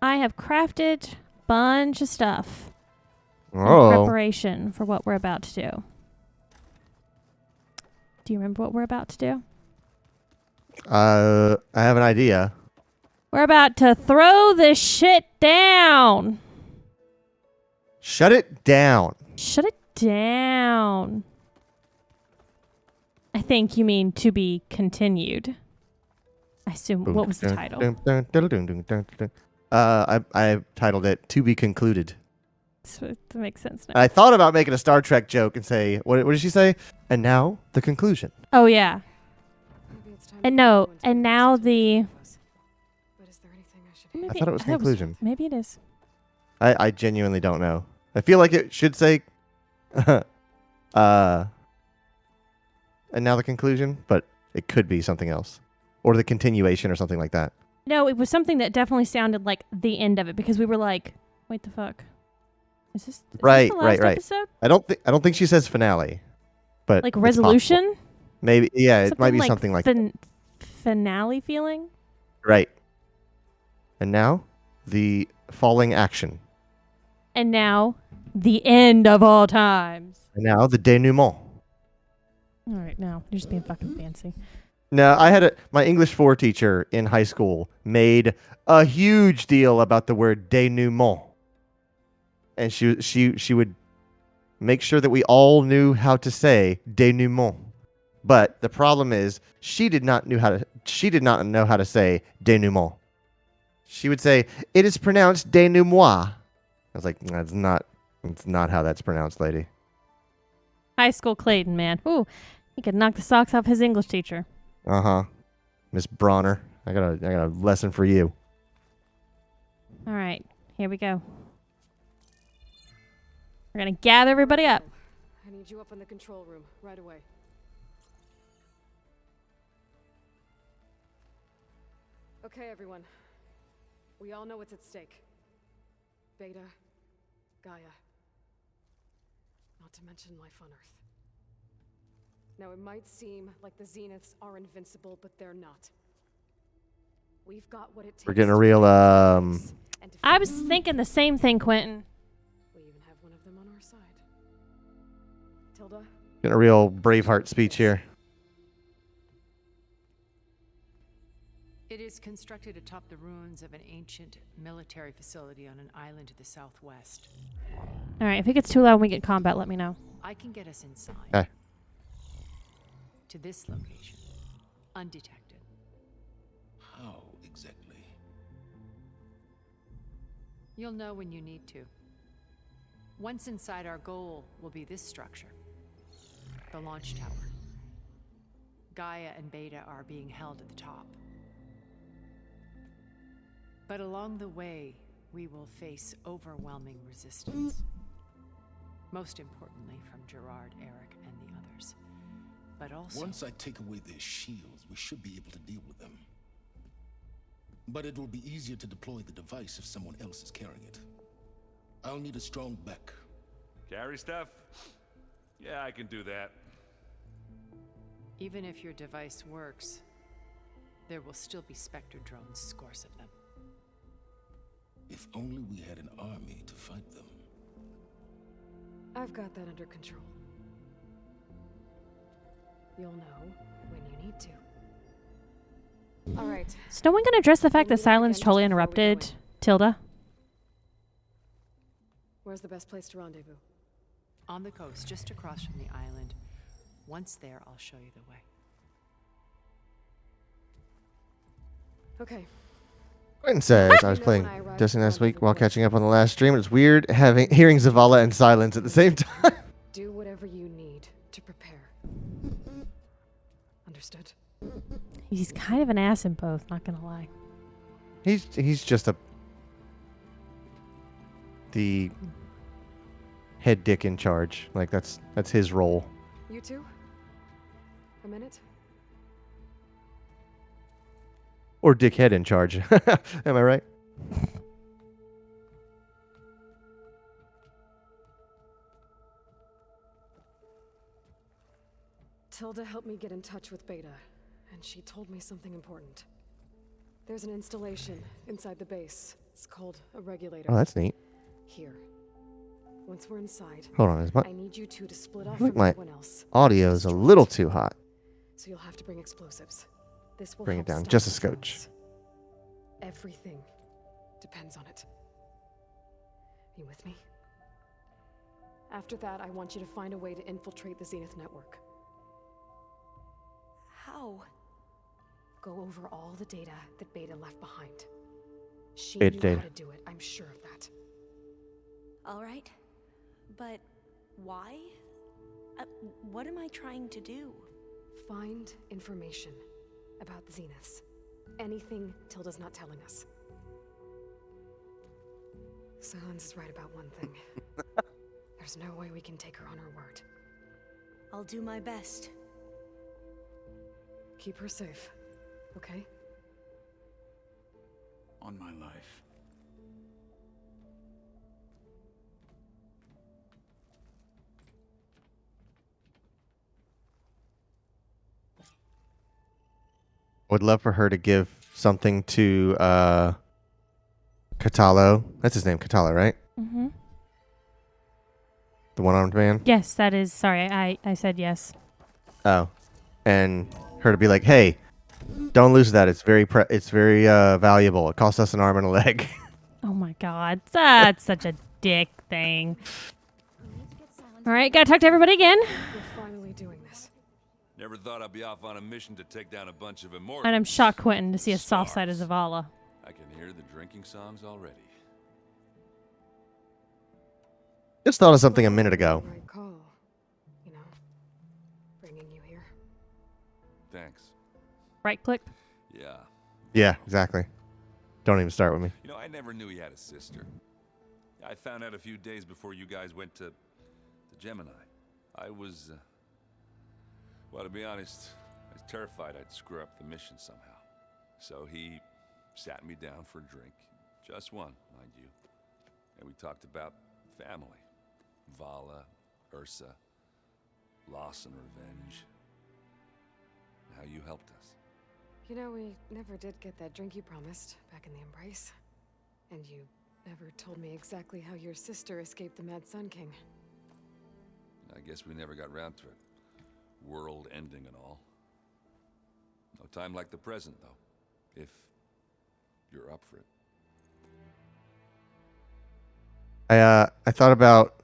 I have crafted a bunch of stuff in Oh. preparation for what we're about to do. Do you remember what we're about to do? I have an idea. We're about to throw this shit down. Shut it down. Shut it down. I think you mean to be continued. I assume. What was the title? I titled it "To Be Concluded." That makes sense now. I thought about making a Star Trek joke and say, what did she say? And now the conclusion. Oh yeah. And no, and now the. I thought it was conclusion. Maybe it is. I genuinely don't know. I feel like it should say, and now the conclusion, but it could be something else, or the continuation, or something like that. No, it was something that definitely sounded like the end of it because we were like, "Wait, the fuck." Is this Right. the last episode? I don't think she says finale, but Like it's resolution? possible. Maybe, yeah, it might be like something like that. Finale feeling. Right. And now, the falling action. And now, the end of all times. And now, the denouement. All right, now you're just being fucking fancy. No, I had my English 4 teacher in high school made a huge deal about the word denouement. And she would make sure that we all knew how to say denouement. But the problem is she did not know how to say denouement. She would say, "It is pronounced denouement." I was like, it's not how that's pronounced, lady. High school Clayton, man. Ooh, he could knock the socks off his English teacher. Uh-huh. Miss Bronner, I got a lesson for you. All right, here we go. We're going to gather everybody up. I need you up in the control room right away. Okay, everyone. We all know what's at stake. Beta, Gaia. Not to mention life on Earth. Now, it might seem like the Zeniths are invincible, but they're not. We've got what it takes. We're getting a real, I was thinking the same thing, Quentin. We even have one of them on our side. Tilda? getting a real Braveheart speech here. It is constructed atop the ruins of an ancient military facility on an island to the southwest. All right, if it gets too loud when we get combat, let me know. I can get us inside. Okay. To this location, undetected. How exactly? You'll know when you need to. Once inside, our goal will be this structure. The launch tower. Gaia and Beta are being held at the top. But along the way, we will face overwhelming resistance. Most importantly from Gerard, Eric, and the others. But also... Once I take away their shields, we should be able to deal with them. But it will be easier to deploy the device if someone else is carrying it. I'll need a strong back. Carry stuff? Yeah, I can do that. Even if your device works, there will still be Spectre drones, scores of them. If only we had an army to fight them. I've got that under control. You'll know when you need to. All right. Is no one going to address the fact that Silence totally interrupted Tilda? Where's the best place to rendezvous? On the coast, just across from the island. Once there, I'll show you the way. Okay. Quentin says, I was playing Destiny last week while catching up on the last stream. It's weird hearing Zavala and Silence at the same time. Do whatever you need to prepare. Understood? He's kind of an ass in both, not going to lie. He's just the head dick in charge. Like that's his role. You two? A minute? Or dickhead in charge. Am I right? Tilda helped me get in touch with Beta, and she told me something important. There's an installation inside the base It's called a regulator. Oh, that's neat. Here. Once we're inside, Hold on, is my I need you two to split off think from my everyone else. audio is a Destroy little it. too hot. So you'll have to bring explosives. This will Bring it help down stop just a the scotch. drones. Everything depends on it. You with me? After that, I want you to find a way to infiltrate the Zenith network. How? Go over all the data that Beta left behind. She Beta knew data. how to do it, I'm sure of that. All right. But why? What am I trying to do? Find information about the Zeniths. Anything Tilda's not telling us. Silence is right about one thing. There's no way we can take her on her word. I'll do my best. Keep her safe, okay? On my life. Would love for her to give something to Katalo. That's his name, Katalo, right? Mm-hmm. The one-armed man. Yes, that is. Sorry, I said yes. Oh, and her to be like, "Hey, don't lose that. It's very valuable. It costs us an arm and a leg." Oh my God, that's such a dick thing. All right, gotta talk to everybody again. We're finally doing this. Never thought I'd be off on a mission to take down a bunch of immortals. And I'm shocked, Quentin, to see a soft side of Stars. Zavala. I can hear the drinking songs already. Just thought of something a minute ago. Right call. You know, bringing you here. Thanks. Right click. Yeah. Yeah, exactly. Don't even start with me. You know, I never knew he had a sister. I found out a few days before you guys went to Gemini. I was, well, to be honest, I was terrified I'd screw up the mission somehow. So he sat me down for a drink. Just one, mind you. And we talked about family. Vala, Ursa, loss and revenge. How you helped us. You know, we never did get that drink you promised back in the Embrace. And you never told me exactly how your sister escaped the Mad Sun King. I guess we never got round to it. World ending and all. No time like the present, though. If you're up for it. I thought about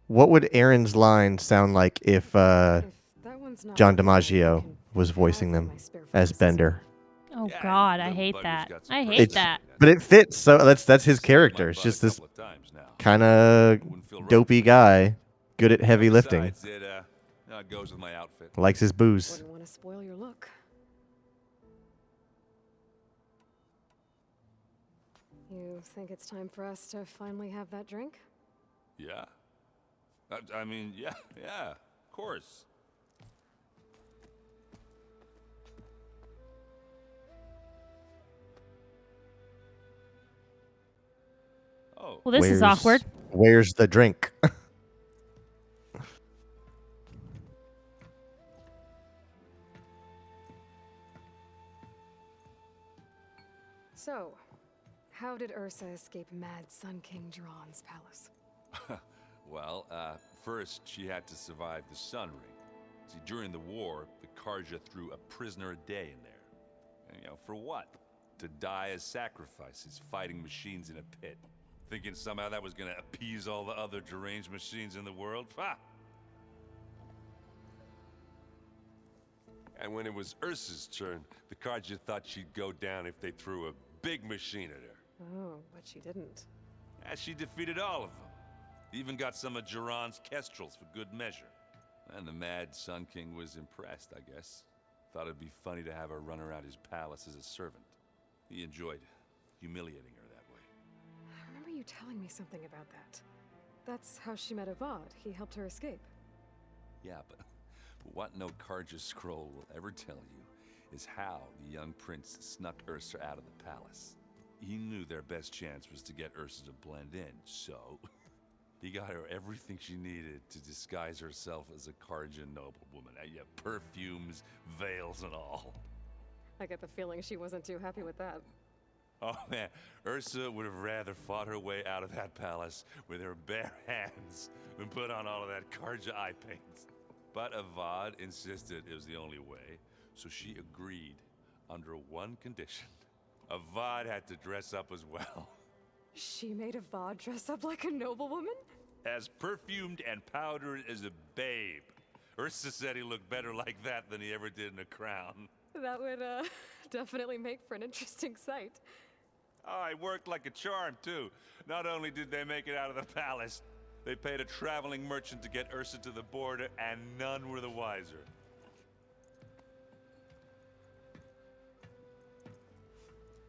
what would Aaron's line sound like if If that one's not John working, I DiMaggio can was voicing have them my spare as focus. Bender. Oh Yeah, God, I little hate bugger's that. got some I pretty hate It's- that. But it fits. So that's his Saved my character. It's butt just a this couple of times now. kind of Wouldn't feel right dopey for me. guy, good at heavy lifting, Besides, it goes with my outfit. likes his booze. Wouldn't want to spoil your look. You think it's time for us to finally have that drink? Yeah. I mean, yeah, of course. Oh, Well, this is Where's- awkward. Where's the drink? So, how did Ursa escape Mad Sun King Jiran's palace? well, first she had to survive the Sun Ring. See, during the war, the Karja threw a prisoner a day in there. And, for what? To die as sacrifices, fighting machines in a pit. Thinking somehow that was gonna appease all the other deranged machines in the world? Ha! And when it was Ursa's turn, the Karja thought she'd go down if they threw a big machine at her. Oh, but she didn't. And she defeated all of them. Even got some of Jiran's kestrels for good measure. And the Mad Sun King was impressed, I guess. Thought it'd be funny to have her run around his palace as a servant. He enjoyed humiliating her that way. I remember you telling me something about that. That's how she met Avad. He helped her escape. Yeah, but what no Karja scroll will ever tell you is how the young prince snuck Ursa out of the palace. He knew their best chance was to get Ursa to blend in, so he got her everything she needed to disguise herself as a Karja noblewoman. Yeah, perfumes, veils, and all. I get the feeling she wasn't too happy with that. Oh man, Ursa would have rather fought her way out of that palace with her bare hands than put on all of that Karja eye paint. But Avad insisted it was the only way, so she agreed under one condition. Avad had to dress up as well. She made Avad dress up like a noblewoman? As perfumed and powdered as a babe. Ursa said he looked better like that than he ever did in a crown. That would, definitely make for an interesting sight. Oh, it worked like a charm, too. Not only did they make it out of the palace, they paid a traveling merchant to get Ursa to the border, and none were the wiser.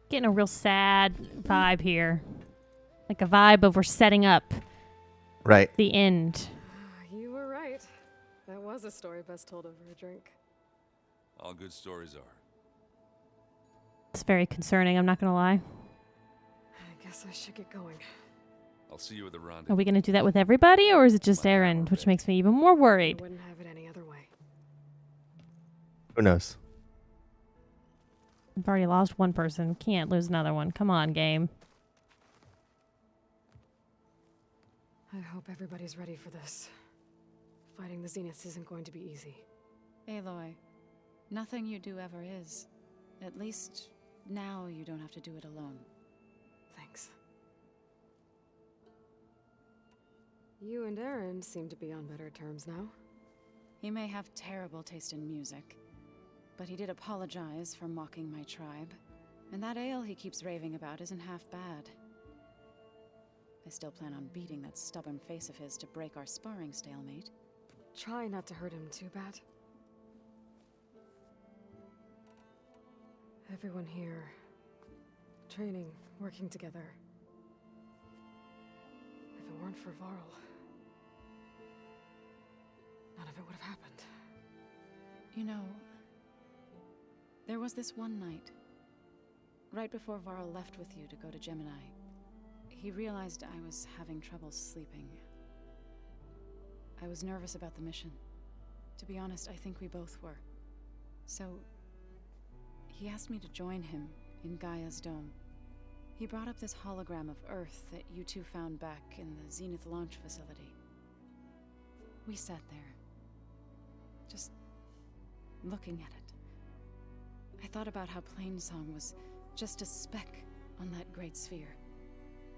Getting a real sad vibe here. Like a vibe of we're setting up Right. the end. You were right. That was a story best told over a drink. All good stories are. It's very concerning, I'm not going to lie. I guess I should get going. I'll see you at the rendezvous. Are we going to do that with everybody, or is it just Aaron, which makes me even more I worried? wouldn't have it any other way. Who knows? I've already lost one person. Can't lose another one. Come on, game. I hope everybody's ready for this. Fighting the Zeniths isn't going to be easy. Aloy, nothing you do ever is. At least now you don't have to do it alone. Thanks. You and Aaron seem to be on better terms now. He may have terrible taste in music, but he did apologize for mocking my tribe. And that ale he keeps raving about isn't half bad. I still plan on beating that stubborn face of his to break our sparring stalemate. Try not to hurt him too bad. Everyone here, training, working together. If it weren't for Varl, none of it would have happened. You know, there was this one night, right before Varl left with you to go to Gemini. He realized I was having trouble sleeping. I was nervous about the mission. To be honest, I think we both were. So, he asked me to join him in Gaia's dome. He brought up this hologram of Earth that you two found back in the Zenith launch facility. We sat there, just looking at it. I thought about how Plainsong was just a speck on that great sphere.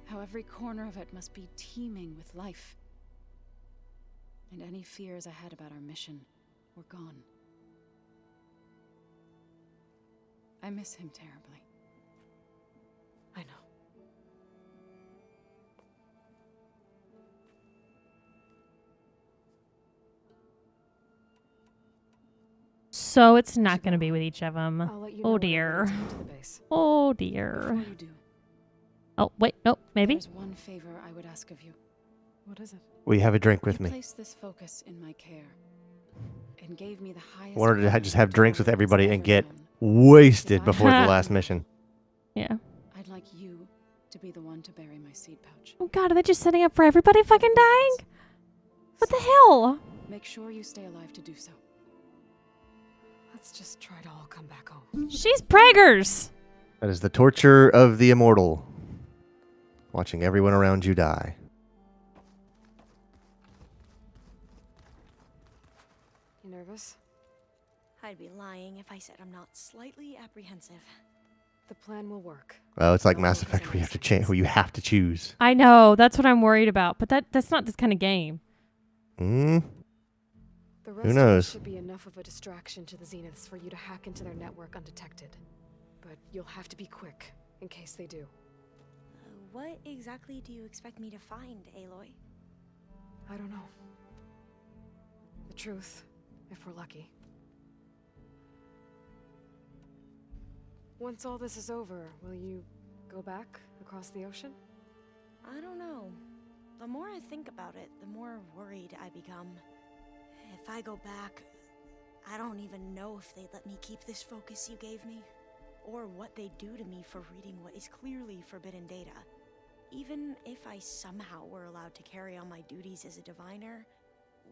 How every corner of it must be teeming with life. And any fears I had about our mission were gone. I miss him terribly. I know. So it's not going to be with each of them. I'll let you know Oh when I'm dear. ready to head to the base. Oh Before dear. you do, Oh, wait. Nope. Maybe. there's one favor I would ask of you. What is it? Will you have a drink with You me? placed this focus in my care and gave me the highest. Wanted to honor just have drinks with Tauren has everybody and ever get known. wasted before the last mission. Yeah. I'd like you to be the one to bury my seed pouch. Oh god, are they just setting up for everybody fucking dying? What the hell? Make sure you stay alive to do so. Let's just try to all come back home. She's preggers. That is the torture of the immortal. Watching everyone around you die. You nervous? I'd be lying if I said I'm not slightly apprehensive. The plan will work. Well, it's like Mass Effect where you have to change, where you have to choose. I know, that's what I'm worried about, but that's not this kind of game. Hmm. The rest knows? of it should be enough of a distraction to the Zeniths for you to hack into their network undetected. But you'll have to be quick, in case they do. What exactly do you expect me to find, Aloy? I don't know. The truth, if we're lucky. Once all this is over, will you go back across the ocean? I don't know. The more I think about it, the more worried I become. If I go back, I don't even know if they'd let me keep this focus you gave me, or what they'd do to me for reading what is clearly forbidden data. Even if I somehow were allowed to carry on my duties as a diviner,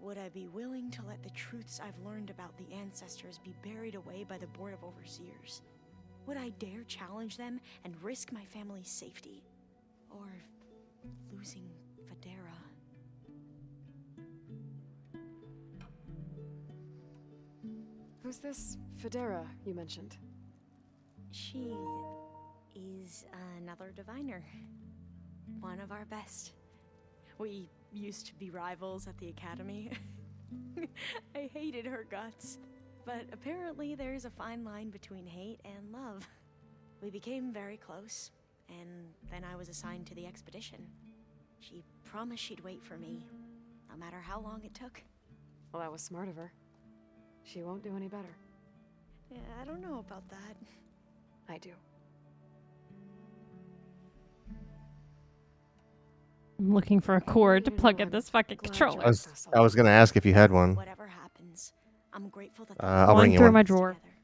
would I be willing to let the truths I've learned about the ancestors be buried away by the Board of Overseers? Would I dare challenge them and risk my family's safety? Or losing Federa? Who's this Federa you mentioned? She is another diviner. One of our best. We used to be rivals at the academy. I hated her guts. But apparently there's a fine line between hate and love. We became very close, and then I was assigned to the expedition. She promised she'd wait for me, no matter how long it took. Well, that was smart of her. She won't do any better. Yeah, I don't know about that. I do. I'm looking for a cord to You plug know, in this fucking glad controller. you're- I was gonna ask if you had one. Whatever happens, I'm grateful that the I'll bring Going you through one. my us drawer. together.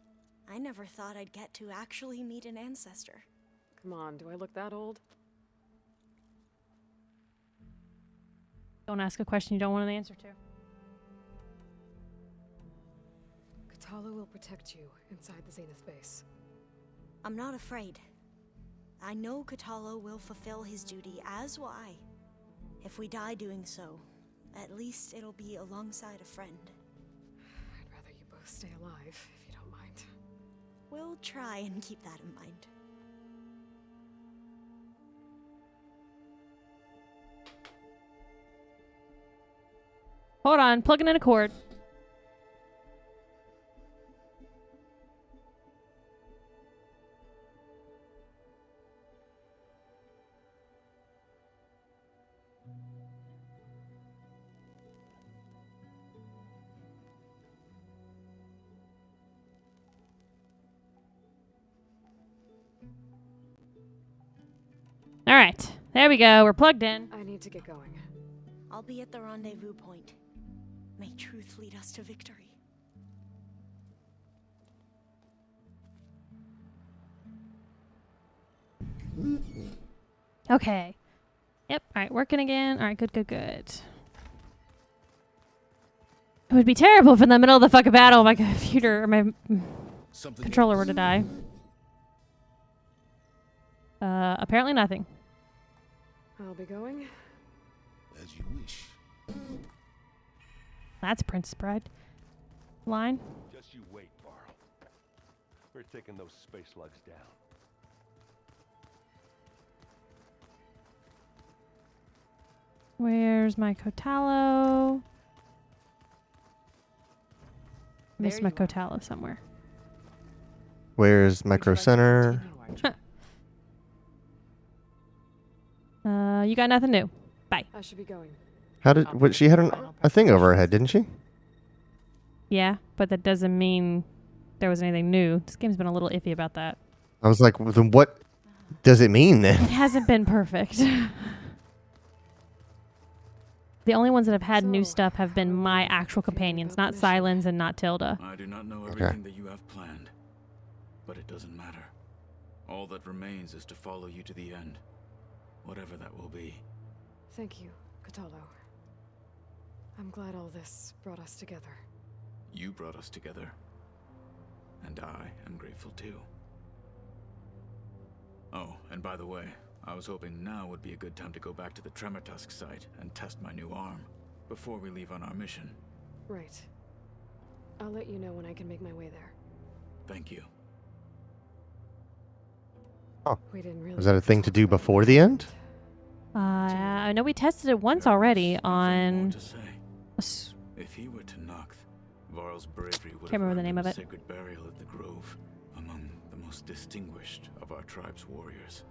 I never thought I'd get to actually meet an ancestor. Come on, do I look that old? Don't ask a question you don't want an answer to. Kotallo will protect you inside the Zenith base. I'm not afraid. I know Kotallo will fulfill his duty, as will I. If we die doing so, at least it'll be alongside a friend. I'd rather you both stay alive, if you don't mind. We'll try and keep that in mind. Hold on, plugging in a cord. All right, there we go. We're plugged in. I need to get going. I'll be at the rendezvous point. May truth lead us to victory. Okay. Yep. All right, working again. All right, good, good, good. It would be terrible if in the middle of the fucking battle my computer or my Something controller else? were to die. Apparently nothing. I'll be going. As you wish. That's Princess Bride. Line. Just you wait, Varl. We're taking those space slugs down. Where's my Kotallo? Miss There my you are. Kotallo somewhere. Where's Would you like Micro to Center? continue, Archer? You got nothing new. I should be going. How did? What? She had a thing over her head, didn't she? Yeah, but that doesn't mean there was anything new. This game's been a little iffy about that. I was like, well, then what does it mean then? It hasn't been perfect. The only ones that have had new So, stuff have been how are my you actual feeling companions, about not the mission? Sylens and not Tilda. I do not know Okay. everything that you have planned, but it doesn't matter. All that remains is to follow you to the end, whatever that will be. Thank you, Kotallo. I'm glad all this brought us together. You brought us together, and I am grateful too. Oh, and by the way, I was hoping now would be a good time to go back to the Tremortusk site and test my new arm before we leave on our mission. Right. I'll let you know when I can make my way there. Thank you. We didn't really Was that a thing to talk do about before it. the end? I know we tested it once There is already nothing more on. to say. If he were to Noct, Varl's bravery would Can't remember the have name earned of him it. a sacred burial at the Grove, among the most distinguished of our tribe's warriors.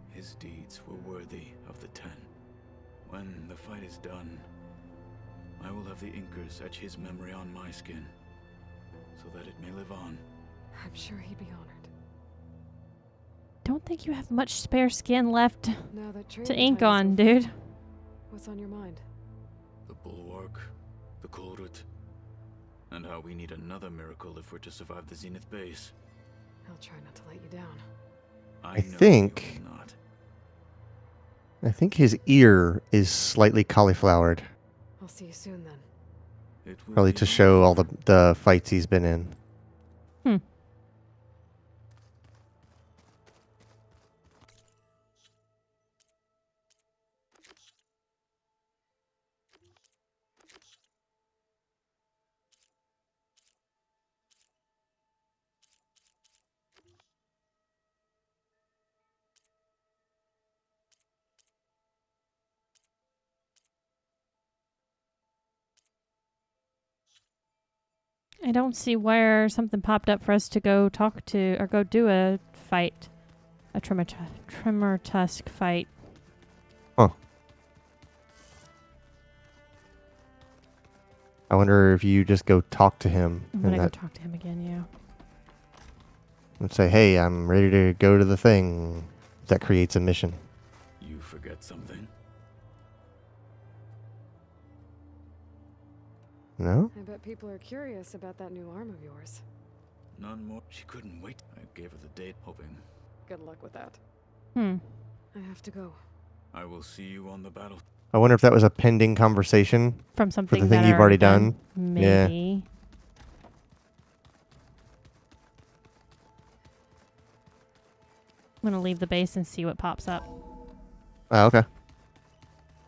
His deeds were worthy of the Ten. When the fight is done, I will have the Inkers etch his memory on my skin, so that it may live on. I'm sure he'd be honored. Don't think you have much spare skin left Now that to training ink time is on, over, dude. What's on your mind? The Bulwark, the Kolrut, and how we need another miracle if we're to survive the Zenith base. I'll try not to let you down. I know think- you will not. I think his ear is slightly cauliflowered, I'll see you soon then. It will probably be to show all the fights he's been in. don't see where something popped up for us to go talk to or go do a fight. A Tremor Tusk fight. Huh. I wonder if you just go talk to him I'm and gonna go that, talk to him again, yeah. and say, "Hey, I'm ready to go to the thing." That creates a mission. You forget something? No? I bet people are curious about that new arm of yours. None more. She couldn't wait. I gave her the date, hoping. Good luck with that. Hmm. I have to go. I will see you on the battle. I wonder if that was a pending conversation From for something the thing that you've already done. Yeah. Maybe. I'm gonna leave the base and see what pops up. Oh, okay.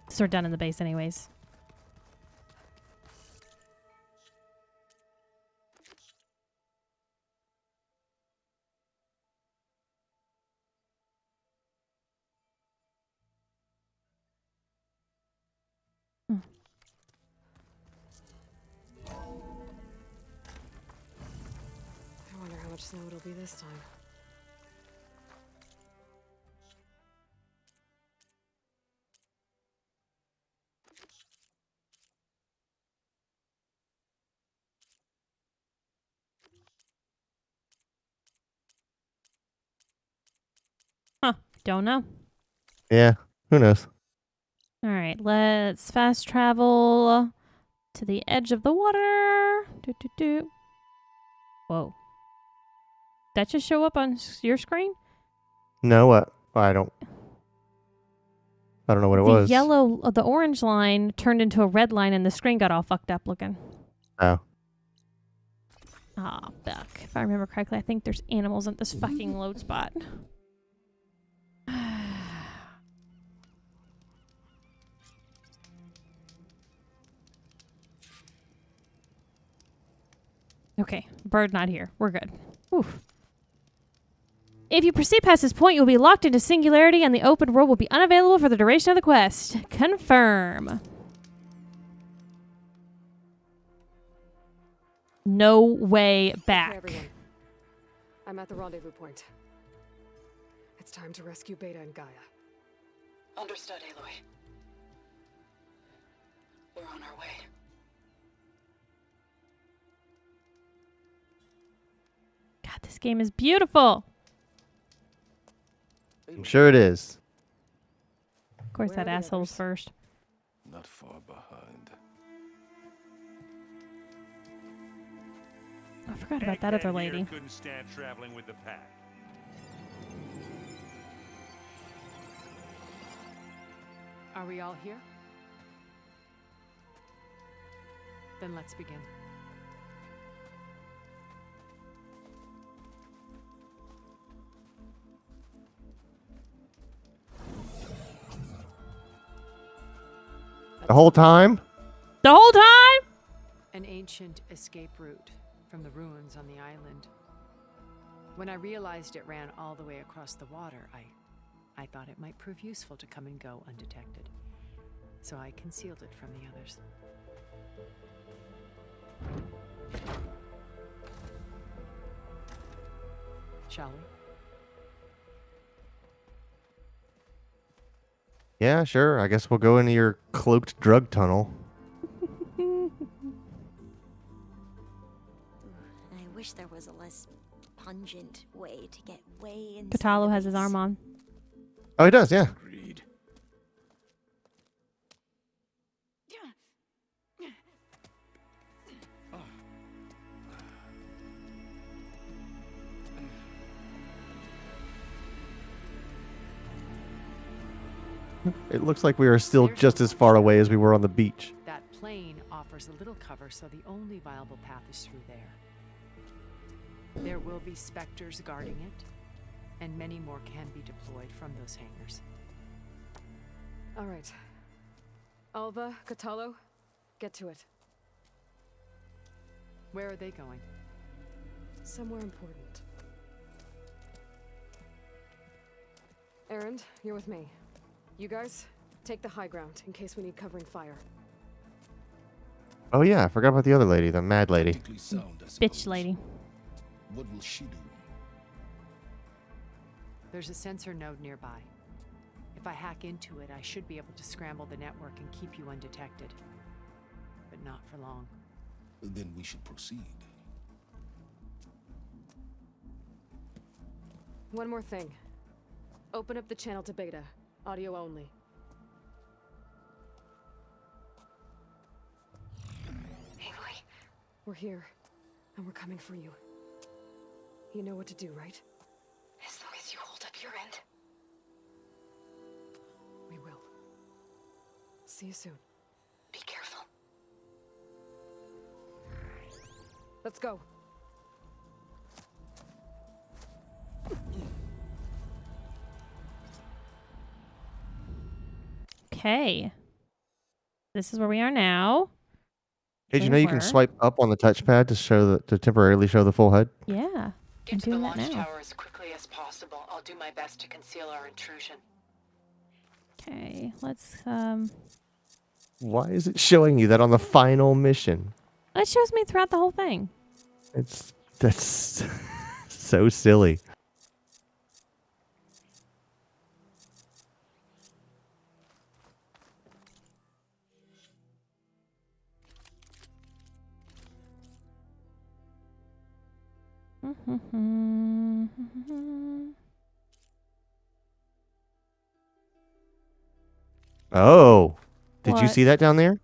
So we're done in the base anyways. I wonder how much snow it'll be this time. Huh. Don't know. Yeah. Who knows? All right, let's fast travel to the edge of the water. Whoa. That just show up on your screen? No, what? I don't know what it was. The orange line turned into a red line and the screen got all fucked up looking. Oh. Ah, fuck. If I remember correctly, I think there's animals at this fucking load spot. Okay, bird not here. We're good. Oof. If you proceed past this point, you'll be locked into singularity and the open world will be unavailable for the duration of the quest. Confirm. No way Okay, back. everyone. I'm at the rendezvous point. It's time to rescue Beta and Gaia. Understood, Aloy. We're on our way. God, this game is beautiful. I'm sure it is. Of course, Where that are the asshole's others? first. Not far behind. I forgot about that other lady. Couldn't stand traveling with the pack. Are we all here? Then let's begin. The whole time? The whole time? An ancient escape route from the ruins on the island. When I realized it ran all the way across the water, I thought it might prove useful to come and go undetected. So I concealed it from the others. Shall we? Yeah, sure. I guess we'll go into your cloaked drug tunnel. I wish there was a less pungent way to get way inside. Katalo the has his base. arm on. Oh, he does, yeah. Agreed. It looks like we are still just as far away as we were on the beach. That plane offers a little cover, so the only viable path is through there. There will be specters guarding it, and many more can be deployed from those hangars. All right. Alva, Katalo, get to it. Where are they going? Somewhere important. Erend, you're with me. You guys, take the high ground in case we need covering fire. Oh yeah, I forgot about the other lady, the mad lady. Technically sound, I Bitch suppose. lady. What will she do? There's a sensor node nearby. If I hack into it, I should be able to scramble the network and keep you undetected. But not for long. Then we should proceed. One more thing. Open up the channel to Beta. Audio only. Aloy. We're here, and we're coming for you. You know what to do, right? As long as you hold up your end. We will. See you soon. Be careful. Let's go. Okay. This is where we are now. Did you know you can Where? swipe up on the touchpad to show to temporarily show the full HUD? Yeah. I'm Get to the doing that launch now. tower as quickly as possible. I'll do my best to conceal our intrusion. Okay. Let's Why is it showing you that on the final mission? it shows me throughout the whole thing. That's so silly. Oh. Did you What? see that down there?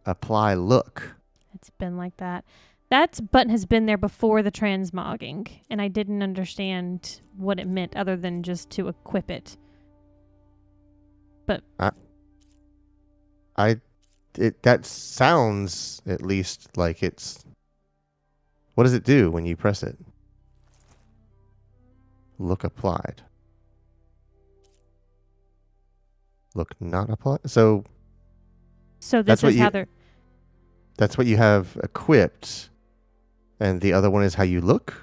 Apply look. It's been like that. That button has been there before the transmogging, and I didn't understand what it meant other than just to equip it. But That sounds at least like it's. What does it do when you press it? Look applied. Look not applied. So this That's what is how you- they're. that's what you have equipped, and the other one is how you look.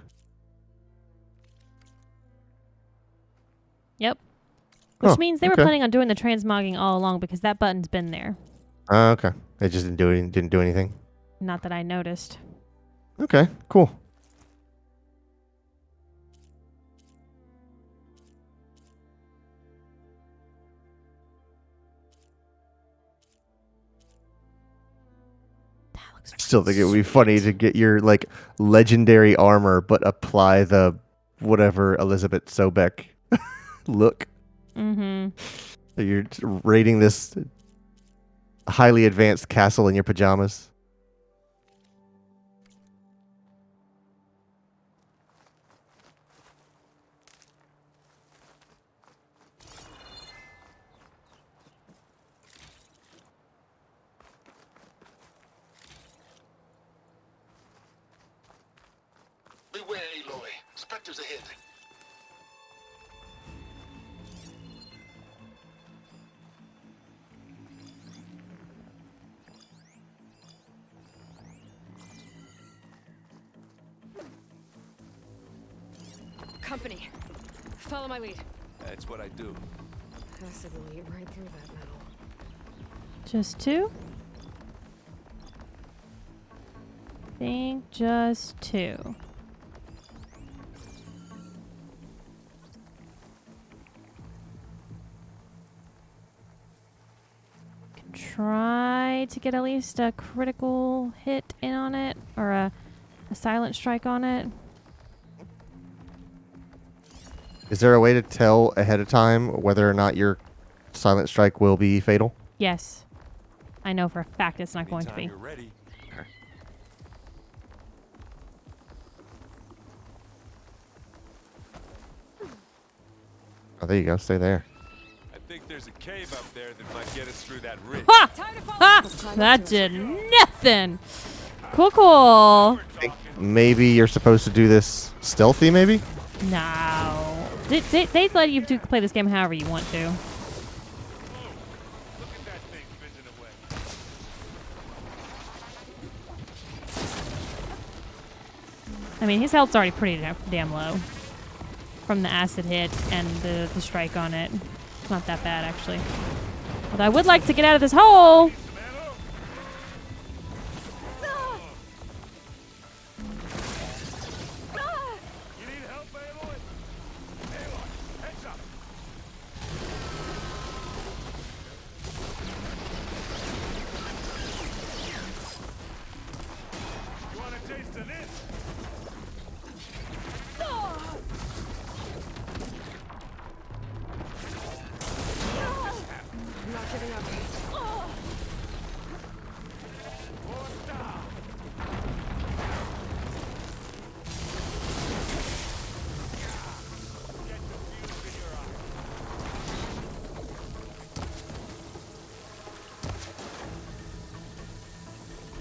Yep. Which Huh, means they were okay. planning on doing the transmogging all along because that button's been there. Okay. It just didn't do anything. Not that I noticed. Okay, cool. That looks I still think it would be funny to get your like legendary armor, but apply the whatever Elizabeth Sobek look. Mm-hmm. So you're raiding this highly advanced castle in your pajamas. Beware, Aloy. Spectres ahead. Company. Follow my lead. That's what I do. Acid will eat right through that metal. Just two? Think just two. Can try to get at least a critical hit in on it, or a silent strike on it. Is there a way to tell ahead of time whether or not your silent strike will be fatal? Yes. I know for a fact it's not going to Anytime be. you're ready. Oh, there you go. Stay there. I think there's a cave up there that might get us through that ridge. Ha! Ha! That did nothing. Cool, cool. Maybe you're supposed to do this stealthy, maybe? No. They let you play this game however you want to. Look at that thing fizzing away. I mean, his health's already pretty damn low from the acid hit and the strike on it. It's not that bad, actually. But I would like to get out of this hole. You need help, Aloy? Aloy, heads up! You want a taste of this? I'm not giving up.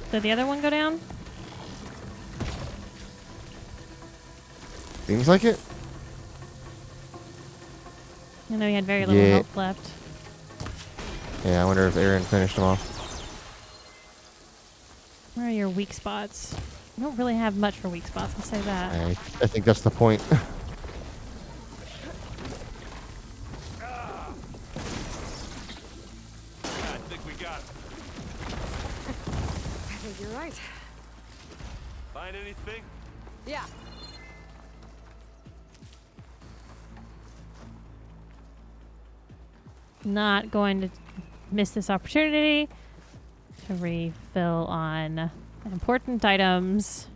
Did the other one go down? Seems like it. I know he had very little Yeah. health left. Yeah, I wonder if Aaron finished him off. Where are your weak spots? You don't really have much for weak spots, I'll say that. I think that's the point. I think we got it. I think you're right. Find anything? Yeah. Not going to miss this opportunity to refill on important items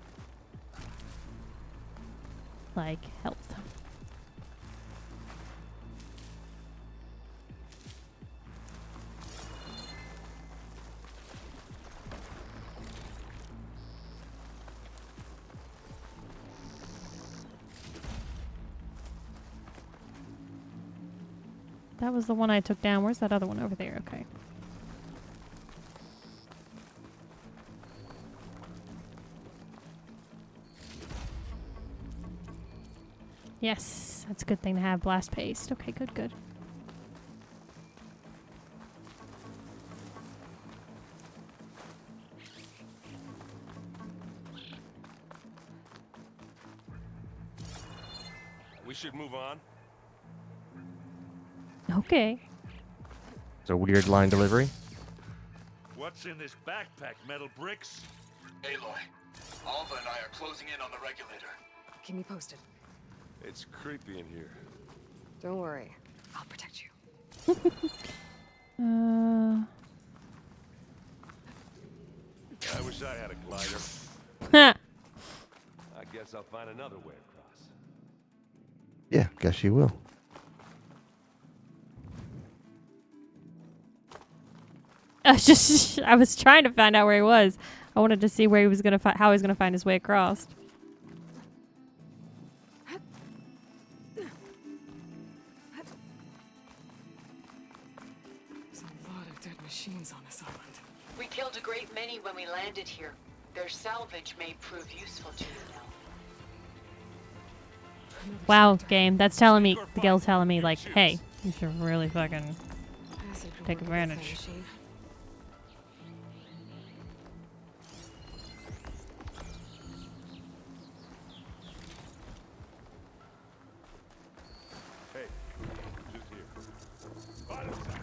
like health. That was the one I took down. Where's that other one over there? Okay. Yes, that's a good thing to have. Blast paste. Okay, good, good. We should move on. Okay. It's a weird line delivery. What's in this backpack, metal bricks? Aloy, Alva and I are closing in on the regulator. Keep me posted. It's creepy in here. Don't worry. I'll protect you. I wish I had a glider. Ha! I guess I'll find another way across. Yeah, guess you will. I was trying to find out where he was. I wanted to see where he was gonna how he was gonna find his way across. There's a lot of dead machines on this island. We killed a great many when we landed here. Their salvage may prove useful to you now. Wow, game. That's telling me, the guild's telling me, like, hey, you should really fucking Acid could take work against that advantage. machine. Hey, just here. Find a sec.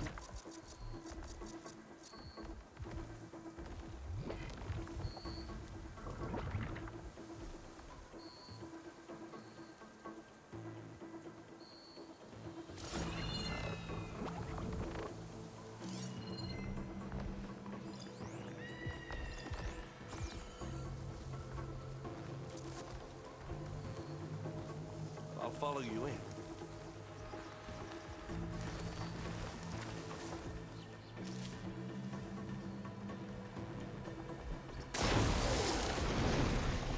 I'll follow you in.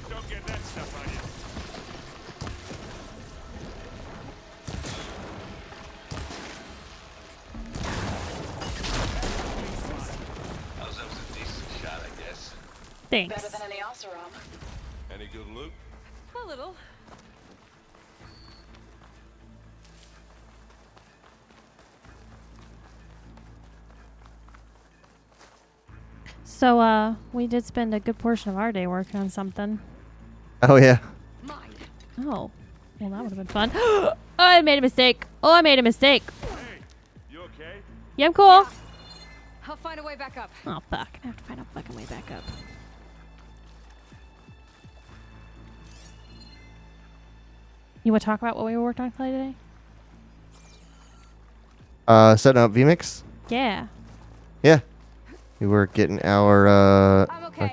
Don't get that stuff on you. How's that was a decent shot, I guess. Thanks. Better than any Oseram. Any good loot? A little. So, we did spend a good portion of our day working on something. Oh yeah. Mine. Oh. Well, that would have been fun. Oh, I made a mistake. Oh, I made a mistake. Hey, you okay? Yeah, I'm cool. I'll find a way back up. Oh, fuck. I have to find a fucking way back up. You want to talk about what we worked on Clay today? Setting up vMix. Yeah. Yeah. We were getting our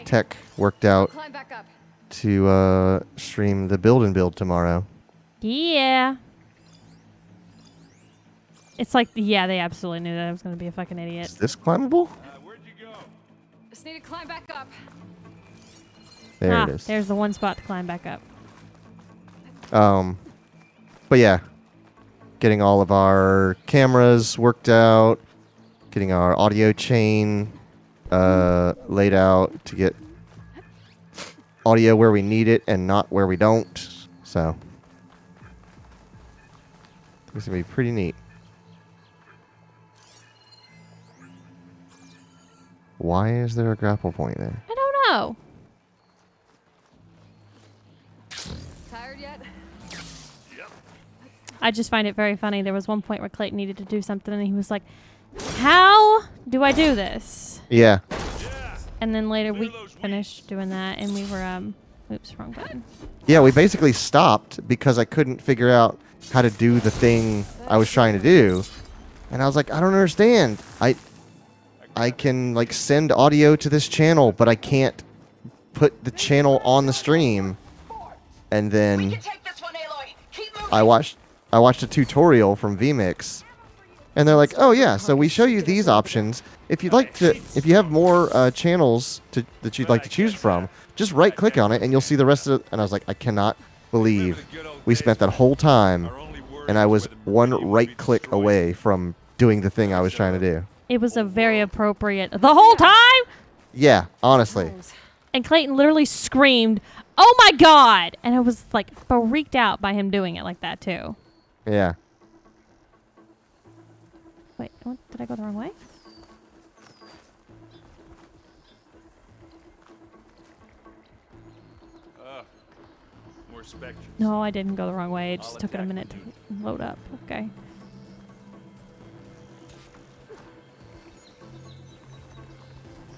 tech worked out Climb back up. to stream the build and build tomorrow. Yeah. It's like, yeah, they absolutely knew that I was going to be a fucking idiot. Is this climbable? Where'd you go? Just need to climb back up. There it is. There's the one spot to climb back up. But yeah, getting all of our cameras worked out, getting our audio chain laid out to get audio where we need it and not where we don't. So it's gonna be pretty neat. Why is there a grapple point there? I don't know. Tired yet? I just find it very funny. There was one point where Clayton needed to do something, and he was like, how do I do this? Yeah. And then later we finished doing that, and we were, oops, wrong button. Yeah, we basically stopped because I couldn't figure out how to do the thing I was trying to do. And I was like, I don't understand. I can, like, send audio to this channel, but I can't put the channel on the stream. And then I watched a tutorial from vMix, and they're like, "Oh yeah, so we show you these options. If you have more channels that you'd like to choose from, just right-click on it, and you'll see the rest of it." And I was like, I cannot believe we spent that whole time, and I was one right-click away from doing the thing I was trying to do. It was a very appropriate the whole time. Yeah, honestly. And Clayton literally screamed, "Oh my god!" And I was like freaked out by him doing it like that too. Yeah. Wait, what, did I go the wrong way? More spectrum. No, I didn't go the wrong way. It just took it a minute to load up. Okay.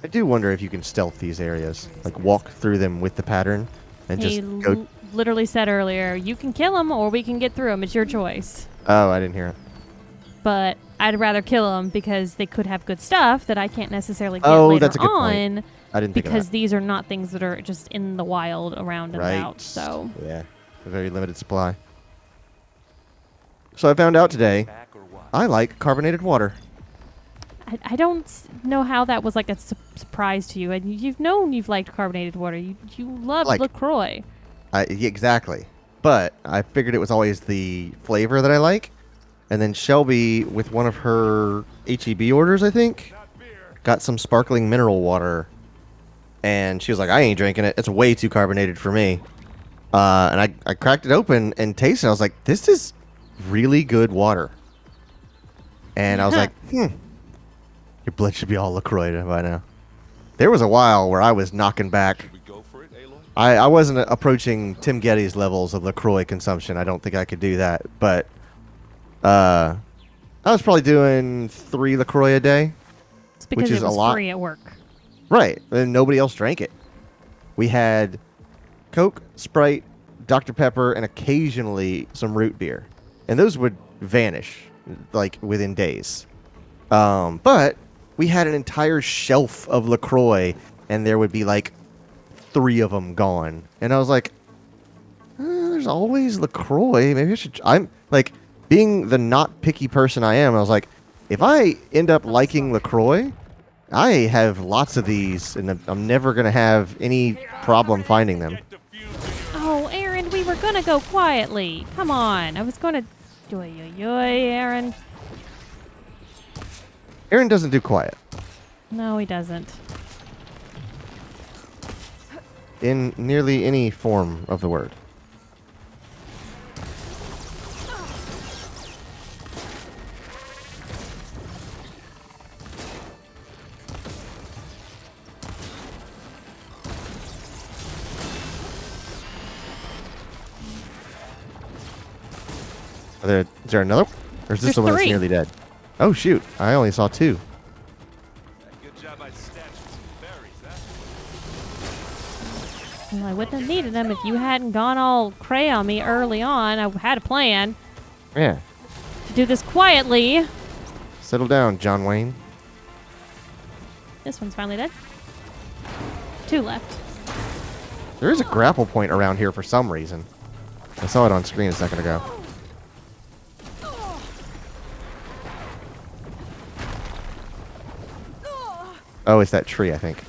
I do wonder if you can stealth these areas, like walk through them with the pattern, and He just go. literally said earlier, you can kill him or we can get through him. It's your choice. Oh, I didn't hear it. But I'd rather kill them because they could have good stuff that I can't necessarily get Oh, later that's a good on. point. I didn't think of because that. these are not things that are just in the wild around and Right. about. So Yeah, a very limited supply. So I found out today, I like carbonated water. I don't know how that was like a surprise to you. And you've known you've liked carbonated water. You love Like- LaCroix. Yeah, exactly. But I figured it was always the flavor that I like. And then Shelby, with one of her HEB orders, I think, got some sparkling mineral water. And she was like, I ain't drinking it. It's way too carbonated for me. And I cracked it open and tasted it. I was like, this is really good water. And I was like, your blood should be all LaCroix by now. There was a while where I was knocking back. I wasn't approaching Tim Geddes levels of LaCroix consumption. I don't think I could do that. But I was probably doing 3 LaCroix a day. It's because which is it was a lot. free at work. Right. And nobody else drank it. We had Coke, Sprite, Dr. Pepper, and occasionally some root beer. And those would vanish, like, within days. But we had an entire shelf of LaCroix, and there would be, like, 3 of them gone. And I was like, there's always LaCroix. Maybe I should... I'm, like, being the not picky person I am, I was like, if I end up liking LaCroix, I have lots of these, and I'm never going to have any problem finding them. Oh, Aaron, we were going to go quietly. Come on. I was going to... Aaron. Aaron doesn't do quiet. No, he doesn't. In nearly any form of the word. Is there another? Or is this There's the one that's 3. nearly dead? Oh shoot! I only saw 2. Well, I wouldn't have needed them if you hadn't gone all cray on me early on. I had a plan Yeah. to do this quietly. Settle down, John Wayne. This one's finally dead. 2 left. There is a grapple point around here for some reason. I saw it on screen a second ago. Oh, it's that tree, I think.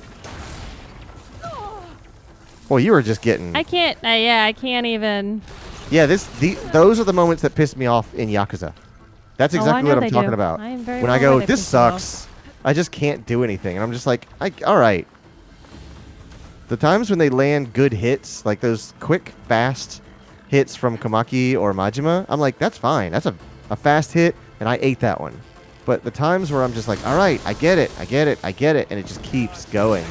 Well, you were just getting... I can't. Yeah, I can't even. Yeah, those are the moments that piss me off in Yakuza. That's Oh, I exactly know what they I'm talking do. about. I am very When I well go, aware they this piss you off." sucks, I just can't do anything. And I'm just like, all right. The times when they land good hits, like those quick, fast hits from Kamaki or Majima, I'm like, that's fine. That's a fast hit, and I ate that one. But the times where I'm just like, all right, I get it, and it just keeps going.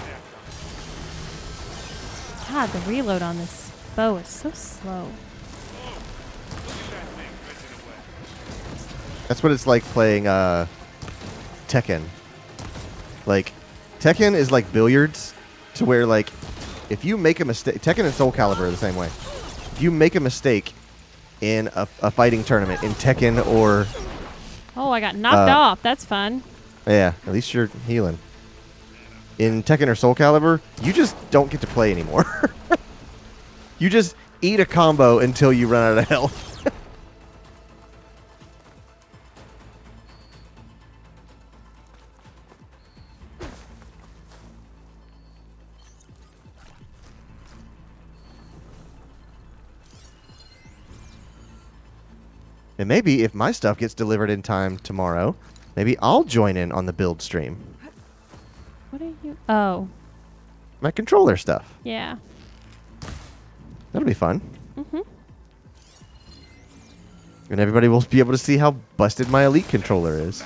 God, the reload on this bow is so slow. That's what it's like playing Tekken. Like, Tekken is like billiards, to where, like, if you make a mistake... Tekken and Soul Calibur are the same way. If you make a mistake in a fighting tournament, in Tekken or... Oh, I got knocked off. That's fun. Yeah, at least you're healing. In Tekken or Soul Calibur, you just don't get to play anymore. You just eat a combo until you run out of health. And maybe if my stuff gets delivered in time tomorrow, maybe I'll join in on the build stream. What are you? Oh, My controller stuff. yeah. That'll be fun. Mhm. And everybody will be able to see how busted my Elite controller is.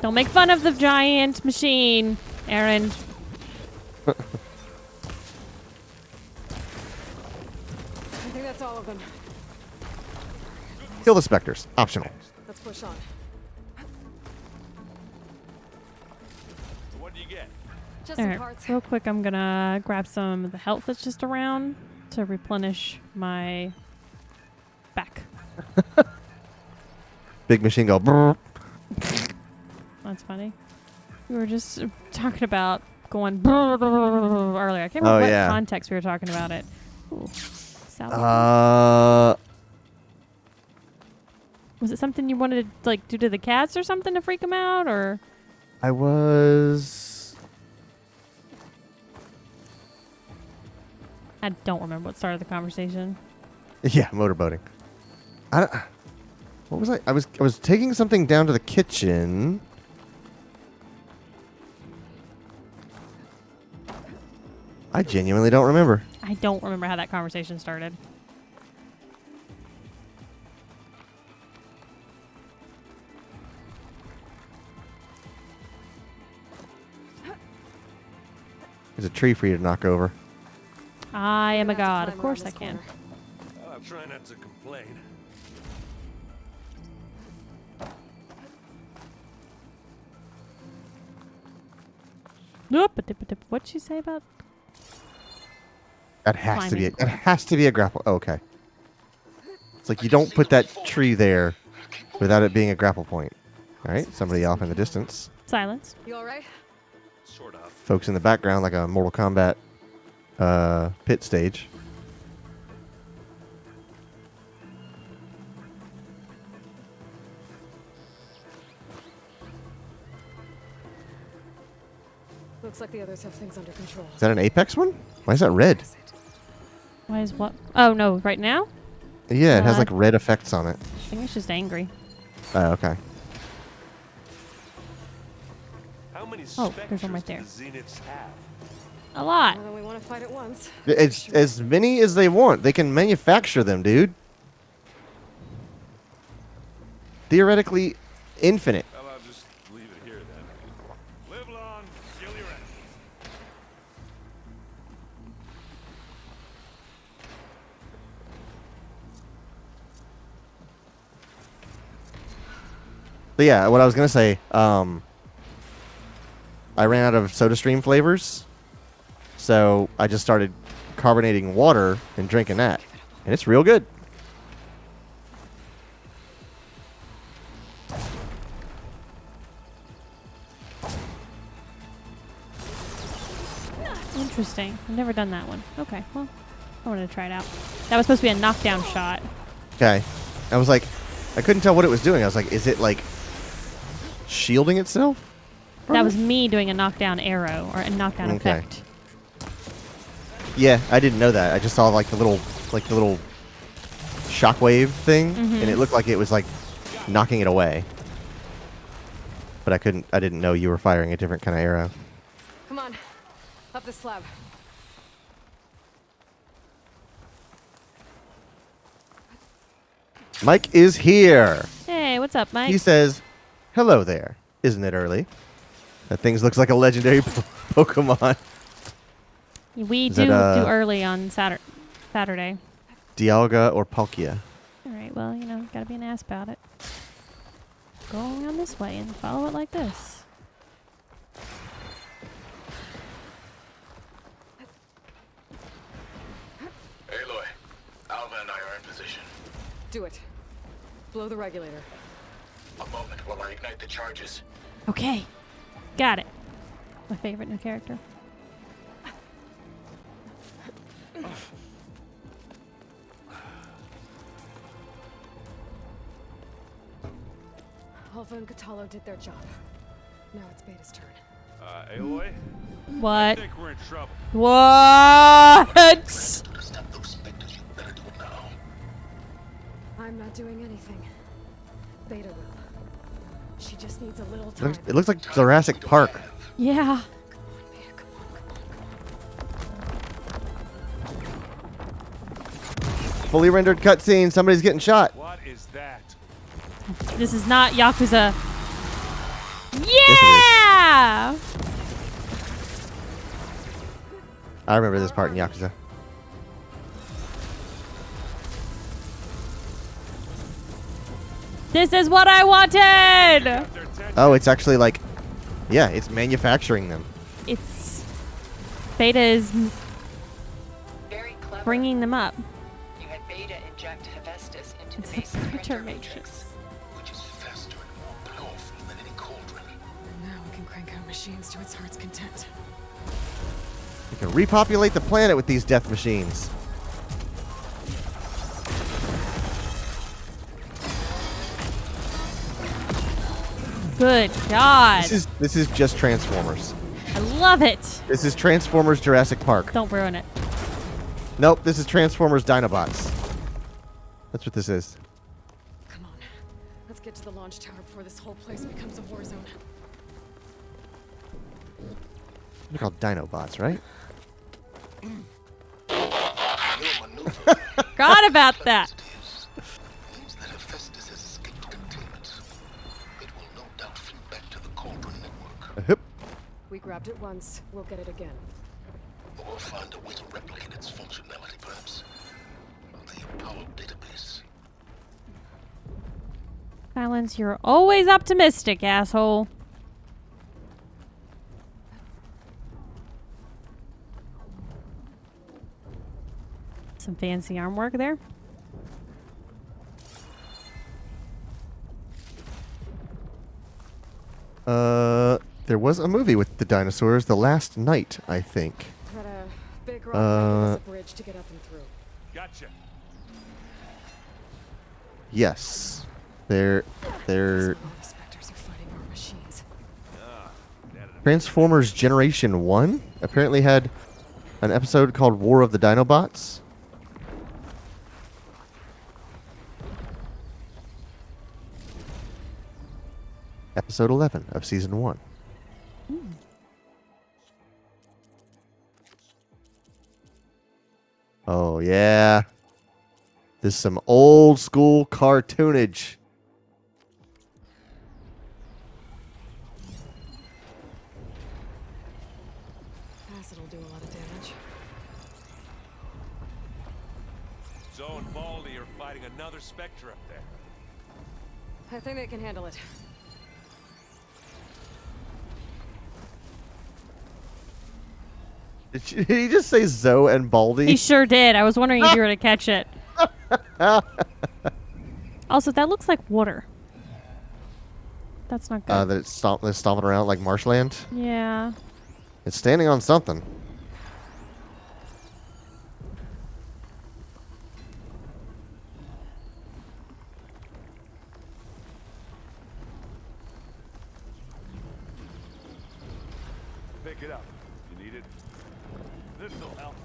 Don't make fun of the giant machine, Aaron. I think that's all of them. Kill the specters. Optional. Let's push on. What do you get? Just All some right, parts. real quick, I'm gonna grab some of the health that's just around to replenish my back. Big machine go. Brrr. That's funny. We were just talking about going earlier. I can't remember Oh, what yeah. context we were talking about it. Ooh. Salad. Was it something you wanted to like do to the cats or something to freak them out, or? I was... I don't remember what started the conversation. Yeah, motorboating. What was I? I was taking something down to the kitchen. I genuinely don't remember. I don't remember how that conversation started. There's a tree for you to knock over. I am a Gonna have to god. Of climb course around I this can. corner. I'll try not to complain. Nope. What'd she say about? That has to be. Climbing. That has to be a grapple. Oh, okay. It's like you don't put that tree there without it being a grapple point. All right. Somebody off in the distance. Silence. You all right? Sort of. Folks in the background, like a Mortal Kombat pit stage. Looks like the others have things under control. Is that an Apex one? Why is that red? Why is what? Oh no! Right now? Yeah, it has Uh, like red effects on it. I think it's just angry. Oh, okay. How many Oh, there's one right specters there. do the Zeniths have? A lot. More than we want to fight at once. It's as many as they want. They can manufacture them, dude. Theoretically, infinite. Well, I'll just leave it here then. Live long, kill your enemies. But yeah, what I was gonna say, I ran out of SodaStream flavors, so I just started carbonating water and drinking that, and it's real good. Interesting. I've never done that one. Okay, well, I wanted to try it out. That was supposed to be a knockdown shot. Okay, I was like, I couldn't tell what it was doing. I was like, is it like shielding itself? That was me doing a knockdown arrow or a knockdown Okay. effect. Yeah, I didn't know that. I just saw like the little shockwave thing, and it looked like it was like knocking it away. But I didn't know you were firing a different kind of arrow. Come on, up the slab. Mike is here. Hey, what's up, Mike? He says, "Hello there. Isn't it early? That thing looks like a legendary Pokemon." We Is do that, do early on Saturday. Dialga or Palkia? All right, well, gotta be an ass about it. Go around this way and follow it like this. Aloy, Alva and I are in position. Do it. Blow the regulator. A moment while I ignite the charges. Okay, got it. My favorite new character. Alva and Katalo did their job. Now it's Beta's turn. Aloy? What? I think we're in trouble. What? To stop those specters, you better do it now. I'm not doing anything. Beta will. She just needs a little time. It looks like Jurassic Park. Yeah. Fully rendered cutscene. Somebody's getting shot. What is that? This is not Yakuza. Yes, Yeah! I remember this part in Yakuza. This is what I wanted! Oh, it's actually like, yeah, it's manufacturing them. It's... Beta is Very clever. bringing them up. You had Beta inject Hephaestus into It's the the base's printer printer matrix. matrix. Which is faster and more powerful than any cauldron. Now we can crank out machines to its heart's content. We can repopulate the planet with these death machines. Good God. This is just Transformers. I love it. This is Transformers Jurassic Park. Don't ruin it. Nope, this is Transformers Dinobots. That's what this is. Come on. Let's get to the launch tower before this whole place becomes a war zone. They're called Dinobots, right? Forgot about that. Means that Hephaestus has escaped containment. It will no doubt flee back to the cauldron network. Hup. We grabbed it once, we'll get it again. Or find a way to replicate its functionality, perhaps. The Apollo database. Silence, you're always optimistic, asshole. Some fancy arm work there. There was a movie with the dinosaurs, The Last Night, I think. Got a big rock behind us, a bridge to get up and through. Gotcha. Yes. They're All the specters are fighting our machines. Transformers Generation 1 apparently had an episode called War of the Dinobots. Episode 11 of Season 1. Oh, yeah. This is some old school cartoonage. Acid will do a lot of damage. Zoe and Baldy are fighting another Spectre up there. I think they can handle it. Did he just say Zoe and Baldy? He sure did. I was wondering if you were to catch it. Also, that looks like water. That's not good. That it's stomping around like marshland. Yeah. It's standing on something. Pick it up. You need it? This'll help.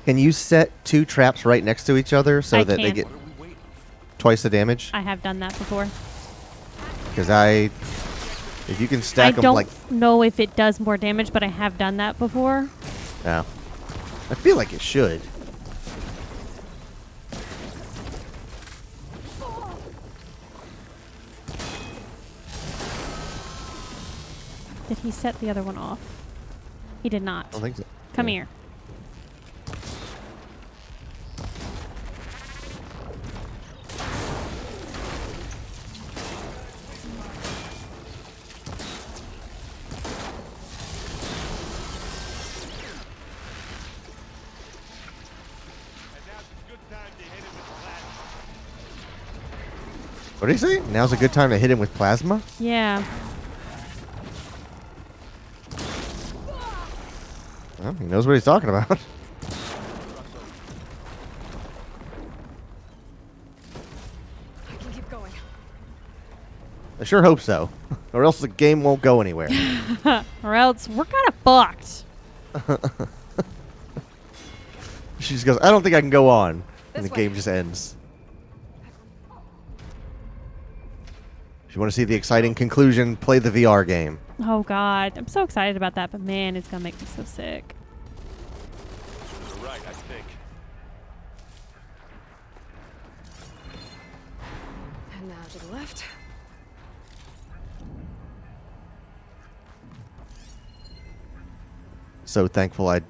Can you set 2 traps right next to each other so I that they can. get twice the damage? I have done that before. Because if you can I stack them don't like, know if it does more damage, but I have done that before. yeah, I feel like it should. Did he set the other one off? He did not. I don't think so. Come Yeah. here. What did he say? Now's a good time to hit him with plasma? Yeah. Well, he knows what he's talking about. I can keep going. I sure hope so. Or else the game won't go anywhere. Or else we're kind of fucked. She just goes, I don't think I can go on. And This the way. game just ends. If you want to see the exciting conclusion, play the VR game. Oh, God. I'm so excited about that, but man, it's going to make me so sick. You're right, I think. And now to the left. So thankful I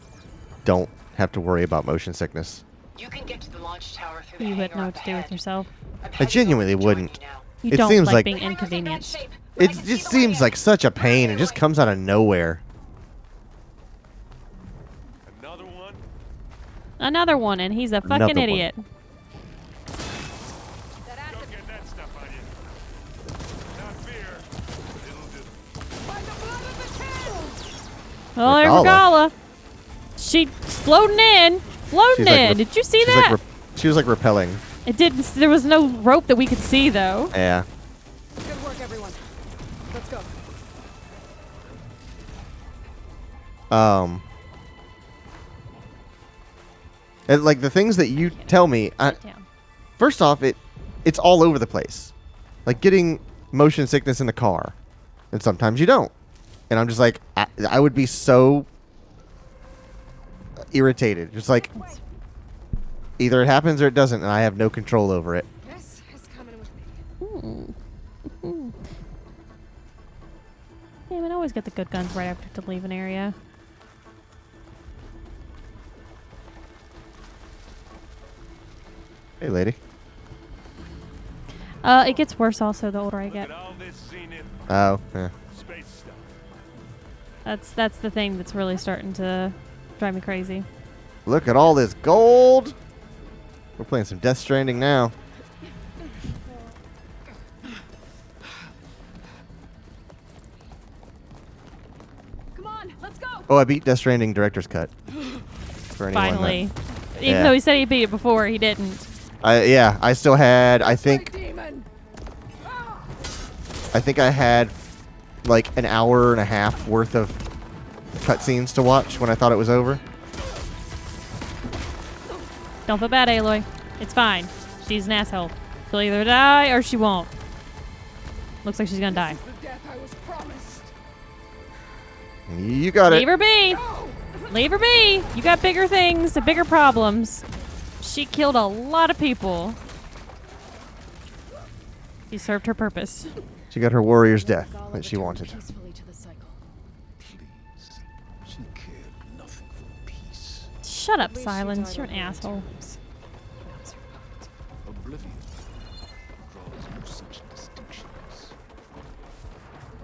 don't have to worry about motion sickness. You can get to the launch tower through You wouldn't know what to do with yourself. I genuinely wouldn't. You It don't seems like like- being inconvenienced. It just seems like such a pain. It just comes out of nowhere. Another one? Another one, and he's a fucking Another one. idiot. Don't get that stuff on you. Not fear. It'll do. Oh, there's Regala. Regala. She's floating in. Floating She's like in. Did you see she's that? Like she was like repelling. It didn't. There was no rope that we could see, though. Yeah. Good work, everyone. Let's go. And like the things that you tell me, Sit down. first off, it's all over the place. Like getting motion sickness in the car, and sometimes you don't. And I'm just like, I would be so irritated. Just like either it happens or it doesn't, and I have no control over it. This is coming with me. Damn it, I always get the good guns right after to leave an area. Hey, lady. It gets worse also the older I get. Look at all this Zenith Oh, yeah. space stuff. That's the thing that's really starting to drive me crazy. Look at all this gold. We're playing some Death Stranding now. Come on, let's go. Oh, I beat Death Stranding Director's Cut. For anyone that- Finally. Even Yeah. though he said he beat it before, he didn't. Yeah, I still had, I think Demon. I had like an hour and a half worth of cutscenes to watch when I thought it was over. Don't feel bad, Aloy. It's fine. She's an asshole. She'll either die or she won't. Looks like she's gonna die. This is the death I was promised. You got Leave it. her be. Leave her be. You got bigger things and bigger problems. She killed a lot of people. She served her purpose. She got her warrior's death Regala that she returned wanted. peacefully to the cycle. Please. She cares. nothing for peace. Shut up, At least you Silence. died You're an on your asshole. terms. Now's your moment. Oblivion draws no such distinctions.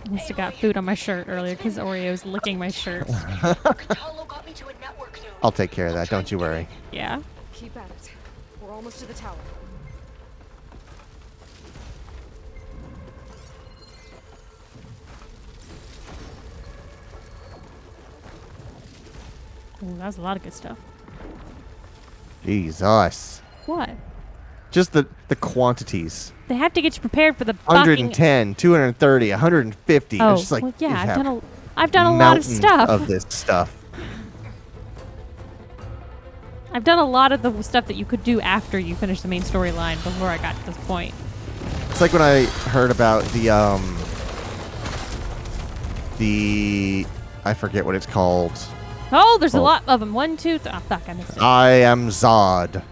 I must have got food on my shirt earlier because Oreo's licking my shirt. Kotallo got me to a network node. I'll take care of that. Don't you worry. Yeah. Keep at it. We're almost to the tower. Ooh, that was a lot of good stuff. Jesus. What? Just the quantities. They have to get you prepared for the fucking... 110, 230, 150. Oh, It's just like, well, yeah, you I've have done a lot of mountains stuff. of this stuff. I've done a lot of the stuff that you could do after you finish the main storyline before I got to this point. It's like when I heard about the I forget what it's called. Oh, there's a Oh. lot of them. 1, 2, 3. Oh, fuck, I missed it. I am Zod.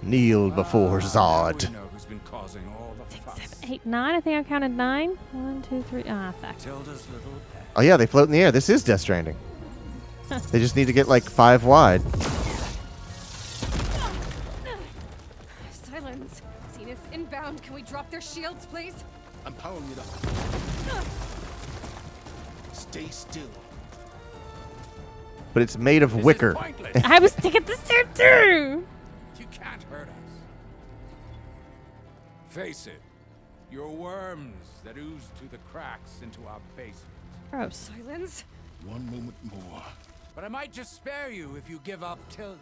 Kneel before Zod. 8, 9. I think I counted 9. 1, 2, 3. Ah, fuck. Oh yeah, they float in the air. This is Death Stranding. They just need to get like 5 wide. Silence. Zenith inbound. Can we drop their shields, please? I'm powering it up. Stay still. But it's made of wicker. I was thinking this here too. You can't hurt us. Face it, you're worms that ooze through the cracks into our basement. Gross. Silence. One moment more. But I might just spare you if you give up Tilda.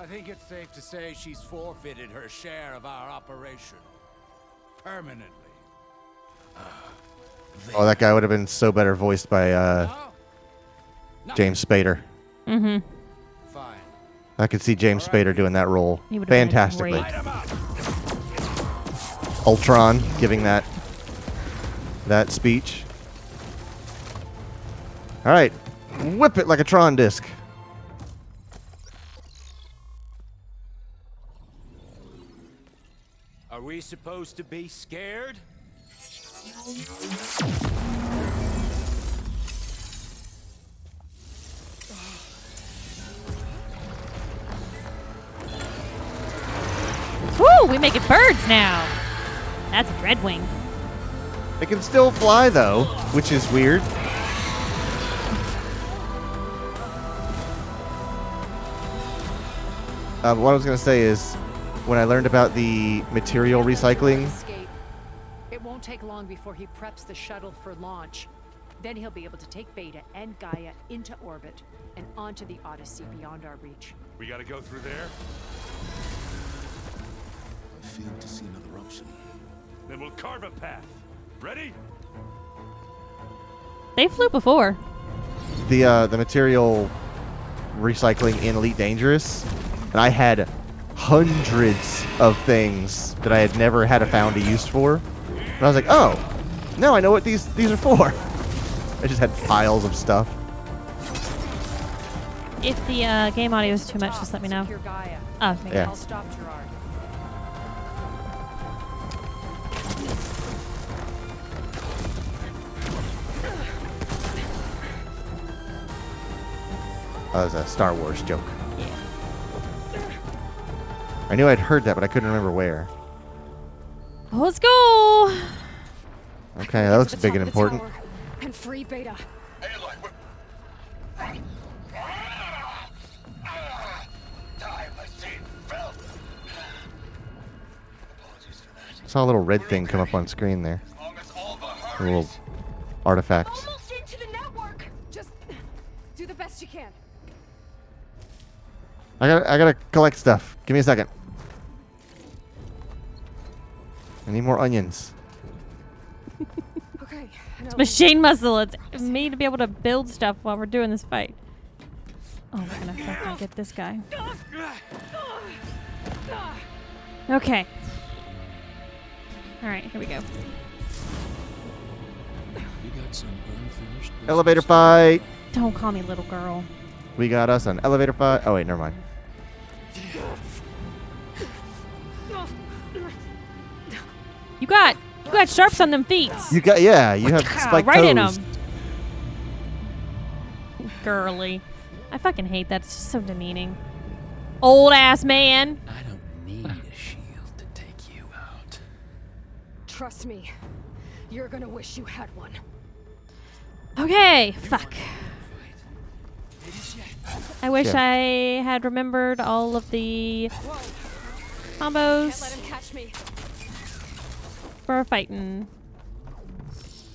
I think it's safe to say she's forfeited her share of our operation. Permanently. Oh, that guy would have been so better voiced by James Spader. Mm-hmm. Fine. I could see James Spader doing that role He would have been fantastically. great. Ultron giving that speech. All right, whip it like a Tron disc. Are we supposed to be scared? Woo! We making birds now. That's a Dreadwing. They can still fly though, which is weird. What I was gonna say is, when I learned about the material recycling, Escape. It won't take long before he preps the shuttle for launch. Then he'll be able to take Beta and Gaia into orbit and onto the Odyssey beyond our reach. We gotta go through there? I fail to see another option. Then we'll carve a path. Ready? They flew before. the material recycling in Elite Dangerous, and I had hundreds of things that I had never had found a use for. And I was like, oh, now I know what these are for. I just had piles of stuff. If the game audio is too much, just let me know. Secure Gaia. Oh, thank Yeah. you. I'll stop Gerard. That was a Star Wars joke. Yeah. I knew I'd heard that, but I couldn't remember where. Well, let's go. Okay, that looks To the big top and of the important. tower and free Beta. Saw a little red thing come up on screen there. A little artifact. Almost into the network. Just do the best you can. I gotta collect stuff. Give me a second. I need more onions. Okay. It's machine muscle. It's me to be able to build stuff while we're doing this fight. Oh, we're gonna fucking get this guy. Okay. All right, here we go. We got some unfinished Elevator fight. Don't call me little girl. We got us an elevator fight. Oh wait, never mind. You got sharps on them feet. You have spiked right in toes. them. Girly. I fucking hate that. It's just so demeaning. Old ass man. I don't need a shield to take you out. Trust me, you're gonna wish you had one. Okay, fuck. I wish I had remembered all of the combos Can't let him catch me. for fighting.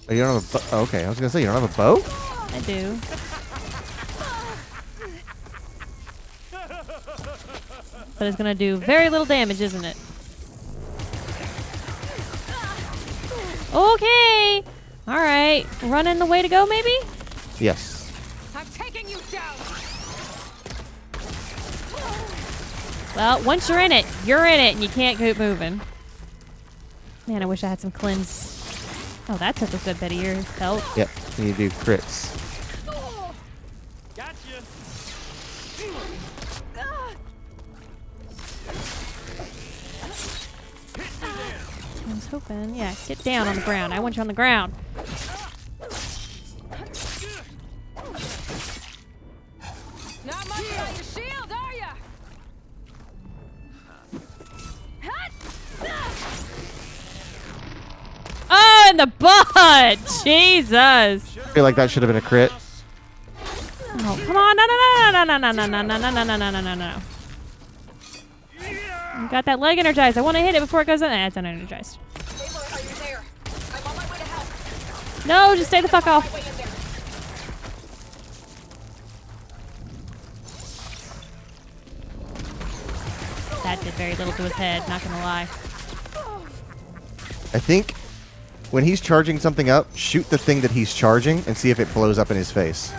Oh, you don't have a bow? Oh, okay, I was gonna say you don't have a bow. I do. But it's gonna do very little damage, isn't it? Okay. All right. Running the way to go, maybe? Yes. I'm taking you down. Well, once you're in it, and you can't keep moving. Man, I wish I had some cleanse. Oh, that took a good bit of your health. Yep. You do crits. Gotcha. I was hoping. Yeah, get down on the ground. I want you on the ground. Not much about your shield, are ya? Oh, in the butt! Jesus! I feel like that should have been a crit. Oh, come on! No! You got that leg energized. I want to hit it before it goes in. It's unenergized. Aloy, are you there? I'm on my way to help. No, just stay the fuck off. That did very little to his head, not gonna lie. I think when he's charging something up, shoot the thing that he's charging and see if it blows up in his face.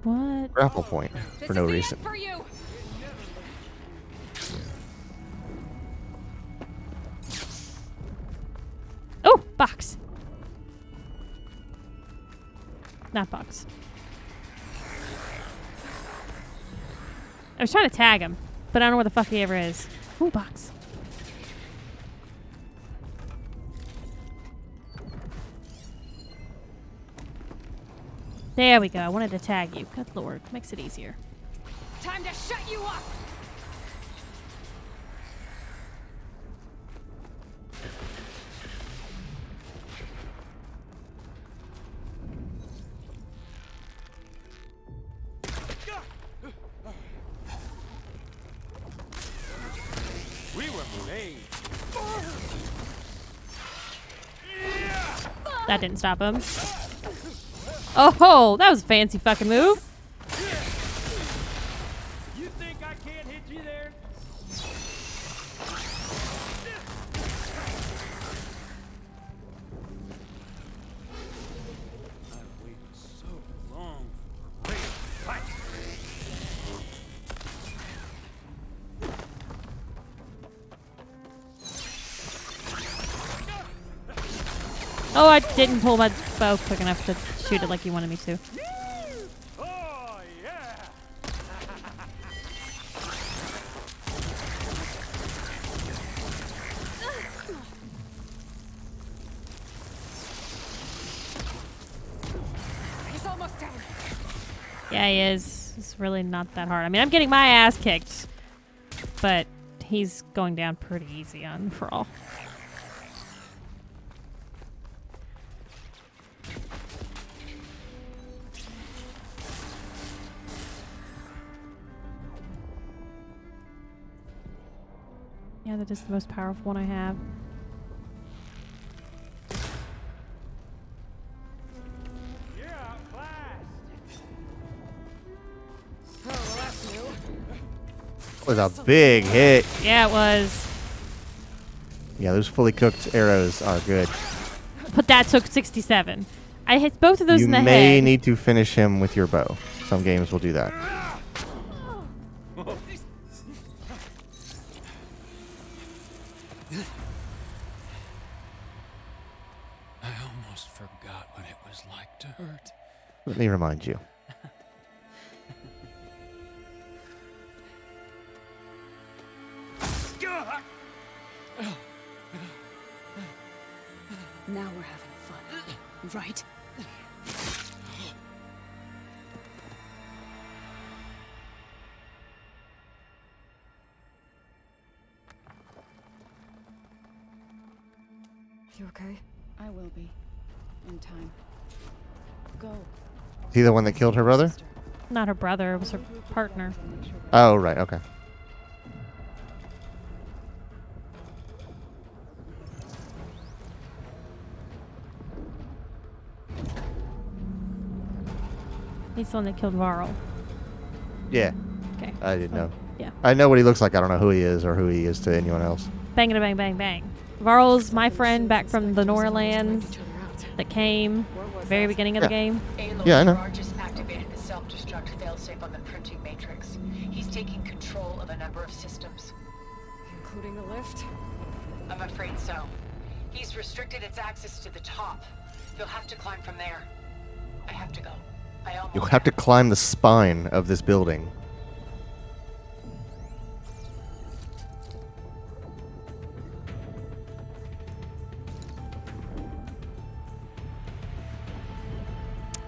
What? Grapple point for no reason. For you. Oh, box. Not box. I was trying to tag him, but I don't know where the fuck he ever is. Ooh, box. There we go. I wanted to tag you. Good lord. Makes it easier. Time to shut you up. We were late. That didn't stop him. Oh, that was a fancy fucking move. You think I can't hit you there? I've waited so long for a real fight. Oh, I didn't pull my bow quick enough to shoot it like you wanted me to. Oh, yeah. He's almost down. Yeah, he is. It's really not that hard. I mean, I'm getting my ass kicked, but he's going down pretty easy on for all. Yeah, that is the most powerful one I have. You're outclassed. Oh, well, that's new. That was a big hit. Yeah, it was. Yeah, those fully cooked arrows are good. But that took 67. I hit both of those You in the may head. need to finish him with your bow. Some games will do that. I almost forgot what it was it's like to hurt. Let me remind you. Now we're having fun, right? You okay? I will be. In time. Go. Is he the one that killed her brother? Not her brother. It was her partner. Oh, right. Okay. He's the one that killed Varl. Yeah. Okay. I didn't know. Yeah. I know what he looks like. I don't know who he is or who he is to anyone else. Bang, bang, bang, bang. Varl's my friend back from the Norlands that came very beginning of the game. Yeah, I know. Gerard just activated the self-destruct failsafe on the printing matrix. He's taking control of a number of systems. Including the lift? I'm afraid so. He's restricted its access to the top. You'll have to climb from there. I have to go. You'll have to climb the spine of this building.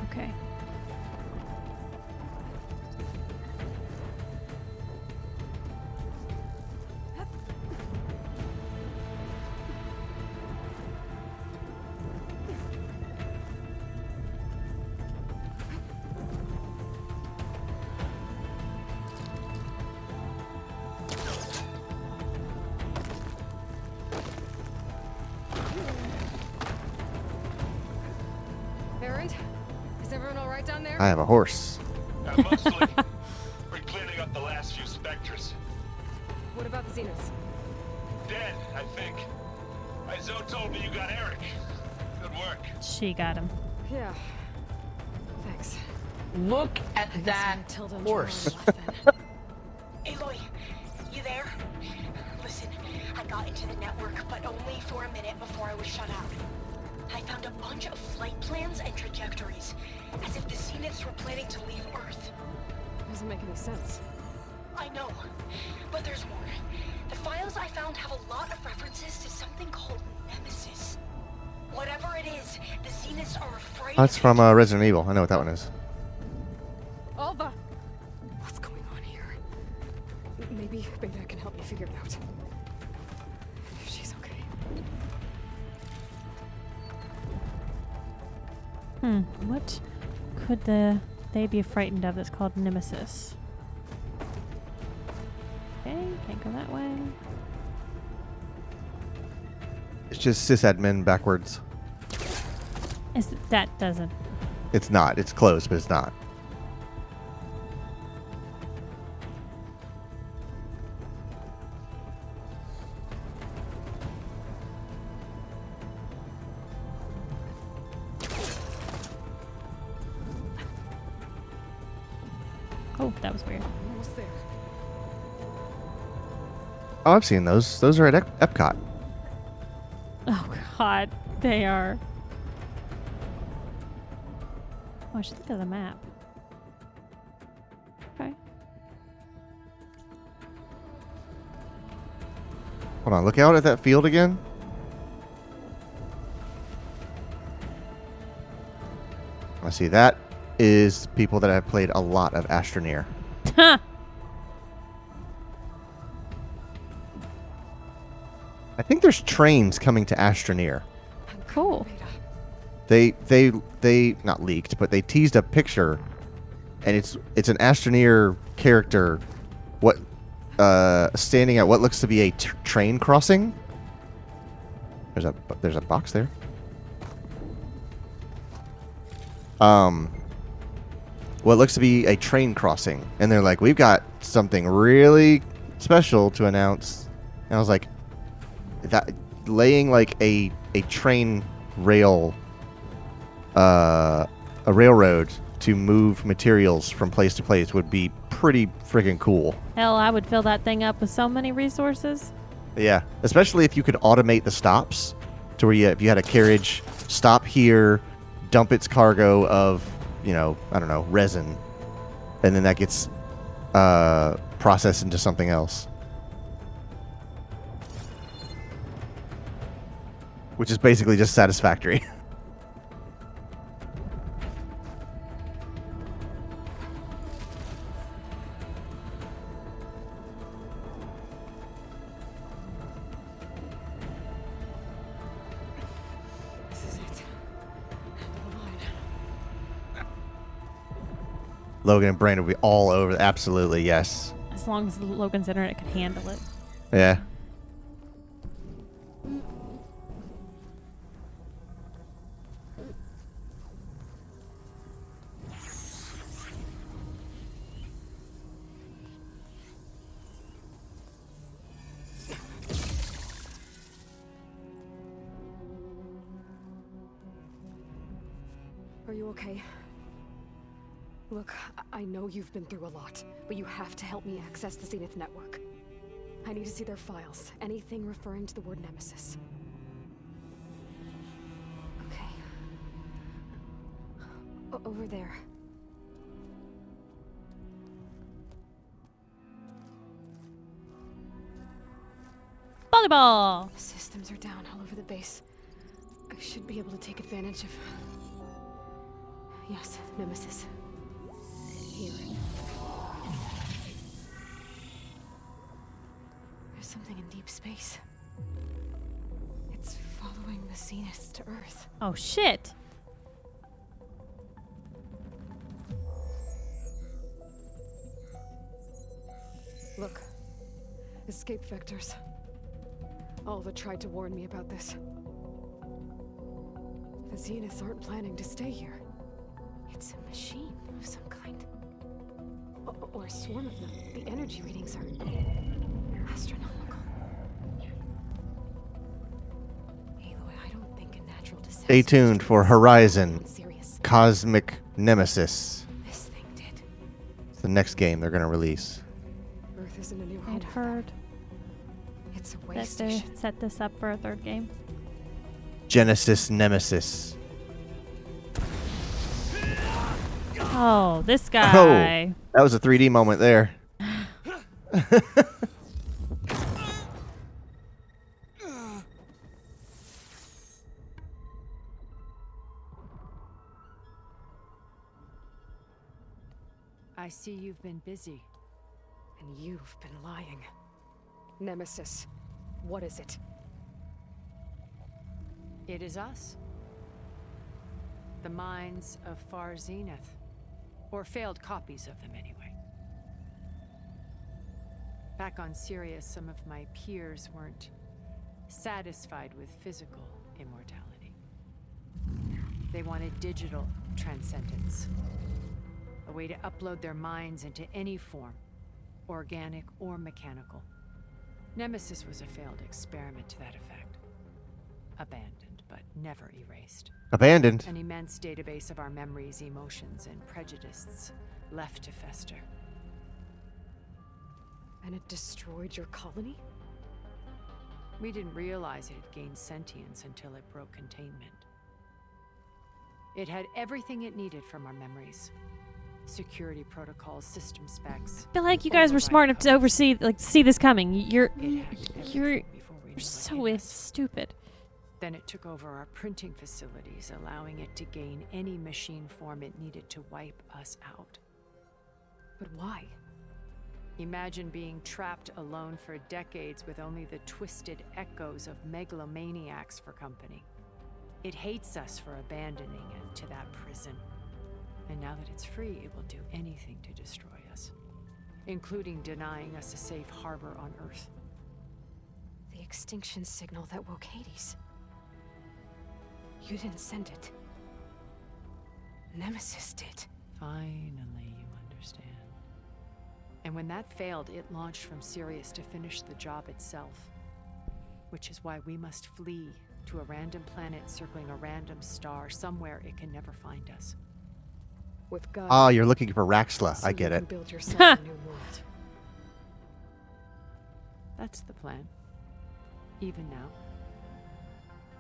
Okay. Erend? Is everyone alright down there? I have a horse. Mostly. We're cleaning up the last few Spectres. What about the Zeniths? Dead, I think. Izo told me you got Eric. Good work. She got him. Yeah. Thanks. Look at that horse. Aloy, you there? Listen, I got into the network, but only for a minute before I was shut out. I found a bunch of flight plans and trajectories, as if the Zeniths were planning to leave Earth. Doesn't make any sense. I know, but there's more. The files I found have a lot of references to something called Nemesis. Whatever it is, the Zeniths are afraid. That's from Resident Evil. I know what that one is. Alva! What's going on here? Maybe Beta can help me figure it out. If she's okay. What could they be frightened of that's called Nemesis? Okay, can't go that way. It's just sysadmin backwards. That doesn't. It's not. It's close, but it's not. Oh, that was weird. Almost there. Oh, I've seen those. Those are at Epcot. Oh God, they are. Oh, I should look at the map. Okay. Hold on. Look out at that field again. I see that is people that have played a lot of Astroneer. Ha! I think there's trains coming to Astroneer. Cool. They not leaked, but they teased a picture, and it's an Astroneer character, standing at what looks to be a train crossing. There's a box there. What looks to be a train crossing, and they're like, we've got something really special to announce. And I was like, that laying like a train rail, a railroad to move materials from place to place would be pretty freaking cool. Hell, I would fill that thing up with so many resources. Yeah, especially if you could automate the stops to where if you had a carriage stop here, dump its cargo of, you know, I don't know, resin, and then that gets processed into something else, which is basically just satisfactory. This is it. The line. Logan and Brandon will be all over. Absolutely, yes. As long as Logan's internet can handle it. Yeah. Are you okay? Look, I know you've been through a lot, but you have to help me access the Zenith network. I need to see their files, anything referring to the word Nemesis. Okay. Over there. Volleyball! Systems are down all over the base. I should be able to take advantage of... Yes, Nemesis. Here. There's something in deep space. It's following the Zeniths to Earth. Oh, shit. Look. Escape vectors. Alva tried to warn me about this. The Zeniths aren't planning to stay here. It's a machine of some kind. Or a swarm of them. The energy readings are astronomical. Aloy, I don't think a natural disaster... Stay tuned for Horizon Cosmic Nemesis. This thing did. It's the next game they're going to release. Earth isn't a new home. I'd heard It's a way that they station. set this up for a third game. Genesis Nemesis. Oh, this guy. Oh, that was a 3D moment there. I see you've been busy. And you've been lying. Nemesis, what is it? It is us. The minds of Far Zenith. Or failed copies of them, anyway. Back on Sirius, some of my peers weren't satisfied with physical immortality. They wanted digital transcendence. A way to upload their minds into any form, organic or mechanical. Nemesis was a failed experiment to that effect. Abandoned, but never erased. Abandoned? An immense database of our memories, emotions, and prejudices left to fester. And it destroyed your colony? We didn't realize it had gained sentience until it broke containment. It had everything it needed from our memories. Security protocols, system specs. I feel like you guys were smart enough to oversee, like, see this coming. You're so stupid. Then it took over our printing facilities, allowing it to gain any machine form it needed to wipe us out. But why? Imagine being trapped alone for decades with only the twisted echoes of megalomaniacs for company. It hates us for abandoning it to that prison. And now that it's free, it will do anything to destroy us, including denying us a safe harbor on Earth. The extinction signal that woke Hades. You didn't send it. Nemesis did. Finally, you understand. And when that failed, it launched from Sirius to finish the job itself. Which is why we must flee to a random planet circling a random star, somewhere it can never find us. With God. Ah, you're looking for Raxla. So I get you it. can build yourself a new world. That's the plan. Even now.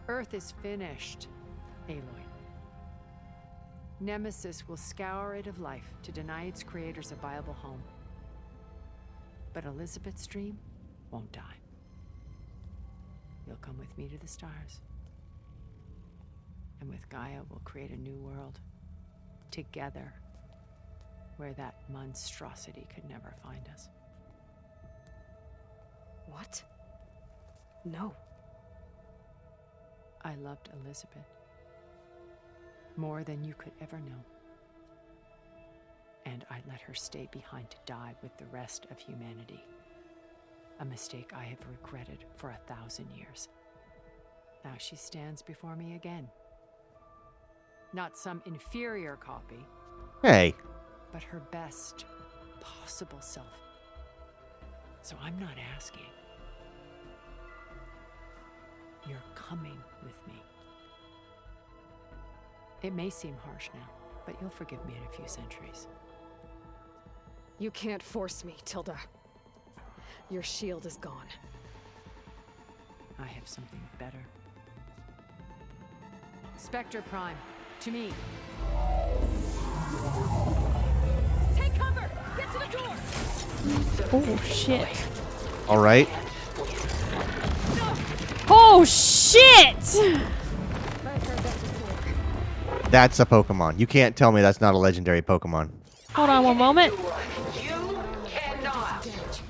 Earth is finished, Aloy. Nemesis will scour it of life to deny its creators a viable home. But Elizabeth's dream won't die. You'll come with me to the stars. And with Gaia, we'll create a new world. Together. Where that monstrosity could never find us. What? No. I loved Elizabeth. More than you could ever know. And I let her stay behind to die with the rest of humanity. A mistake I have regretted for 1,000 years. Now she stands before me again. Not some inferior copy. Hey. But her best possible self. So I'm not asking. You're coming with me. It may seem harsh now, but you'll forgive me in a few centuries. You can't force me, Tilda. Your shield is gone. I have something better. Spectre Prime, to me. Take cover! Get to the door! Oh, shit. All right. Oh, shit! That's a Pokemon. You can't tell me that's not a legendary Pokemon. Hold on one moment.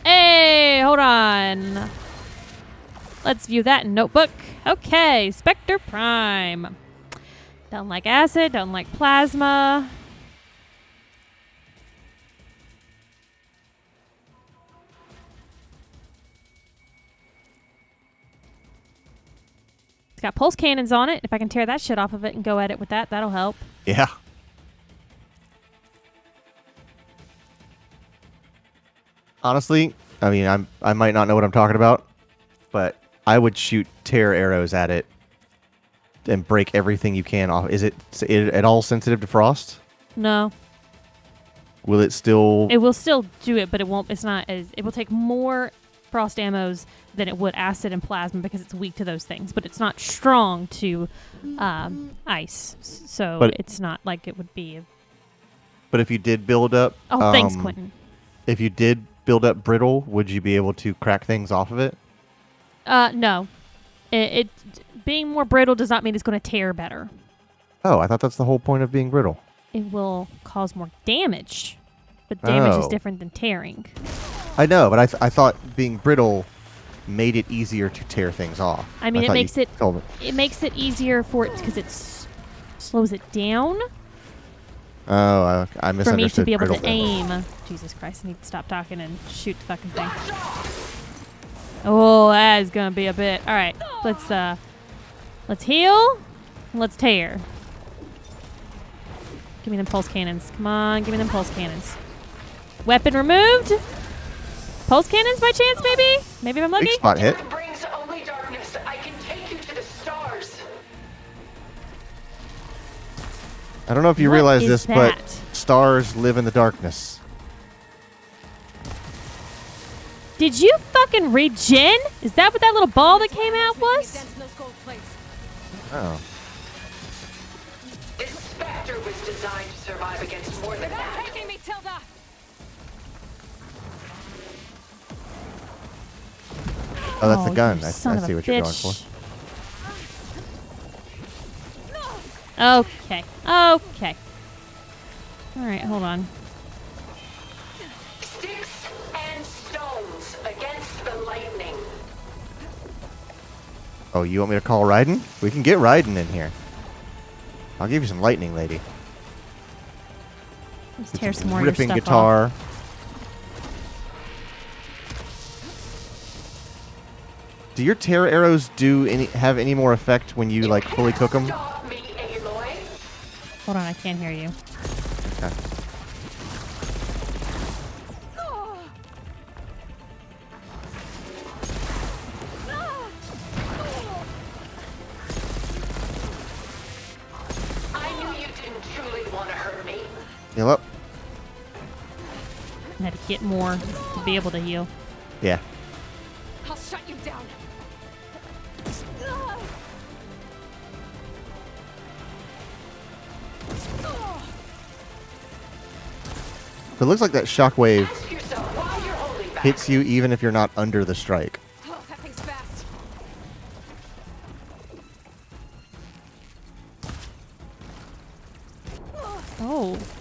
Hey, hold on. Let's view that in Notebook. Okay, Spectre Prime. Don't like acid, don't like plasma. It's got pulse cannons on it. If I can tear that shit off of it and go at it with that, that'll help. Yeah. Honestly, I mean, I might not know what I'm talking about, but I would shoot tear arrows at it and break everything you can off. Is it at all sensitive to frost? No. Will it still? It will still do it, but it won't. It's not as. It will take more frost ammos than it would acid and plasma because it's weak to those things. But it's not strong to ice, so it's not like it would be. But if you did build up, oh, thanks, Quentin. If you did build up brittle, would you be able to crack things off of it? No. It being more brittle does not mean it's going to tear better. Oh, I thought that's the whole point of being brittle. It will cause more damage, but damage is Oh. different than tearing. I know, but I thought being brittle made it easier to tear things off. I mean, thought you makes it told me. it makes it easier for it because it slows it down Oh, I misunderstood. for me to be able brittle to then. aim. Jesus Christ! I need to stop talking and shoot the fucking thing. Oh, that is gonna be a bit. All right, let's heal. Let's tear. Give me them pulse cannons. Come on, give me them pulse cannons. Weapon removed. Pulse cannons by chance, maybe? Maybe if I'm lucky. Big spot hit. Brings only darkness. I can take you to the stars. I don't know if you What realize is this, that? but stars live in the darkness. Did you fucking regen? Is that what that little ball that came out was? Oh. This Spectre was designed to survive against more than that. Taking me, Tilda! Oh, that's the you gun. son I of a see what you're going bitch. for. Okay. Okay. All right, hold on. Sticks and stones against the lightning. Oh, you want me to call Raiden? We can get Raiden in here. I'll give you some lightning, lady. Let's Get tear some more of your ripping stuff guitar. off. Do your tear arrows have any more effect when you like fully cook them? Hold on, I can't hear you. Okay. I knew you didn't truly want to hurt me. Heal up. I had to get more to be able to heal. Yeah. I'll shut you down. So it looks like that shockwave Ask yourself why you're holding back. hits you even if you're not under the strike. Oh, that thing's fast.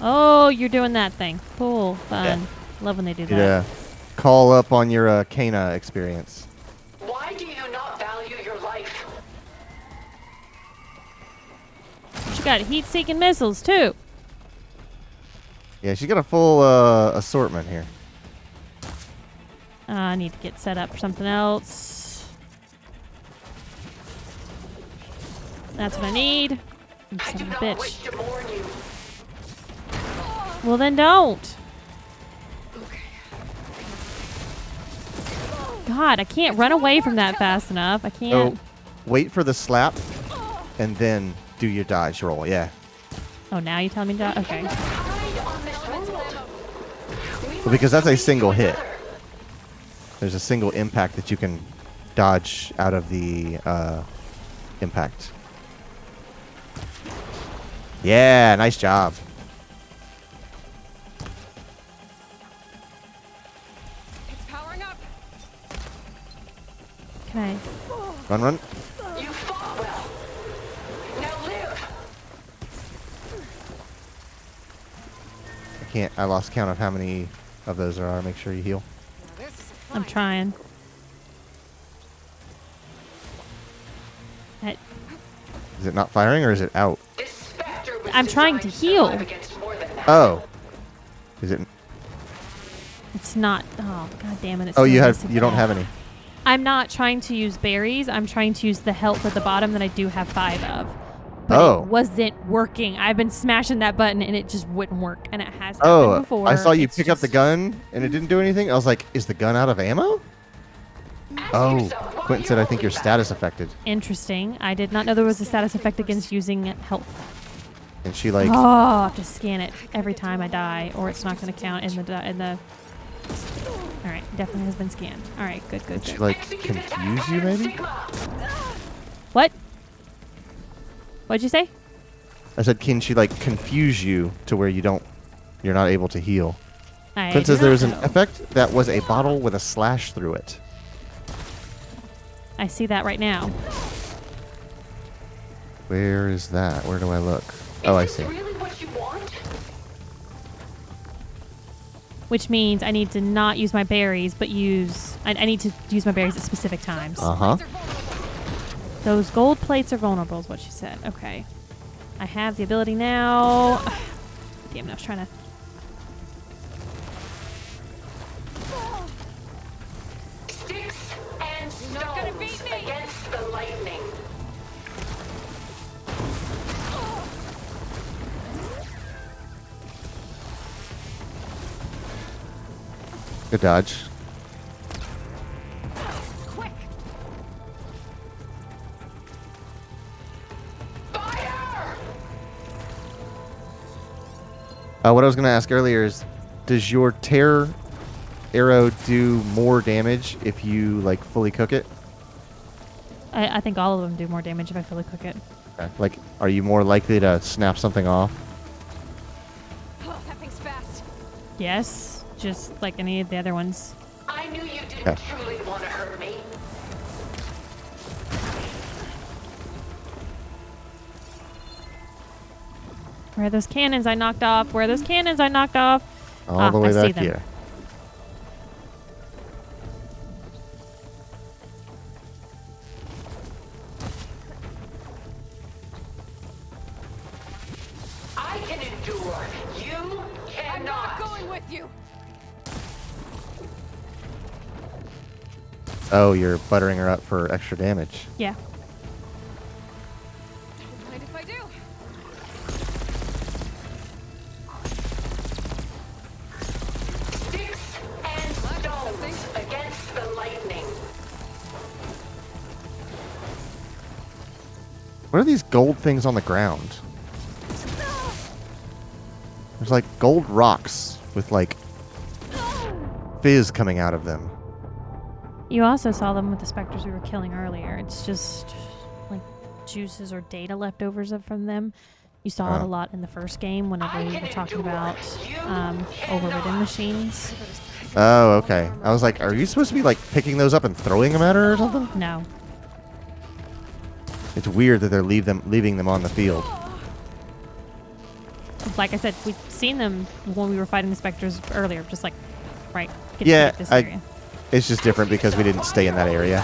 Oh, you're doing that thing. Cool, fun. Yeah. Love when they do that. Yeah. Call up on your Kana experience. Why do you not value your life? She got heat-seeking missiles too. Yeah, she got a full assortment here. I need to get set up for something else. That's what I need. You I son do of a not bitch. wish to mourn you. Well, then don't. God, I can't run away from that fast enough. I can't. So wait for the slap and then do your dodge roll. Yeah. Oh, now you tell me to. Okay. Well, because that's a single hit. There's a single impact that you can dodge out of the impact. Yeah, nice job. It's powering up. Can I? Run, run. You fought well. Now live. I can't. I lost count of how many of those there are. Make sure you heal. I'm trying. I, Is it not firing or is it out? I'm trying to heal. Oh. Is it? It's not. Oh, god damn it! It's Oh, you still have. missing You don't that. have any. I'm not trying to use berries. I'm trying to use the health at the bottom that I do have 5 of. But Oh. it wasn't working. I've been smashing that button and it just wouldn't work. And it has happened Oh, before. I saw you It's pick up the gun and it didn't do anything. I was like, is the gun out of ammo? Oh, Quentin said I think your status affected, interesting. I did not know there was a status effect against using health. and she like. Oh, I have to scan it every time I die, or it's not going to count in the. All right, definitely has been scanned. All right, good, good, Did she good. like confuse you maybe? What? What'd you say? I said, can she like confuse you to where you're not able to heal? I Quinn says do there not was an know. effect that was a bottle with a slash through it. I see that right now. Where is that? Where do I look? Oh, I see. Which means I need to not use my berries, but use. I need to use my berries at specific times. Uh-huh. Those gold plates are vulnerable, is what she said. Okay. I have the ability now. Damn it, I was trying to. Sticks and stones against the lightning. Good dodge. Quick. What I was going to ask earlier is, does your tear arrow do more damage if you like fully cook it? I think all of them do more damage if I fully cook it. Okay. Like, are you more likely to snap something off? Oh, that thing's fast. Yes, just like any of the other ones. I knew you didn't Okay. truly want to hurt me. Where are those cannons I knocked off? Where are those cannons I knocked off? All the way I see back them. here. I can endure. You cannot. I'm not going with you. Oh, you're buttering her up for extra damage. Yeah. Don't mind if I do. Sticks and stones against the lightning. What are these gold things on the ground? There's like gold rocks with like fizz coming out of them. You also saw them with the specters we were killing earlier. It's just like juices or data leftovers from them. You saw it a lot in the first game whenever we were talking about overridden machines. Oh, okay. I was like, are you supposed to be like picking those up and throwing them at her or something? No. It's weird that they're leaving them on the field. Like I said, we've seen them when we were fighting the specters earlier. Just like, right? Yeah, this area. It's just different because we didn't stay in that area.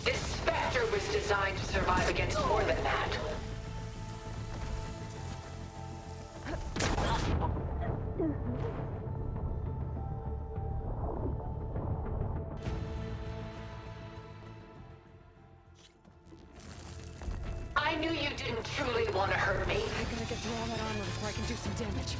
This Spectre was designed to survive against more than that. I knew you didn't truly want to hurt me. I gotta get through all that armor before I can do some damage.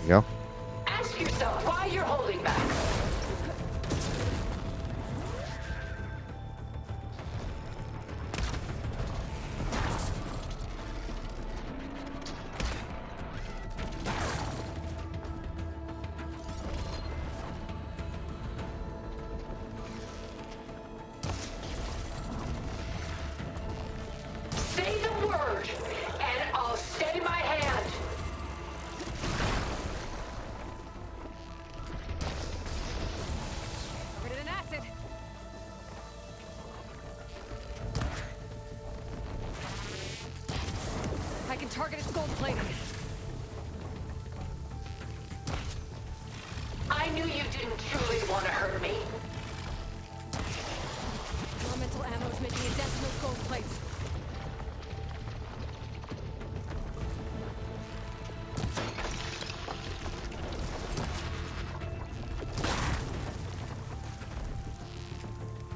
You go. Ask yourself why you're holding back. Say the word, and I'll stay my hand. Covered in acid. I can target its gold plating. I knew you didn't truly want to hurt me. Elemental ammo is making a dent in those gold plates.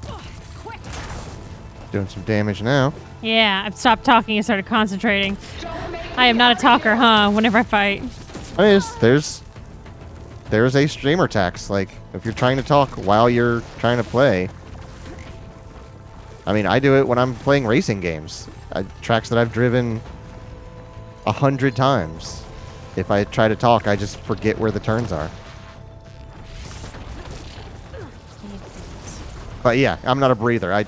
It's quick. Doing some damage now. Yeah, I've stopped talking and started concentrating. I am not a talker, huh? Whenever I fight. I mean, there's a streamer tax. Like, if you're trying to talk while you're trying to play. I mean, I do it when I'm playing racing games. Tracks that I've driven 100 times. If I try to talk, I just forget where the turns are. But yeah, I'm not a breather. I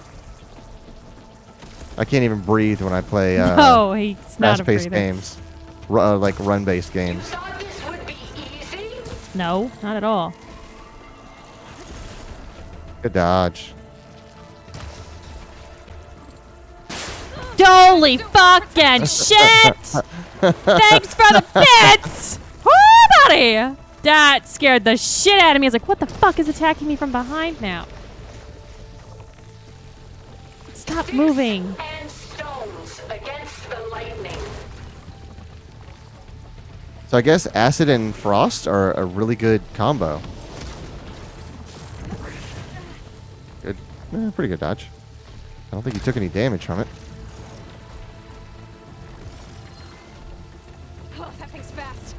can't even breathe when I play No, he's not a fast-paced breather. games. Like run-based games. Thought this would be easy? No, not at all. Good dodge. Holy fucking shit! Thanks for the bits! Woo, buddy! That scared the shit out of me. I was like, what the fuck is attacking me from behind now? Stop moving. And stones against the lightning. So I guess acid and frost are a really good combo. Good, pretty good dodge. I don't think you took any damage from it. Oh, that thing's fast.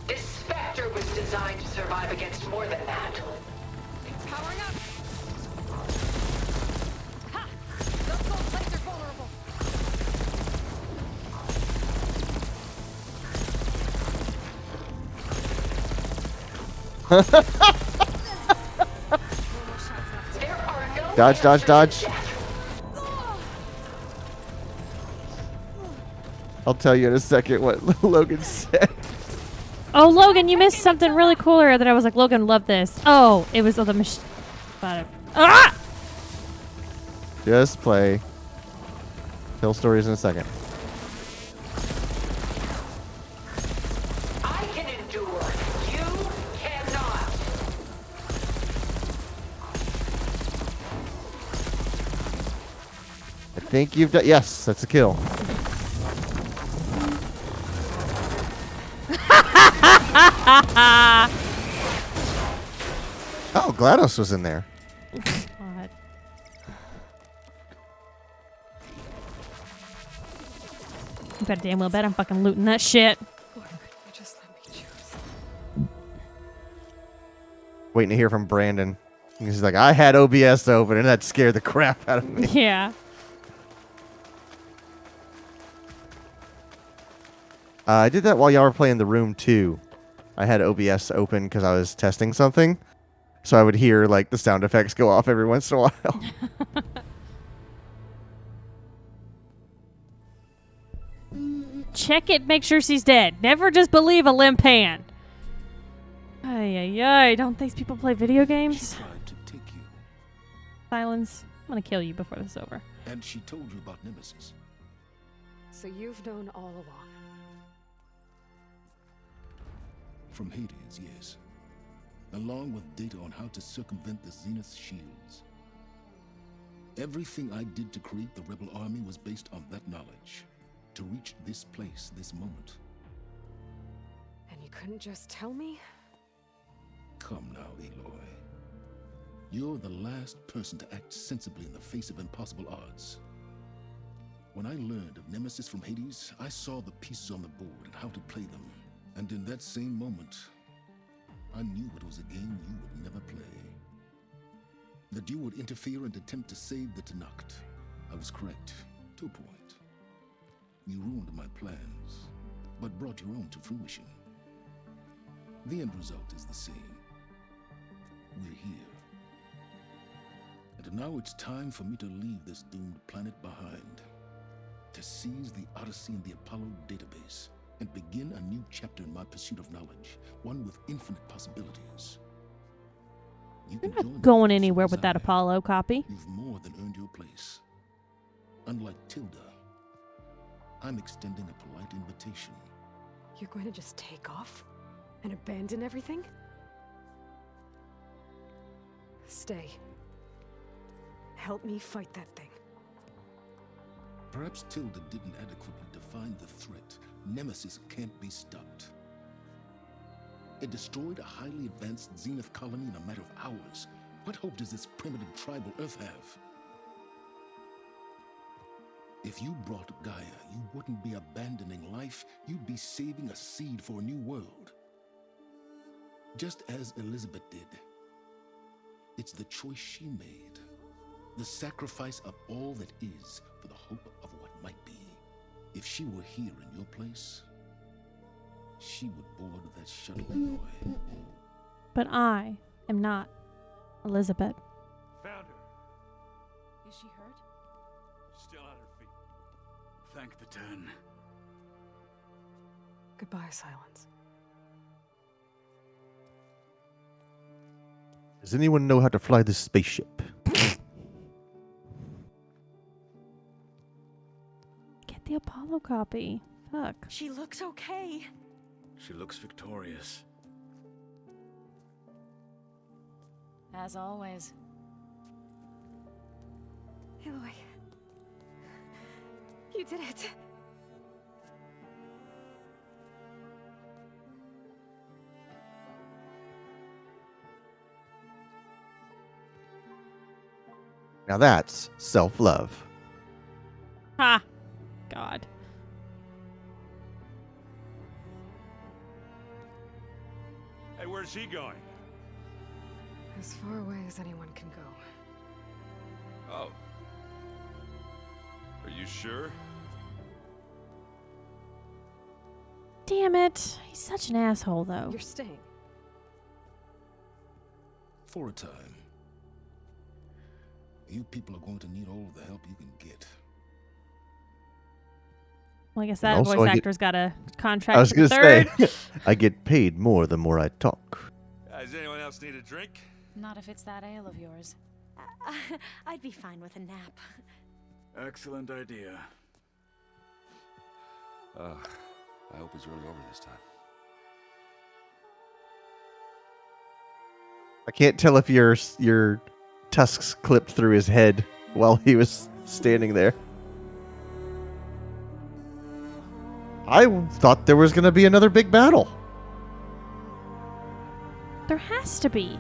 This Spectre was designed to survive against more than that. It's powering up. Ha! Those gold plates are vulnerable. Dodge, dodge, dodge. I'll tell you in a second what Logan said. Oh, Logan, you missed something really cool earlier that I was like, Logan, love this. Oh, it was the machine. Ah! Just play. Tell stories in a second. I can endure. You cannot. I think you've done. Yes, that's a kill. Oh, GLaDOS was in there. God. You better damn well bet I'm fucking looting that shit. Lord, could you just let me choose? Waiting to hear from Brandon. He's like, I had OBS open, and that scared the crap out of me. Yeah. I did that while y'all were playing The Room 2. I had OBS open because I was testing something. So I would hear like the sound effects go off every once in a while. Check it, make sure she's dead. Never just believe a limp hand. Ay, ay, ay. Don't these people play video games? She tried to take you, Silence. I'm gonna kill you before this is over. and she told you about Nemesis. So you've known all along. From Hades, yes. Along with data on how to circumvent the Zenith shields. Everything I did to create the rebel army was based on that knowledge. To reach this place, this moment. And you couldn't just tell me? Come now, Aloy. You're the last person to act sensibly in the face of impossible odds. When I learned of Nemesis from Hades, I saw the pieces on the board and how to play them. And in that same moment, I knew it was a game you would never play. That you would interfere and attempt to save the Tenakth. I was correct, to a point. You ruined my plans, but brought your own to fruition. The end result is the same. We're here. And now it's time for me to leave this doomed planet behind. To seize the Odyssey and the Apollo database, and begin a new chapter in my pursuit of knowledge, one with infinite possibilities. You're not going anywhere with that Apollo copy. You've more than earned your place. Unlike Tilda, I'm extending a polite invitation. You're going to just take off? And abandon everything? Stay. Help me fight that thing. Perhaps Tilda didn't adequately define the threat. Nemesis can't be stopped. It destroyed a highly advanced Zenith colony in a matter of hours. What hope does this primitive tribal Earth have? If you brought Gaia, you wouldn't be abandoning life, you'd be saving a seed for a new world. Just as Elizabeth did. It's the choice she made. The sacrifice of all that is for the hope of what might be. If she were here in your place, she would board that shuttle, Aloy. But I am not Elizabeth. Found her. Is she hurt? Still on her feet. Thank the Ten. Goodbye, Silence. Does anyone know how to fly this spaceship? Get the Apollo copy. Fuck. She looks okay. She looks victorious. As always. Aloy. You did it. Now that's self-love. Ha. God. Hey, where's he going? As far away as anyone can go. Oh. Are you sure? Damn it. He's such an asshole, though. You're staying. For a time. You people are going to need all of the help you can get. Well, I guess that Also, voice I get- actor's got a contract I was for going the to third. say, I get paid more the more I talk. Does anyone else need a drink? Not if it's that ale of yours. I'd be fine with a nap. Excellent idea. I hope it's really over this time. I can't tell if your tusks clipped through his head while he was standing there. I thought there was going to be another big battle. There has to be.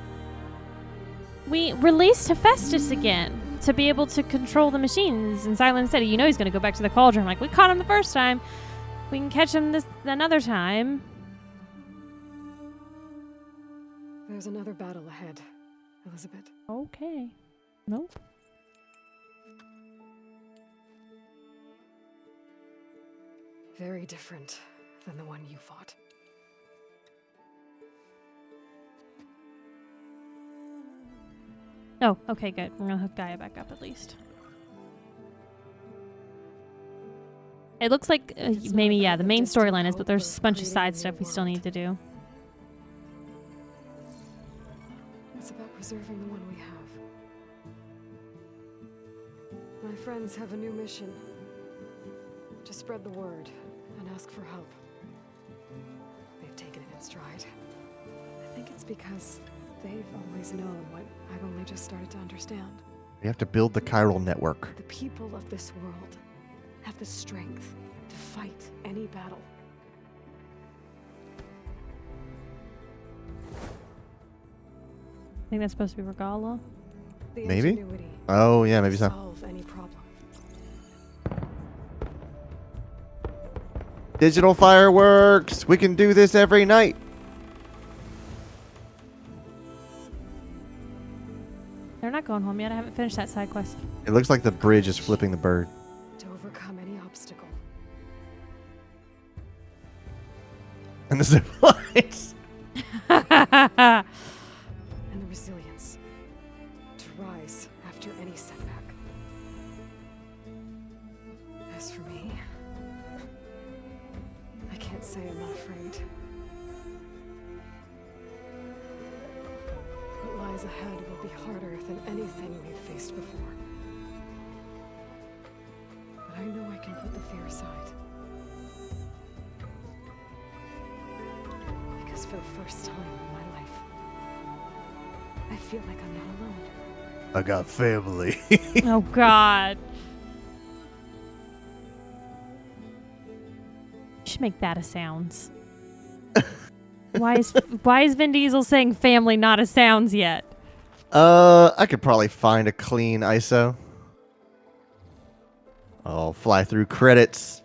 We released Hephaestus again to be able to control the machines. And Silence said, you know he's going to go back to the cauldron. Like, we caught him the first time. We can catch him this another time. There's another battle ahead, Elizabeth. Okay. Nope. Very different than the one you fought. Oh, okay, good. We're gonna hook Gaia back up at least. It looks like maybe, yeah, the main storyline is, but there's a bunch of side stuff we still need to do. It's about preserving the one we have. My friends have a new mission. To spread the word and ask for help. They've taken it in stride. I think it's because they've always known what I've only just started to understand. We have to build the chiral network. The people of this world have the strength to fight any battle. I think that's supposed to be Regala. The Maybe? ingenuity Oh, yeah, maybe to so. solve any problem. Digital fireworks! We can do this every night! They're not going home yet. I haven't finished that side quest. It looks like the bridge is flipping the bird. To overcome any obstacle. And the zip lines. And the resilience to rise after any setback. As for me, I can't say I'm not afraid. What lies ahead will be harder than anything we've faced before. But I know I can put the fear aside. Because for the first time in my life, I feel like I'm not alone. I got family. Oh, God. You should make that a sounds. Why is Vin Diesel saying family not a sounds yet? I could probably find a clean ISO. I'll fly through credits.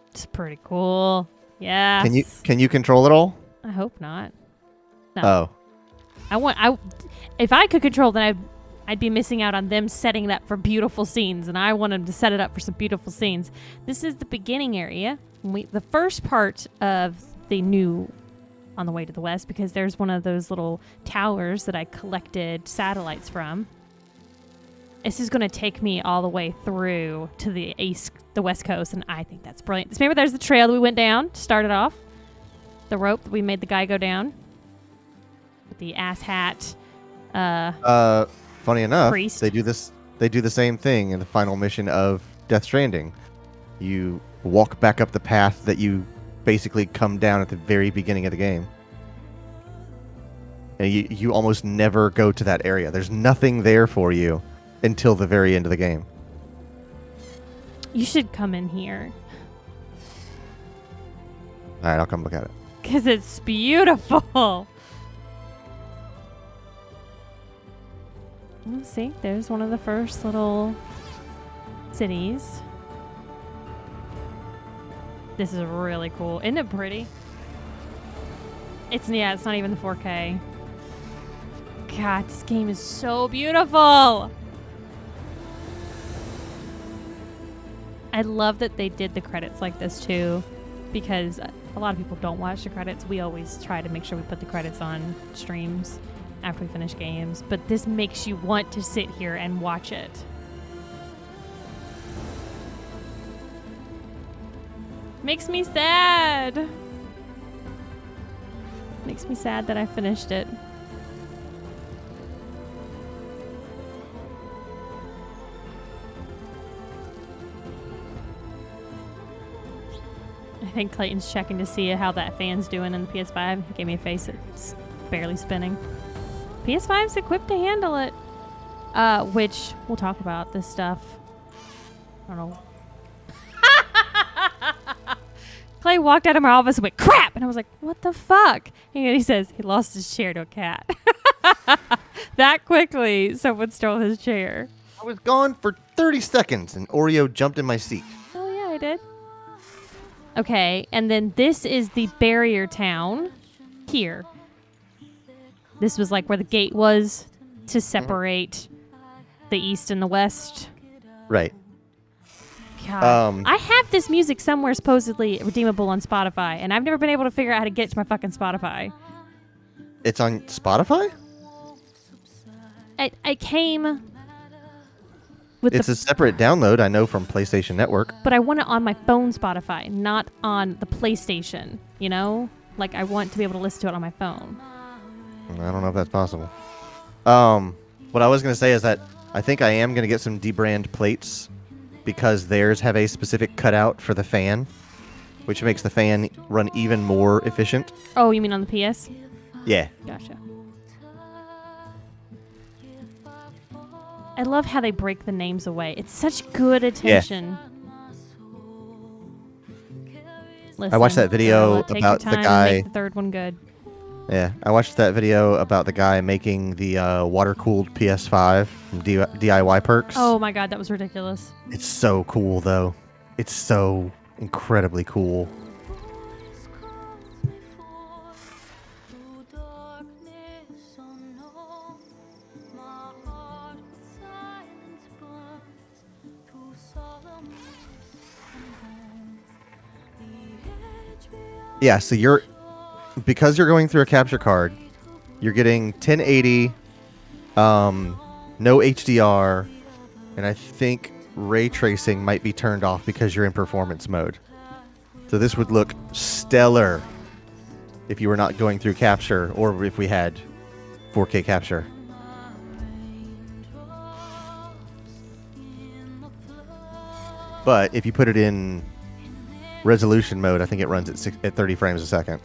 It's pretty cool. Yeah. Can you control it all? I hope not. No. Oh. If I could control, then I'd be missing out on them setting it up for beautiful scenes, and I want them to set it up for some beautiful scenes. This is the beginning area. The first part of the new On the Way to the West, because there's one of those little towers that I collected satellites from. This is going to take me all the way through to the West Coast, and I think that's brilliant. Remember, there's the trail that we went down, started off. The rope that we made the guy go down. With the ass hat. Funny enough, priest. they do the same thing in the final mission of Death Stranding. You walk back up the path that you basically come down at the very beginning of the game. And you almost never go to that area. There's nothing there for you until the very end of the game. You should come in here. Alright, I'll come look at it. Because it's beautiful. Let's see. There's one of the first little cities. This is really cool. Isn't it pretty? It's not even the 4K. God, this game is so beautiful. I love that they did the credits like this too, because a lot of people don't watch the credits. We always try to make sure we put the credits on streams after we finish games, but this makes you want to sit here and watch it. Makes me sad. Makes me sad that I finished it. I think Clayton's checking to see how that fan's doing in the PS5. He gave me a face that's barely spinning. PS5's equipped to handle it. Which we'll talk about this stuff. I don't know. Clay walked out of my office and went, crap! And I was like, what the fuck? And he says he lost his chair to a cat. That quickly, someone stole his chair. I was gone for 30 seconds and Oreo jumped in my seat. Oh, yeah, I did. Okay, and then this is the barrier town here. This was like where the gate was to separate the east and the west. Right. God. I have this music somewhere supposedly redeemable on Spotify, and I've never been able to figure out how to get it to my fucking Spotify. It's on Spotify? It came with It's a separate download, I know, from PlayStation Network. but I want it on my phone Spotify, not on the PlayStation, you know? Like, I want to be able to listen to it on my phone. I don't know if that's possible. What I was going to say is that I think I am going to get some debrand plates because theirs have a specific cutout for the fan, which makes the fan run even more efficient. Oh, you mean on the PS? Yeah. Gotcha. I love how they break the names away. It's such good attention. Listen, I watched that video take about your the time guy. and make the third one good. Yeah, I watched that video about the guy making the water-cooled PS5 from DIY Perks. Oh my god, that was ridiculous. It's so cool, though. It's so incredibly cool. Yeah, so because you're going through a capture card, you're getting 1080, no HDR, and I think ray tracing might be turned off because you're in performance mode. So this would look stellar if you were not going through capture, or if we had 4K capture. But if you put it in resolution mode, I think it runs at 30 frames a second.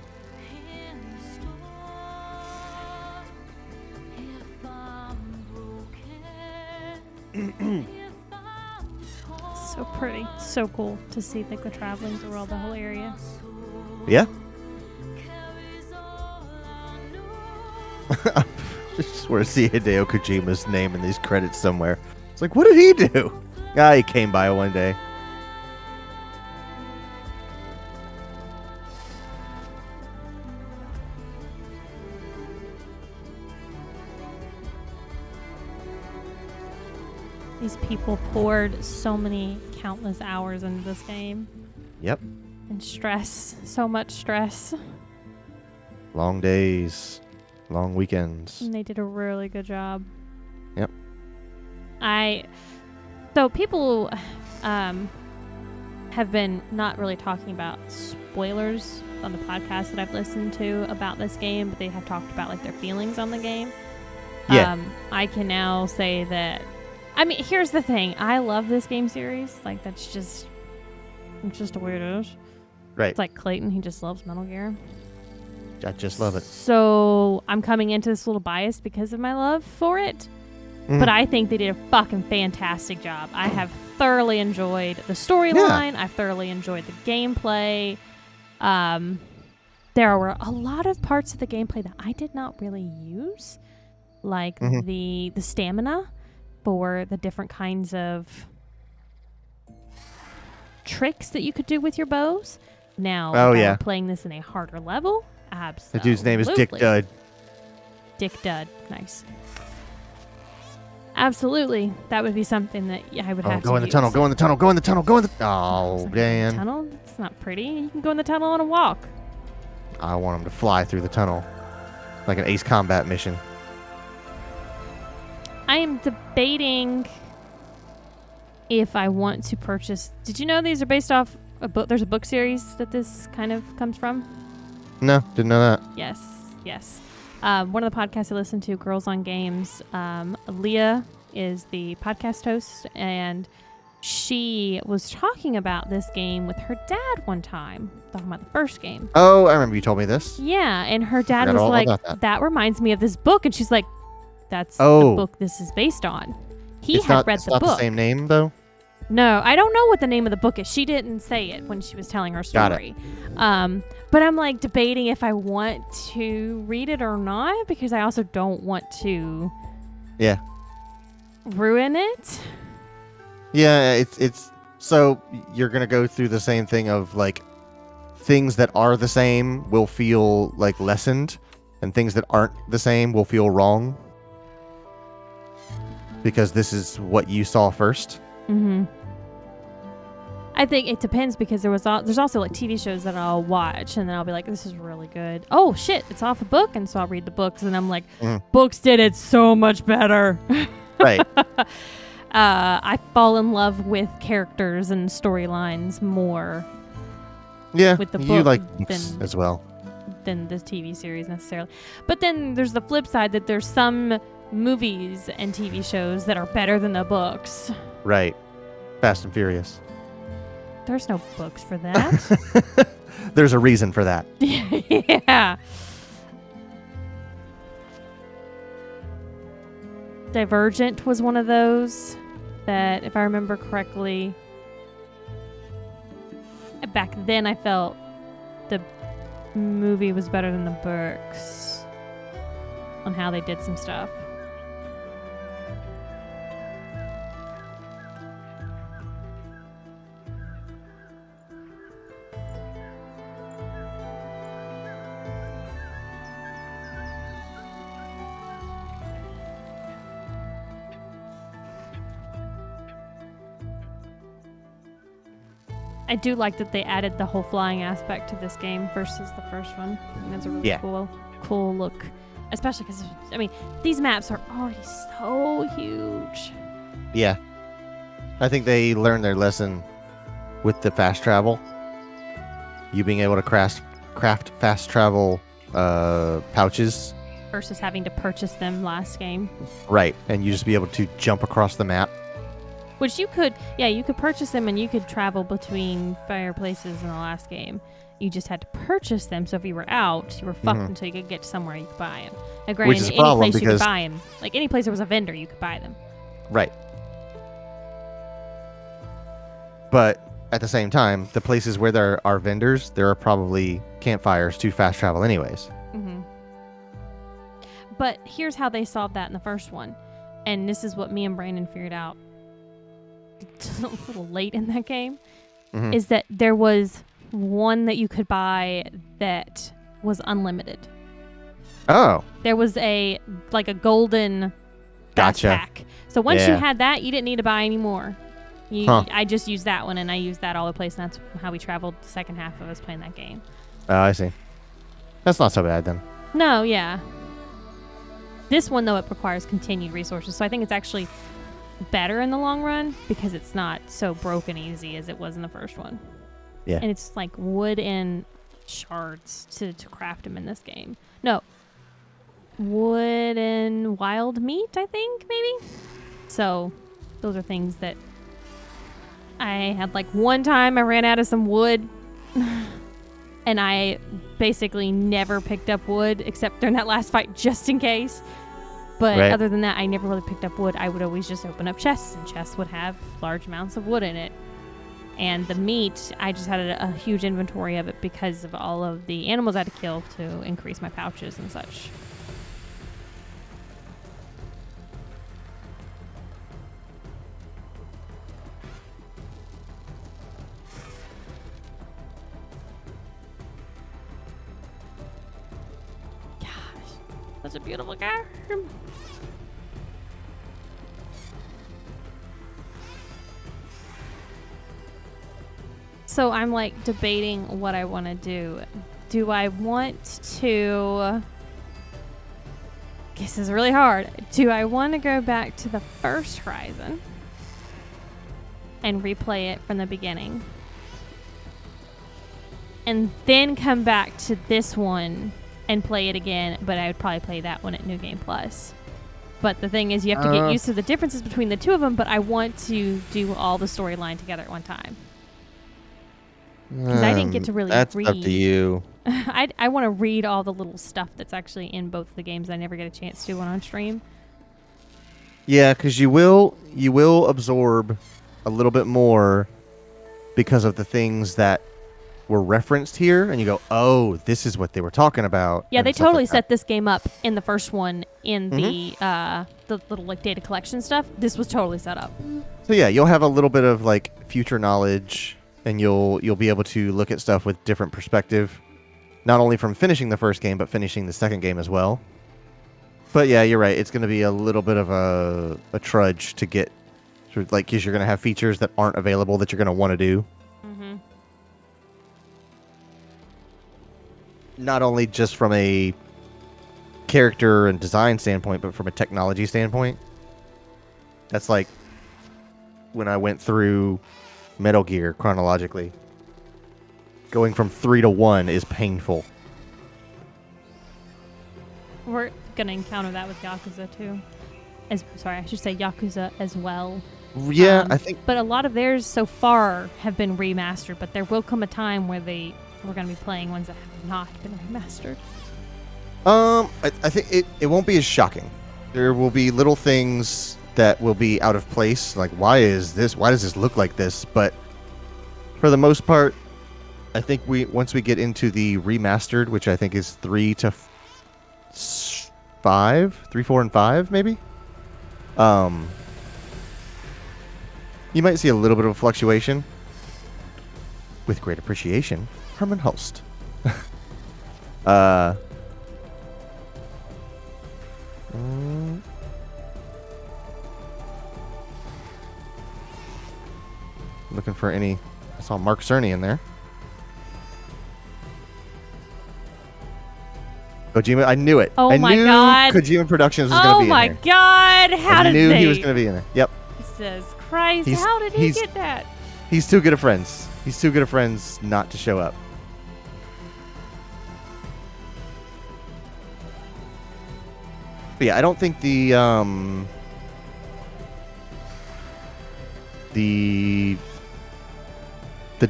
So pretty. So cool to see like the traveling through all the whole area. Yeah. I just want to see Hideo Kojima's name in these credits somewhere. It's like, what did he do? He came by one day. These people poured so many countless hours into this game. Yep. And stress. So much stress. Long days. Long weekends. And they did a really good job. Yep. So people have been not really talking about spoilers on the podcast that I've listened to about this game, but they have talked about like their feelings on the game. Yeah. I can now say that I mean, here's the thing. I love this game series. Like, it's just the way it is. Right. It's like Clayton. He just loves Metal Gear. I just love it. So I'm coming into this a little biased because of my love for it. But I think they did a fucking fantastic job. I have thoroughly enjoyed the storyline. I've thoroughly enjoyed the gameplay. There were a lot of parts of the gameplay that I did not really use. Like the stamina for the different kinds of tricks that you could do with your bows. Now, playing this in a harder level, absolutely. The dude's name is Dick Dud. Dick Dud, nice. Absolutely, that would be something that I would have to go in the tunnel, go in the tunnel, go in the tunnel, go in the... Oh, Dan. Tunnel? It's not pretty. You can go in the tunnel on a walk. I want him to fly through the tunnel. Like an Ace Combat mission. I am debating if I want to purchase... Did you know these are based off a book? There's a book series that this kind of comes from? No, didn't know that. Yes. One of the podcasts I listen to, Girls on Games, Leah is the podcast host, and she was talking about this game with her dad one time, talking about the first game. Oh, I remember you told me this. Yeah, and her dad was like, that reminds me of this book, and she's like, that's the book this is based on. He had read the book. It's not the same name, though? No, I don't know what the name of the book is. She didn't say it when she was telling her story. Got it. But I'm like debating if I want to read it or not, because I also don't want to ruin it. Yeah, it's so you're going to go through the same thing of like things that are the same will feel like lessened, and things that aren't the same will feel wrong. Because this is what you saw first. Mm-hmm. I think it depends because there's also like TV shows that I'll watch and then I'll be like, this is really good. Oh shit, it's off a book, and so I'll read the books and I'm like, books did it so much better. Right. I fall in love with characters and storylines more. Yeah, with the book you like books as well than the TV series necessarily. But then there's the flip side that there's some movies and TV shows that are better than the books. Right. Fast and Furious. There's no books for that. There's a reason for that. Yeah. Divergent was one of those that, if I remember correctly, back then I felt the movie was better than the books on how they did some stuff. I do like that they added the whole flying aspect to this game versus the first one. I think that's a really cool look. Especially because, I mean, these maps are already so huge. Yeah. I think they learned their lesson with the fast travel. You being able to craft fast travel pouches. Versus having to purchase them last game. Right. And you just be able to jump across the map. Which you could purchase them and you could travel between fireplaces in the last game. You just had to purchase them, so if you were out, you were fucked until you could get to somewhere you could buy them. Now, granted, which is a any problem place because you could buy them. Like, any place there was a vendor, you could buy them. Right. But at the same time, the places where there are vendors, there are probably campfires to fast travel anyways. Mm-hmm. But here's how they solved that in the first one. And this is what me and Brandon figured out a little late in that game, is that there was one that you could buy that was unlimited. Oh. There was a golden backpack. So once you had that, you didn't need to buy any more. I just used that one, and I used that all the place, and that's how we traveled the second half of us playing that game. Oh, I see. That's not so bad then. No, yeah. This one, though, it requires continued resources, so I think it's actually better in the long run because it's not so broken easy as it was in the first one. Yeah. And it's like wood and shards to craft them in this game. No. Wood and wild meat, I think, maybe? So, those are things that I had one time I ran out of some wood and I basically never picked up wood except during that last fight just in case. But other than that, I never really picked up wood. I would always just open up chests, and chests would have large amounts of wood in it. And the meat, I just had a huge inventory of it because of all of the animals I had to kill to increase my pouches and such. Gosh, such a beautiful game. So I'm debating what I want to do. Do I want to... This is really hard. Do I want to go back to the first Horizon and replay it from the beginning? And then come back to this one and play it again, but I would probably play that one at New Game Plus. But the thing is, you have to get used to the differences between the two of them, but I want to do all the storyline together at one time. Because I didn't get to really that's read. Up to you. I want to read all the little stuff that's actually in both of the games I never get a chance to when on stream. Yeah, because you will absorb a little bit more because of the things that were referenced here, and you go, oh, this is what they were talking about. Yeah, they totally set this game up in the first one in the little data collection stuff. This was totally set up. So yeah, you'll have a little bit of future knowledge and you'll be able to look at stuff with different perspective, not only from finishing the first game but finishing the second game as well. But yeah, you're right. It's going to be a little bit of a trudge to get through, like, because you're going to have features that aren't available that you're going to want to do. Mm-hmm. Not only just from a character and design standpoint, but from a technology standpoint. That's like when I went through Metal Gear chronologically. Going from 3 to 1 is painful. We're going to encounter that with Yakuza too. I should say Yakuza as well. Yeah, I think. But a lot of theirs so far have been remastered, but there will come a time where we're going to be playing ones that have not been remastered. I think it won't be as shocking. There will be little things that will be out of place, like why does this look like this? But for the most part, I think once we get into the remastered, which I think is 3, 4, and 5, maybe. You might see a little bit of a fluctuation. With great appreciation, Herman Hulst. Looking for any. I saw Mark Cerny in there. Kojima, I knew it. Oh I my knew God. Kojima Productions was going to be in there. Oh my God! How did I knew they? he was going to be in there. Yep. Jesus Christ! How did he get that? He's too good of friends. He's too good of friends not to show up. But yeah, I don't think the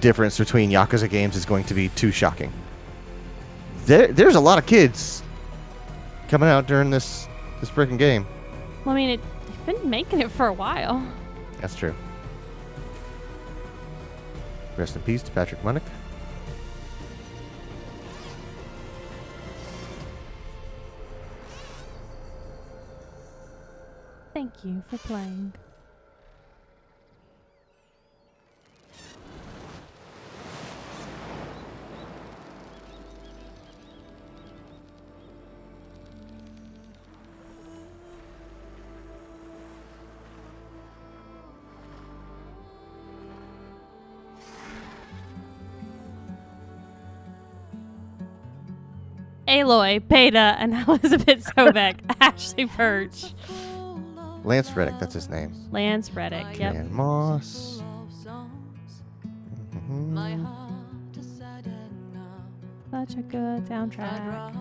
difference between Yakuza games is going to be too shocking. There's a lot of kids coming out during this freaking game. Well, I mean, they've been making it for a while. That's true. Rest in peace to Patrick Munnick. Thank you for playing. Aloy, Beta, and Elizabeth Sobek, Ashley Birch. Lance Reddick, that's his name. Lance Reddick, yep. And Moss. Such a good soundtrack.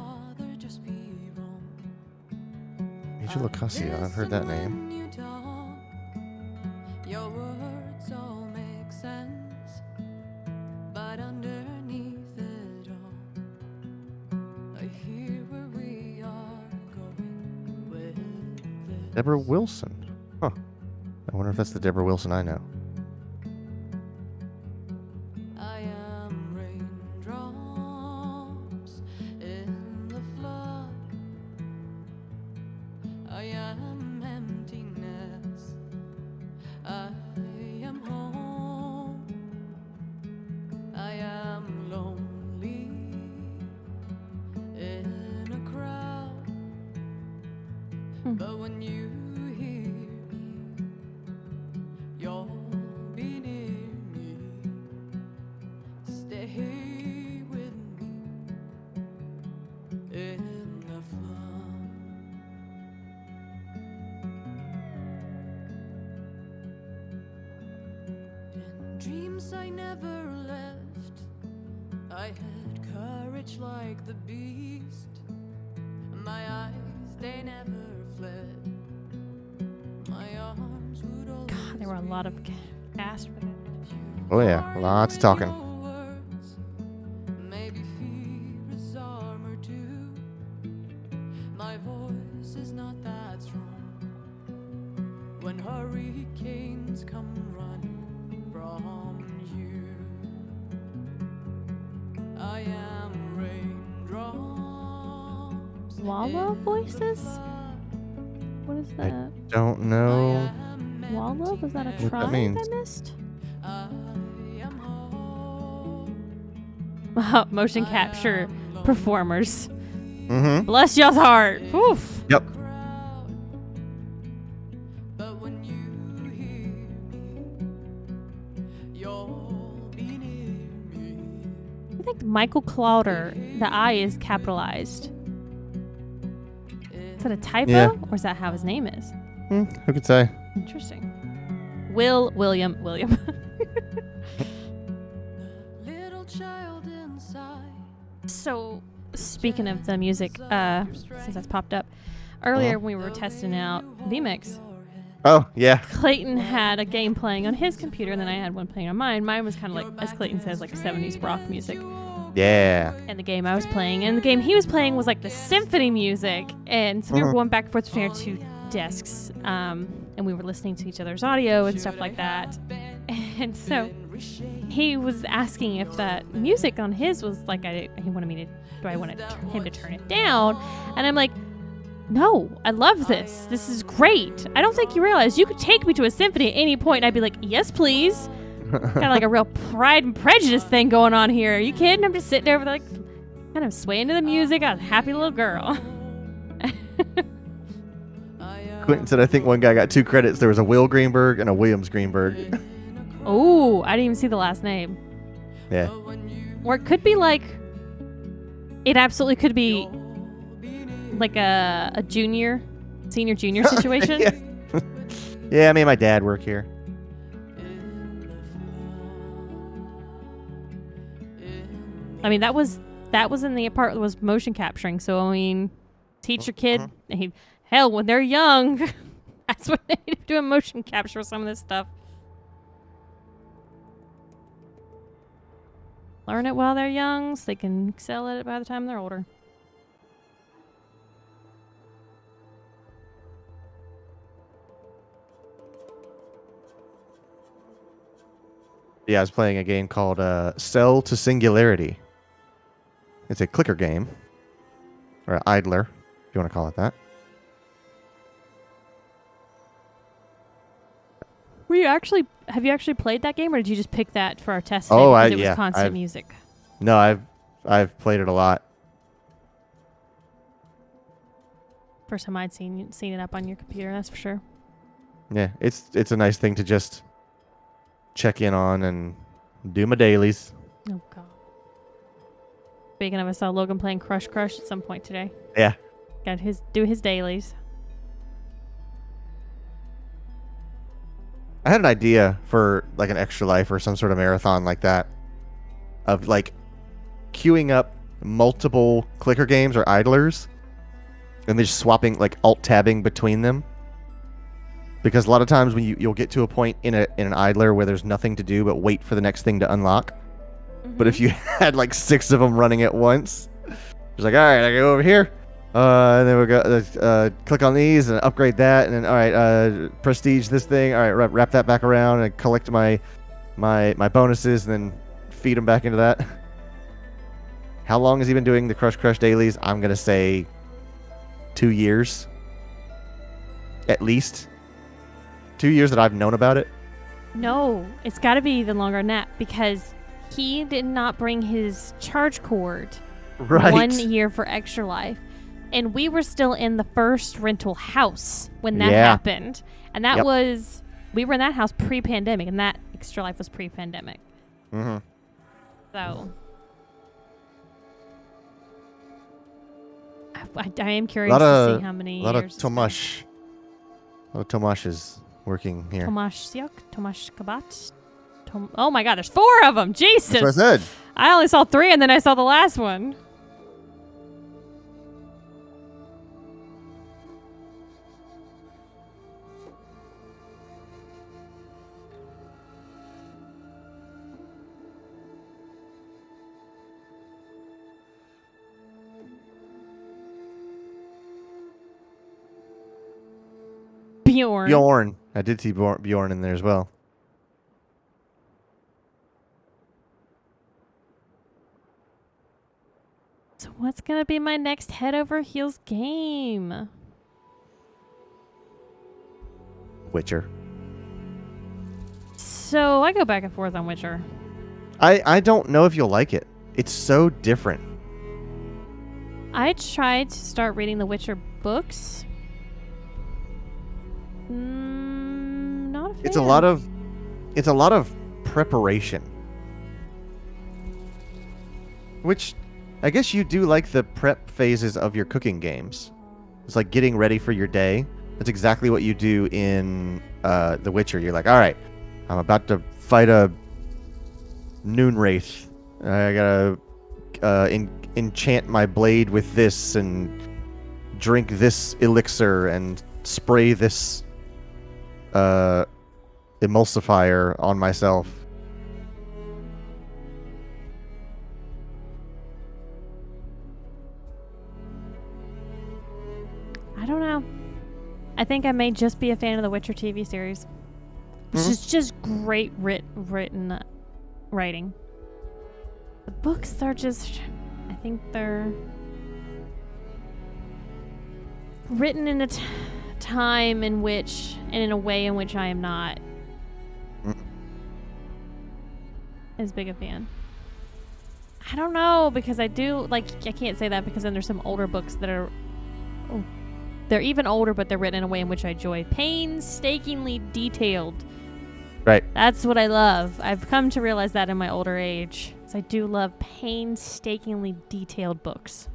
Angel Ocasio, I've heard that name. Your words all make sense, but underneath it all, I hear where we are going with this. Deborah Wilson. Huh. I wonder if that's the Deborah Wilson I know. I am raindrops in the flood. I am emptiness. I am home. I am lonely in a crowd. But when you hear me, you'll be near me. Stay with me in the flood. In dreams I never left, I had courage like the beast. My eyes, they never fled. My arms would always God, there were a lot of cast for that. Oh yeah, lots of talking. maybe fear is armor too. My voice is not that strong. When hurricanes come running from you, I am raindrops. Walla voices? What is that? Don't know. Walla? Was that a What that tribe means. I missed? I am home. motion capture performers. Mm-hmm. Bless y'all's heart. Oof. Yep. I think Michael Clowder, the I is capitalized. Is that a typo? Yeah. Or is that how his name is? Who could say? Interesting. William. So, speaking of the music, since that's popped up, earlier when we were testing out vMix, Oh, yeah. Clayton had a game playing on his computer, and then I had one playing on mine. Mine was kind of like, as Clayton says, like 70s rock music. Yeah. And the game I was playing, and the game he was playing was like the symphony music. And so we were going back and forth between our two desks, and we were listening to each other's audio and stuff like that. And so he was asking if that music on his was like, he wanted me to, do I want him to turn it down? And I'm like, no, I love this. This is great. I don't think you realize you could take me to a symphony at any point, and I'd be like, yes, please. Kind of like a real Pride and Prejudice thing going on here. Are you kidding? I'm just sitting there with like, kind of swaying to the music. I was a happy little girl. Quentin said, I think one guy got 2 credits. There was a Will Greenberg and a Williams Greenberg. Oh, I didn't even see the last name. Yeah. Or it could be like, it absolutely could be like a senior junior situation. Yeah, me and my dad work here. I mean, that was in the part that was motion capturing. So I mean, teach your kid. Hell, when they're young, that's what they need to do, motion capture with some of this stuff. Learn it while they're young, so they can excel at it by the time they're older. Yeah, I was playing a game called Cell to Singularity. It's a clicker game. Or an idler, if you want to call it that. Have you actually played that game, or did you just pick that for our test today Oh, because it was constant music? No, I've played it a lot. First time I'd seen it up on your computer, that's for sure. Yeah, it's a nice thing to just check in on and do my dailies. Oh god. Speaking of, I saw Logan playing Crush at some point today. Yeah. Got do his dailies. I had an idea for like an Extra Life or some sort of marathon like that, of like queuing up multiple clicker games or idlers and then just swapping, like alt-tabbing between them. Because a lot of times when you'll get to a point in an idler where there's nothing to do but wait for the next thing to unlock. But if you had like 6 of them running at once, it's like, all right, I go over here. And then we go click on these and upgrade that, and then all right, prestige this thing. All right, wrap that back around and collect my bonuses, and then feed them back into that. How long has he been doing the Crush dailies? I'm gonna say 2 years, at least 2 years that I've known about it. No, it's got to be even longer than that, because he did not bring his charge cord 1 year for Extra Life. And we were still in the first rental house when that happened. And that was, we were in that house pre-pandemic, and that Extra Life was pre-pandemic. Mm-hmm. So, I am curious to see how many years. A lot of Tomasz is working here. Tomasz Kabat. Oh my god, there's 4 of them. Jesus. That's what I said. I only saw 3, and then I saw the last one. Bjorn. I did see Bjorn in there as well. So what's going to be my next head over heels game? Witcher. So I go back and forth on Witcher. I don't know if you'll like it. it's so different. I tried to start reading the Witcher books. Not a fan. It's a lot of preparation. Which I guess you do like the prep phases of your cooking games. It's like getting ready for your day. That's exactly what you do in The Witcher. You're like, all right, I'm about to fight a noon wraith. I gotta enchant my blade with this and drink this elixir and spray this emulsifier on myself. I don't know. I think I may just be a fan of the Witcher TV series. Which is just great written writing. The books are just... I think they're written in a time in which... and in a way in which I am not as big a fan. I don't know, because I do... like, I can't say that because then there's some older books that are... they're even older, but they're written in a way in which I enjoy. Painstakingly detailed. Right. That's what I love. I've come to realize that in my older age. So I do love painstakingly detailed books.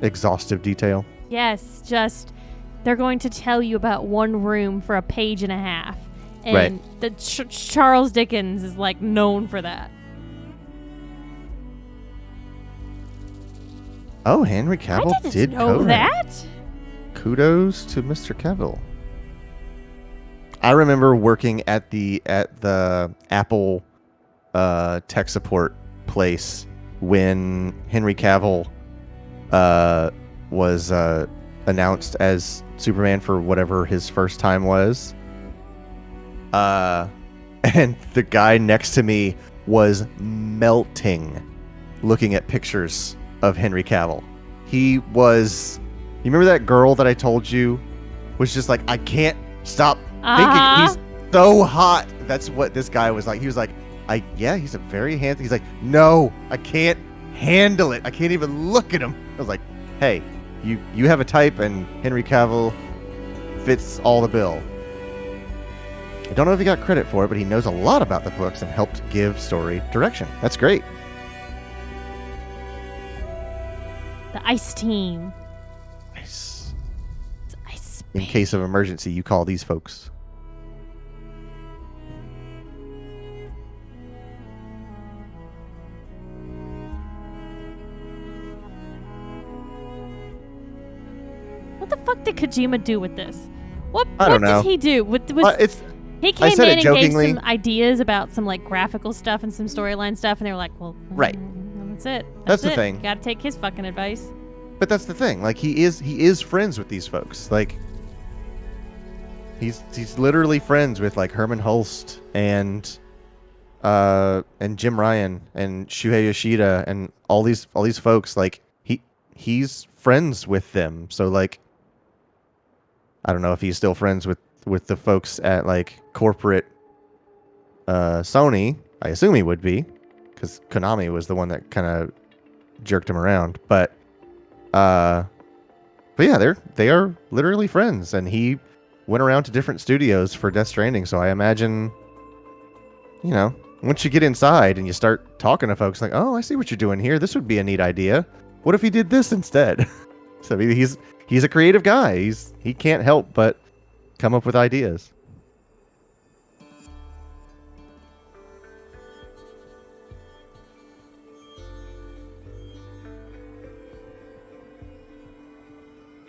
Exhaustive detail. Yes, just they're going to tell you about one room for a page and a half. And Right. the Charles Dickens is like known for that. Oh, Henry Cavill I didn't did know co-write. that. Kudos to Mr. Cavill. I remember working at the Apple tech support place when Henry Cavill was announced as Superman for whatever his first time was. And the guy next to me was melting looking at pictures of Henry Cavill. He was... You remember that girl that I told you was just like, I can't stop thinking he's so hot. That's what this guy was like. He was like, he's a very handsome... He's like, no, I can't handle it. I can't even look at him. I was like, hey, you have a type and Henry Cavill fits all the bill. I don't know if he got credit for it, but he knows a lot about the books and helped give story direction. That's great. The Ice Team. Nice. It's Ice In case of emergency, you call these folks. What the fuck did Kojima do with this? What I don't know. did he do? He I came said in it and gave jokingly. some ideas about some like graphical stuff and some storyline stuff, and they were like, "Well, Right. that's it. That's the it. thing. Got to take his fucking advice." But that's the thing. Like he is friends with these folks. Like he's literally friends with like Herman Hulst and Jim Ryan and Shuhei Yoshida and all these folks. Like he's friends with them. So like I don't know if he's still friends with the folks at like corporate Sony. I assume he would be, because Konami was the one that kind of jerked him around. But yeah, they are literally friends, and he went around to different studios for Death Stranding. So I imagine, once you get inside and you start talking to folks, like, oh, I see what you're doing here. This would be a neat idea. What if he did this instead? So maybe he's a creative guy. He can't help but come up with ideas.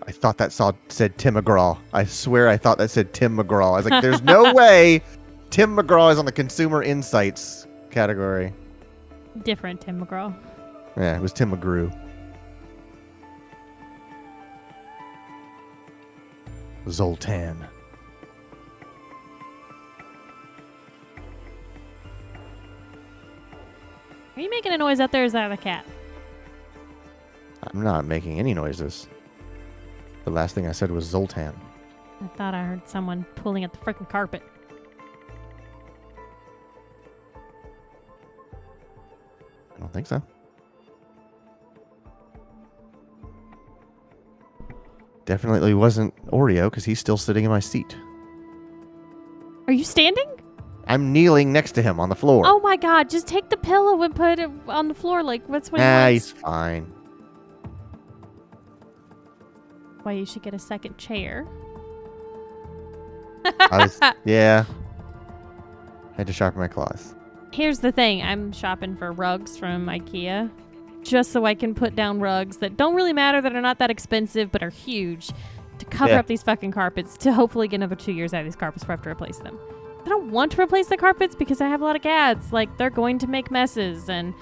I thought that said Tim McGraw. I swear I thought that said Tim McGraw. I was like, there's no way Tim McGraw is on the Consumer Insights category. Different Tim McGraw. Yeah, it was Tim McGrew. Zoltan. Are you making a noise out there? Or is that a cat? I'm not making any noises. The last thing I said was Zoltan. I thought I heard someone pulling at the freaking carpet. don't think so. Definitely wasn't Oreo because he's still sitting in my seat. Are you standing? I'm kneeling next to him on the floor. Oh my god, just take the pillow and put it on the floor like that's what he Nah, wants. he's fine. Why you should get a second chair. Yeah. Had to sharpen my claws. Here's the thing, I'm shopping for rugs from IKEA just so I can put down rugs that don't really matter, that are not that expensive but are huge, to cover up these fucking carpets, to hopefully get another 2 years out of these carpets before I have to replace them. I don't want to replace the carpets because I have a lot of cats. Like, they're going to make messes, and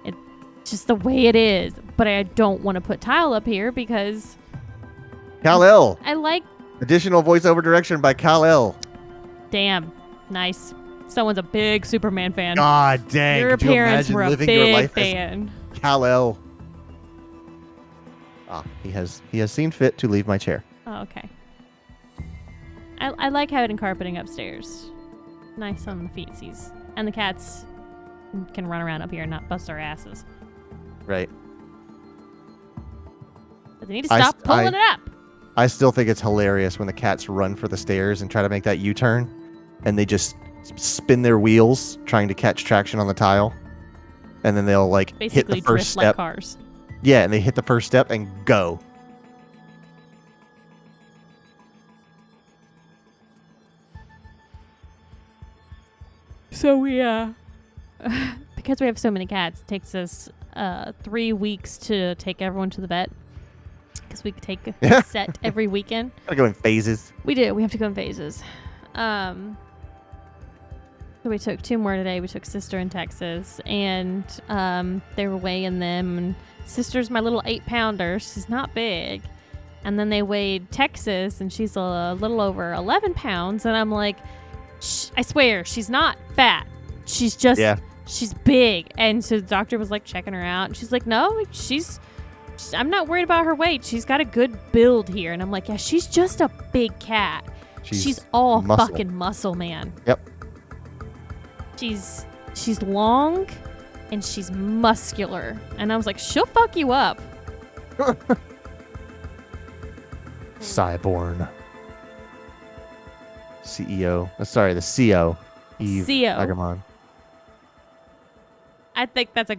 it's just the way it is. But I don't want to put tile up here because... Kal-El. I like... Additional voiceover direction by Kal-El. Damn. Nice. Someone's a big Superman fan. God dang. Your Could you parents imagine were a living big your life fan. as Kal-El? He has seen fit to leave my chair. Oh, okay. I like having carpeting upstairs. Nice on the feetsies. And the cats can run around up here and not bust our asses. Right. But they need to stop pulling it up. I still think it's hilarious when the cats run for the stairs and try to make that U-turn, and they just spin their wheels trying to catch traction on the tile, and then they'll like Basically hit the first drift like step. cars. Yeah, and they hit the first step and go. So we because we have so many cats, it takes us 3 weeks to take everyone to the vet. Because we take a set every weekend. Gotta go in phases. We do. We have to go in phases. So we took 2 more today. We took Sister in Texas, and they were weighing them. And Sister's my little 8-pounder. She's not big. And then they weighed Texas, and she's a little over 11 pounds. And I'm like, I swear, she's not fat. She's just, she's big. And so the doctor was like checking her out. And she's like, no, I'm not worried about her weight. She's got a good build here. And I'm like, yeah, she's just a big cat. She's all muscle. fucking muscle, man. Yep. She's long and she's muscular. And I was like, she'll fuck you up. Cyborn. CEO. Sorry, the CO. Eve CO. Agamon. I think that's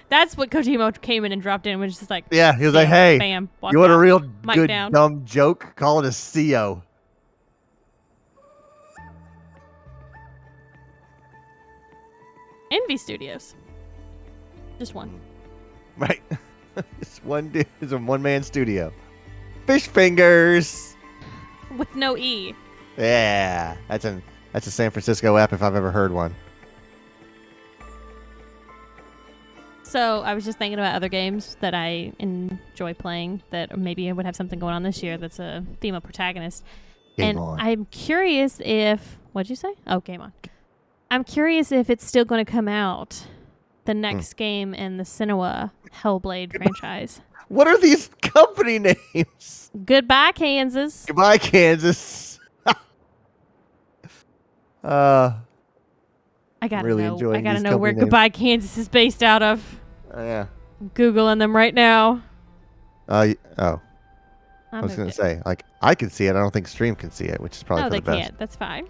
that's what Kojima came in and dropped in, which is like, Yeah, he was like, hey, bam, you want a real Mic good down. dumb joke? Call it a CO. Envy Studios. Just one. Right. It's one dude. It's a one-man studio. Fish fingers. With no E. Yeah, that's a San Francisco app if I've ever heard one. So I was just thinking about other games that I enjoy playing that maybe I would have something going on this year that's a female protagonist. Game and on. I'm curious if... What'd you say? Oh, Game On. I'm curious if it's still going to come out, the next game in the Senua Hellblade franchise. What are these company names? Goodbye, Kansas. Goodbye, Kansas. I gotta really know. enjoying I gotta these know where company names. Goodbye Kansas is based out of. Yeah. I'm Googling them right now. I I'm was going okay. to say, like, I can see it. I don't think Stream can see it, which is probably No, for they the best. can't. That's fine.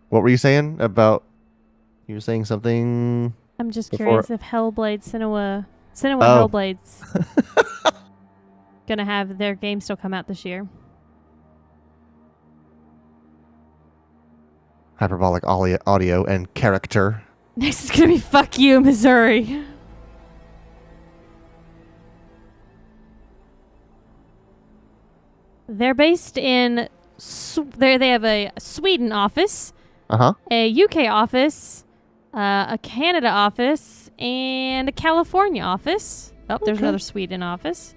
What were you saying about... You were saying something... I'm just before- curious if Senua Oh. Hellblades gonna have their game still come out this year. Hyperbolic audio and character. Next is gonna be Fuck You, Missouri. They're based in... They have a Sweden office, Uh-huh. a UK office, a Canada office, and a California office. Oh, there's Okay. another Sweden office.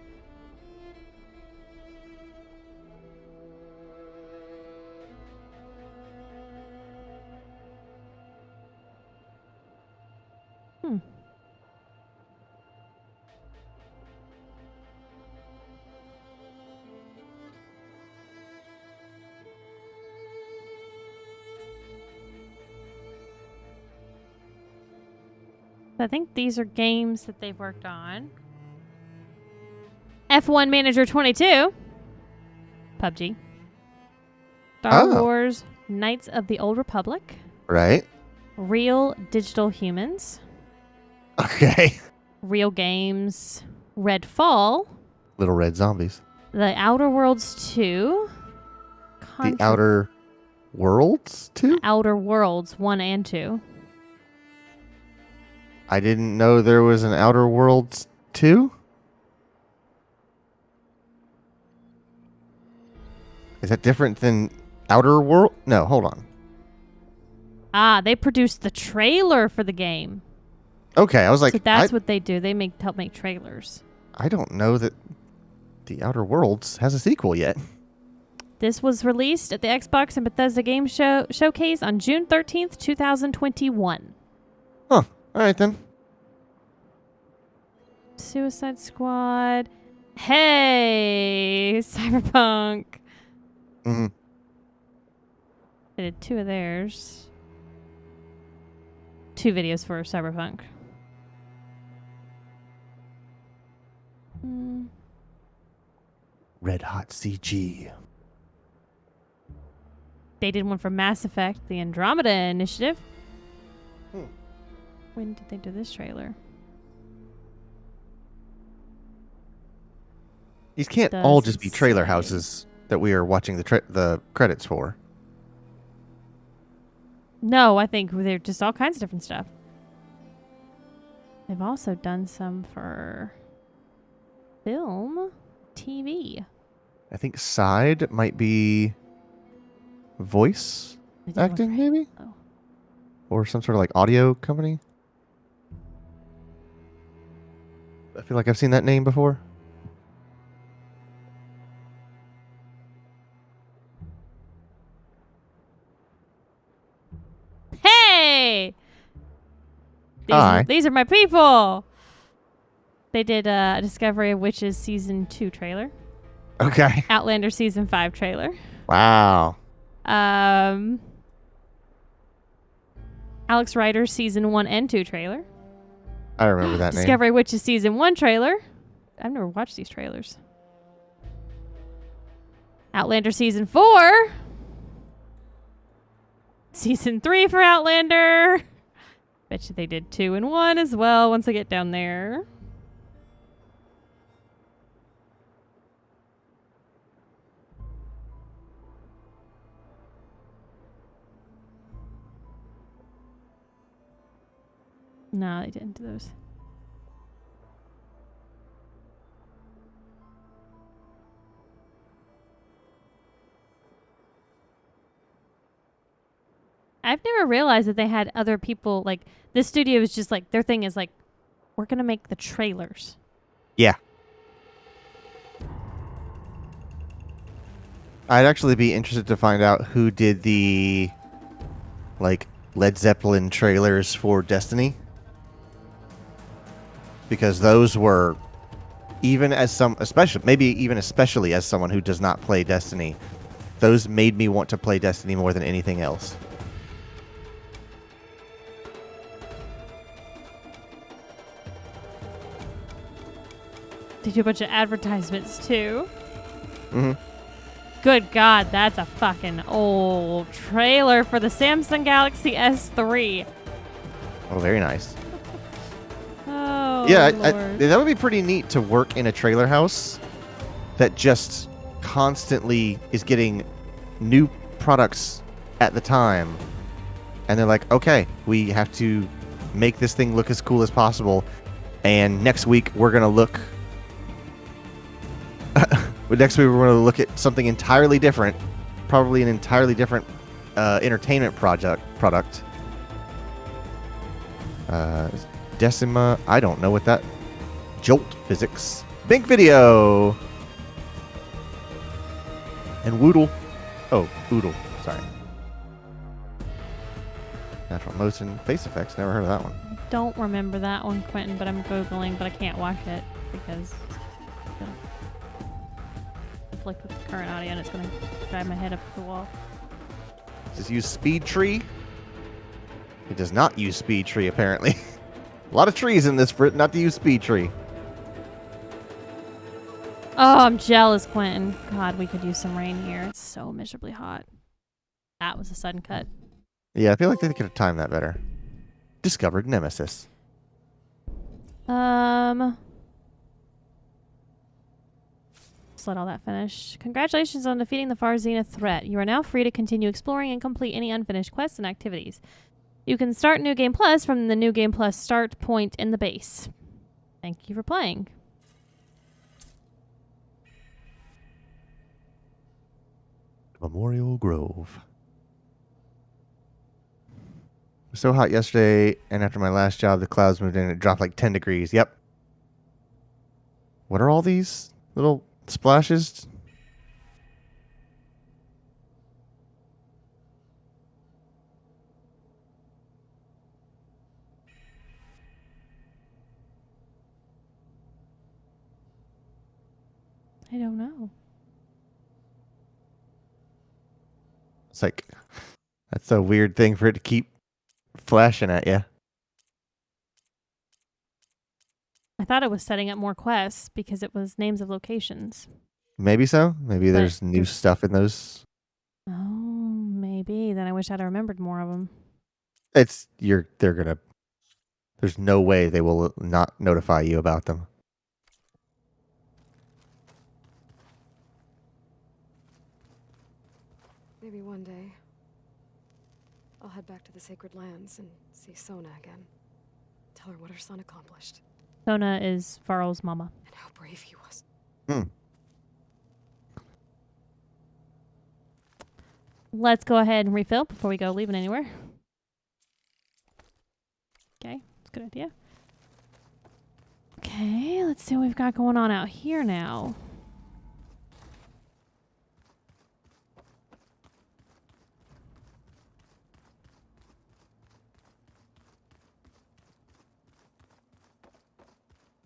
I think these are games that they've worked on. F1 Manager 22. PUBG. Star Wars Knights of the Old Republic. Right. Real Digital Humans. Okay. Real Games. Redfall. Little Red Zombies. The Outer Worlds 2. The Outer Worlds 2? Outer Worlds 1 and 2. I didn't know there was an Outer Worlds 2? Is that different than Outer World? No, hold on. They produced the trailer for the game. Okay, I was like... So that's what they do. They help make trailers. I don't know that The Outer Worlds has a sequel yet. This was released at the Xbox and Bethesda Game Showcase on June 13th, 2021. Huh. All right, then. Suicide Squad. Hey! Cyberpunk. Mm-hmm. I did 2 of theirs. 2 videos for Cyberpunk. Red Hot CG. They did one for Mass Effect, the Andromeda Initiative. When did they do this trailer? These can't all just be trailer houses that we are watching the credits for. No, I think they're just all kinds of different stuff. They've also done some for film, TV. I think Side might be voice acting, maybe? Oh. Or some sort of like audio company. I feel like I've seen that name before. Hey! Hi. These are my people! They did Discovery of Witches Season 2 trailer. Okay. Outlander Season 5 trailer. Wow. Alex Rider Season 1 and 2 trailer. I remember that name. Discovery of Witches Season 1 trailer. I've never watched these trailers. Outlander Season 4. Season 3 for Outlander. Bet you they did 2 and 1 as well once I get down there. No, they didn't do those. I've never realized that they had other people, like, this studio is just like, their thing is like, we're going to make the trailers. Yeah. I'd actually be interested to find out who did the, like, Led Zeppelin trailers for Destiny. Because those were, even as especially as someone who does not play Destiny, those made me want to play Destiny more than anything else. They do a bunch of advertisements too. Mm-hmm. Good God, that's a fucking old trailer for the Samsung Galaxy S3. Oh, very nice. Oh, yeah, Lord. that would be pretty neat to work in a trailer house that just constantly is getting new products at the time. And they're like, okay, we have to make this thing look as cool as possible. And next week, we're going to look... next week, we're going to look at something entirely different. Probably an entirely different entertainment product. Decima, I don't know what that... Jolt Physics. Bink Video! And Woodle. Oh, Oodle. Sorry. Natural Motion Face Effects. Never heard of that one. Don't remember that one, Quentin, but I'm Googling, but I can't watch it because conflict with the current audio and it's going to drive my head up the wall. Does this use Speed Tree? It does not use Speed Tree, apparently. A lot of trees in this for it not to use speed tree. Oh, I'm jealous, Quentin. God, we could use some rain here. It's so miserably hot. That was a sudden cut. Yeah, I feel like they could have timed that better. Discovered Nemesis. Just let all that finish. Congratulations on defeating the Far Zenith threat. You are now free to continue exploring and complete any unfinished quests and activities. You can start New Game Plus from the New Game Plus start point in the base. Thank you for playing. Memorial Grove. It was so hot yesterday, and after my last job, the clouds moved in and it dropped like 10 degrees. Yep. What are all these little splashes? I don't know. It's like, that's a weird thing for it to keep flashing at you. I thought it was setting up more quests because it was names of locations. Maybe so. Maybe But there's new stuff in those. Oh, maybe. Then I wish I'd remembered more of them. There's no way they will not notify you about them. Maybe one day, I'll head back to the Sacred Lands and see Sona again. Tell her what her son accomplished. Sona is Varl's mama. And how brave he was. Let's go ahead and refill before we go leaving anywhere. Okay, that's a good idea. Okay, let's see what we've got going on out here now.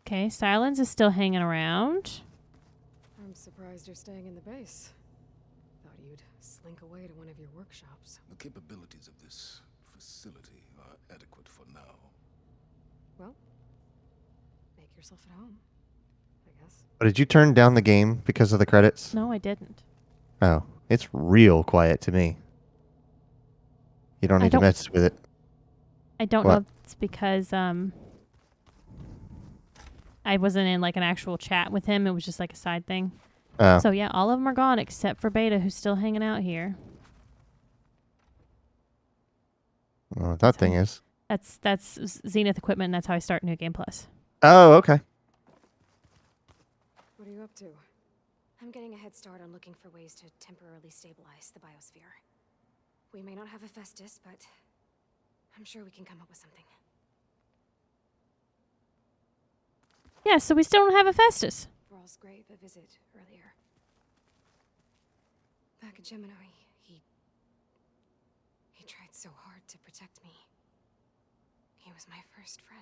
Okay, Silence is still hanging around. I'm surprised you're staying in the base. Thought you'd slink away to one of your workshops. The capabilities of this facility are adequate for now. Well, make yourself at home, I guess. But did you turn down the game because of the credits? No, I didn't. Oh, it's real quiet to me. You don't need to mess with it. I don't know if it's because I wasn't in like an actual chat with him. It was just like a side thing. Oh. So yeah, all of them are gone except for Beta, who's still hanging out here. Oh, that thing is. That's Zenith equipment. And that's how I start New Game Plus. Oh, okay. What are you up to? I'm getting a head start on looking for ways to temporarily stabilize the biosphere. We may not have Hephaestus, but I'm sure we can come up with something. Yeah, so we still don't have Hephaestus. Varl's grave a visit earlier. Back at Gemini, he tried so hard to protect me. He was my first friend.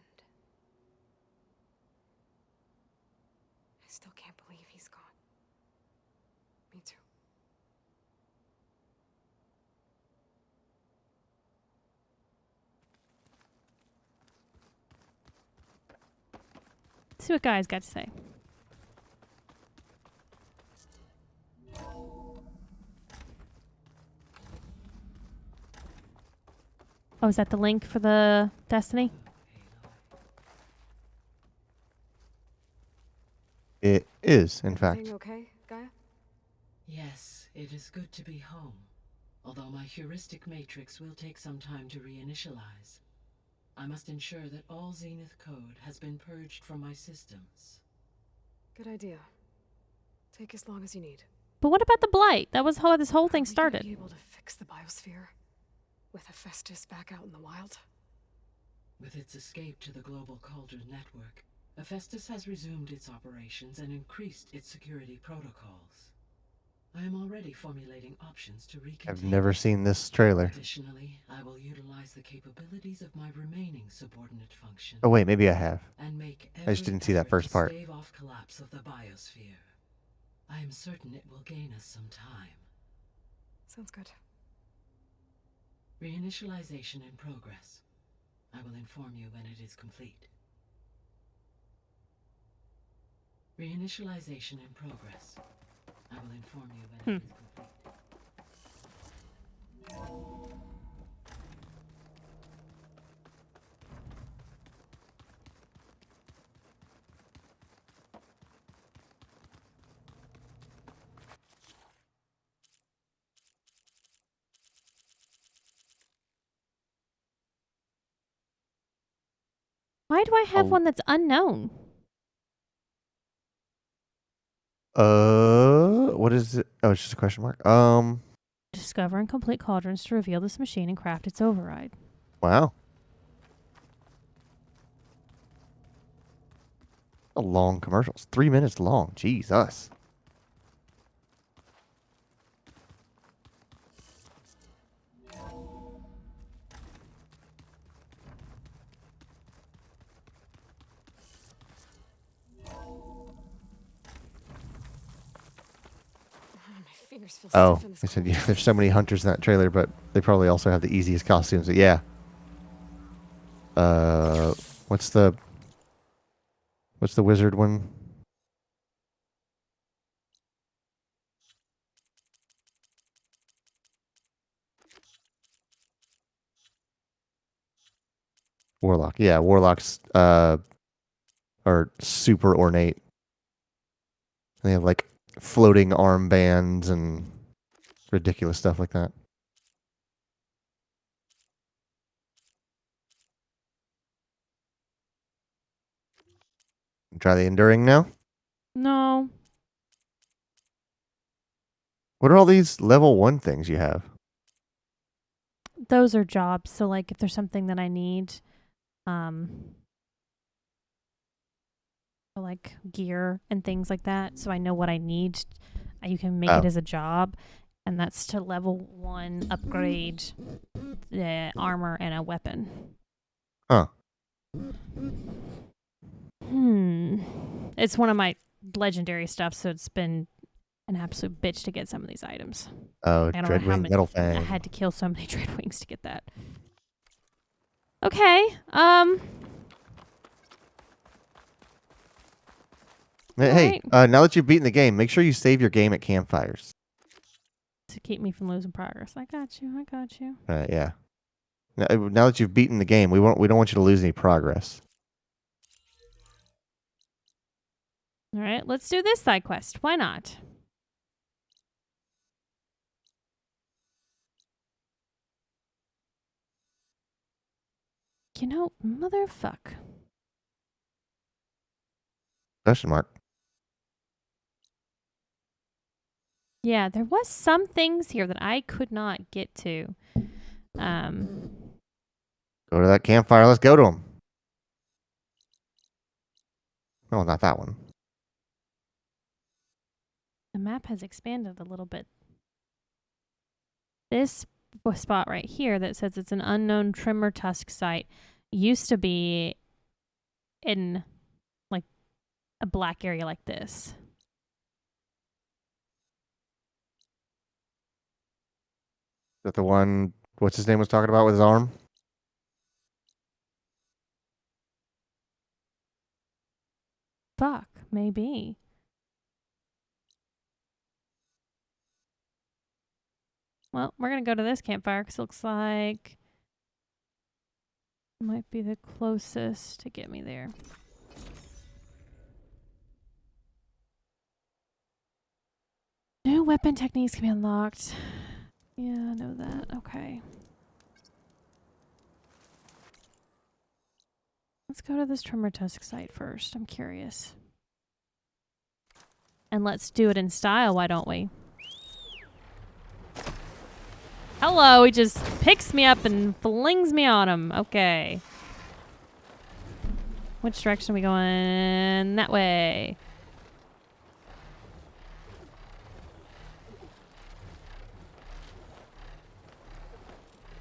I still can't believe he's gone. Me too. See what Guy's got to say. Oh, is that the link for the Destiny? It is, in fact. Everything okay, Gaia? Yes, it is good to be home. Although my heuristic matrix will take some time to reinitialize. I must ensure that all Zenith code has been purged from my systems. Good idea. Take as long as you need. But what about the Blight? That was how this whole thing started. Are we able to fix the biosphere with Hephaestus back out in the wild? With its escape to the global Cauldron network, Hephaestus has resumed its operations and increased its security protocols. I am already formulating options to recontain. I've never seen this trailer. Additionally, I will utilize the capabilities of my remaining subordinate functions. Oh wait, maybe I have. And make I just didn't see that first part. stave off collapse of the biosphere. I am certain it will gain us some time. Sounds good. Reinitialization in progress. I will inform you when it is complete. Reinitialization in progress. I will inform you when it is complete. Why do I have one that's unknown? What is it? Oh, it's just a question mark. Discover and complete cauldrons to reveal this machine and craft its override. Wow. A long commercials. 3 minutes long. Jesus. Fingers feel Oh, stiff in this they said cold. yeah, there's so many hunters in that trailer, but they probably also have the easiest costumes. But yeah. What's the wizard one? Warlock. Yeah, warlocks are super ornate. They have like floating armbands and ridiculous stuff like that. Try the enduring now. No. What are all these level 1 things you have? Those are jobs. So like if there's something that I need, for, like gear and things like that, so I know what I need, you can make it as a job, and that's to level 1 upgrade the armor and a weapon. Huh. It's one of my legendary stuff, so it's been an absolute bitch to get some of these items. Oh, I don't know how Dreadwing many- Metal I Fang. had to kill so many Dreadwings to get that. Okay. Hey, now that you've beaten the game, make sure you save your game at campfires. To keep me from losing progress. I got you. Yeah. Now that you've beaten the game, we don't want you to lose any progress. All right, let's do this side quest. Why not? You know, motherfuck. Question mark. Yeah, there was some things here that I could not get to. Go to that campfire. Let's go to them. No, not that one. The map has expanded a little bit. This spot right here that says it's an unknown Tremor Tusk site used to be in like a black area like this. Is that the one, what's his name was talking about with his arm? Fuck, maybe. Well, we're going to go to this campfire because it looks like it might be the closest to get me there. New weapon techniques can be unlocked. Yeah, I know that. Okay. Let's go to this Tremor Tusk site first. I'm curious. And let's do it in style, why don't we? Hello, he just picks me up and flings me on him. Okay. Which direction are we going? That way.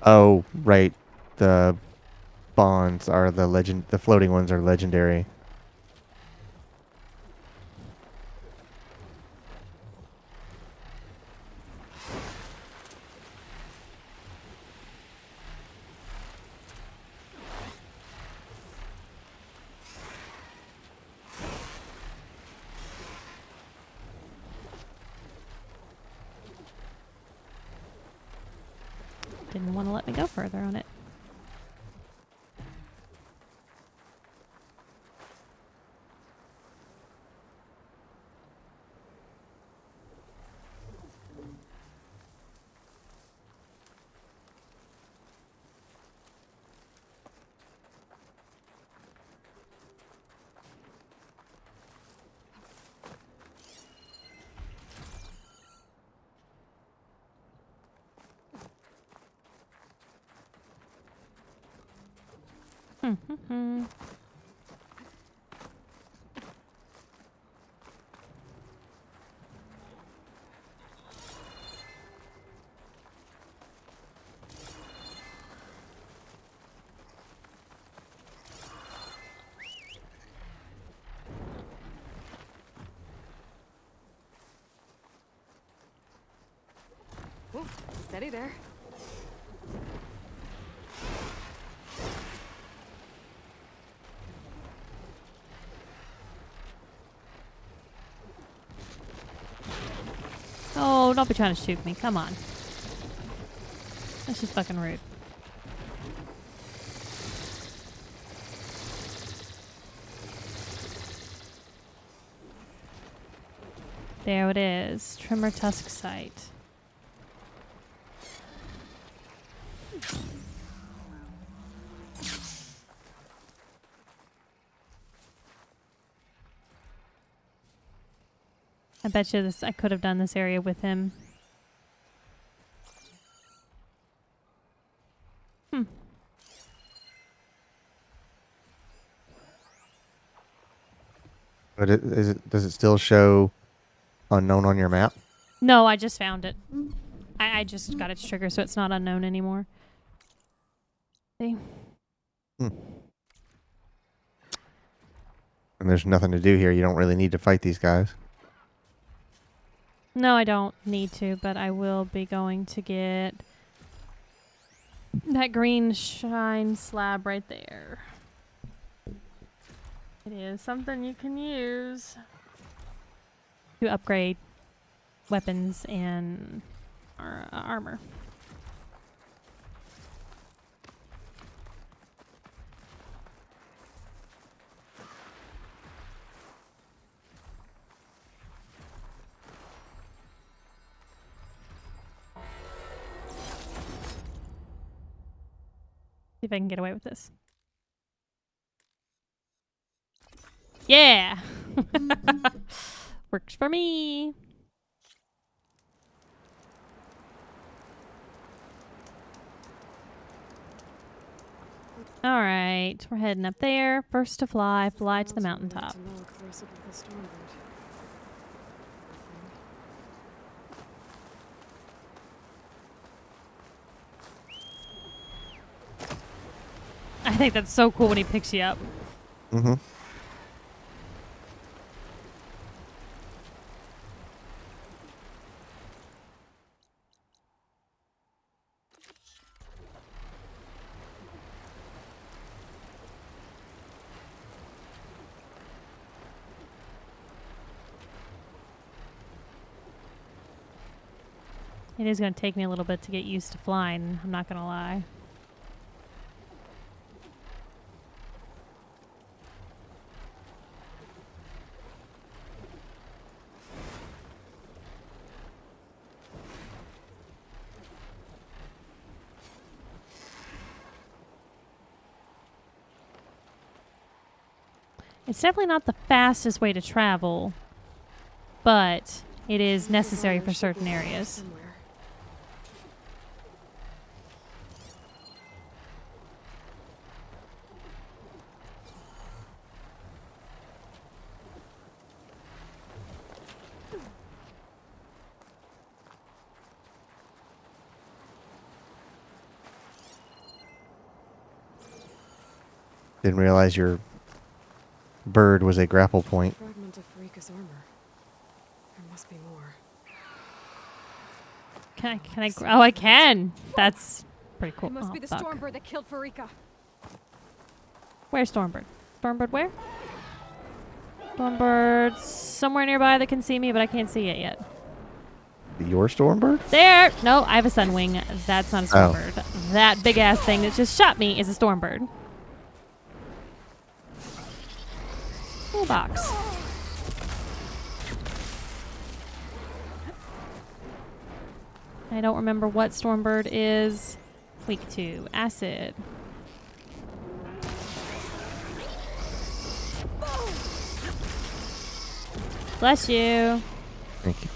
Oh, right. The bonds are the floating ones are legendary. didn't want to let me go further on it. Whoa, steady there. Oh, don't be trying to shoot me. Come on. That's just fucking rude. There it is. Trimmer tusk site. I bet you this. I could have done this area with him. But does it still show unknown on your map? No, I just found it. I just got its trigger, so it's not unknown anymore. See? And there's nothing to do here. You don't really need to fight these guys. No, I don't need to, but I will be going to get that green shine slab right there. It is something you can use to upgrade weapons and armor. See if I can get away with this. Yeah! Works for me. Alright, we're heading up there. First to fly to the mountaintop. I think that's so cool when he picks you up. Mm-hmm. It is going to take me a little bit to get used to flying, I'm not going to lie. It's definitely not the fastest way to travel, but it is necessary for certain areas. Didn't realize your bird was a grapple point. Fragment of Farika's armor. There must be more. Can I? Oh, I can. That's pretty cool. It must oh, be the fuck. Stormbird that killed Farika. Where's Stormbird? Stormbird where? Stormbird somewhere nearby that can see me, but I can't see it yet. Your Stormbird? There! No, I have a Sunwing. That's not a Oh. Stormbird. That big ass thing that just shot me is a Stormbird. Toolbox. I don't remember what Stormbird is. Weak to acid. Bless you. Thank you.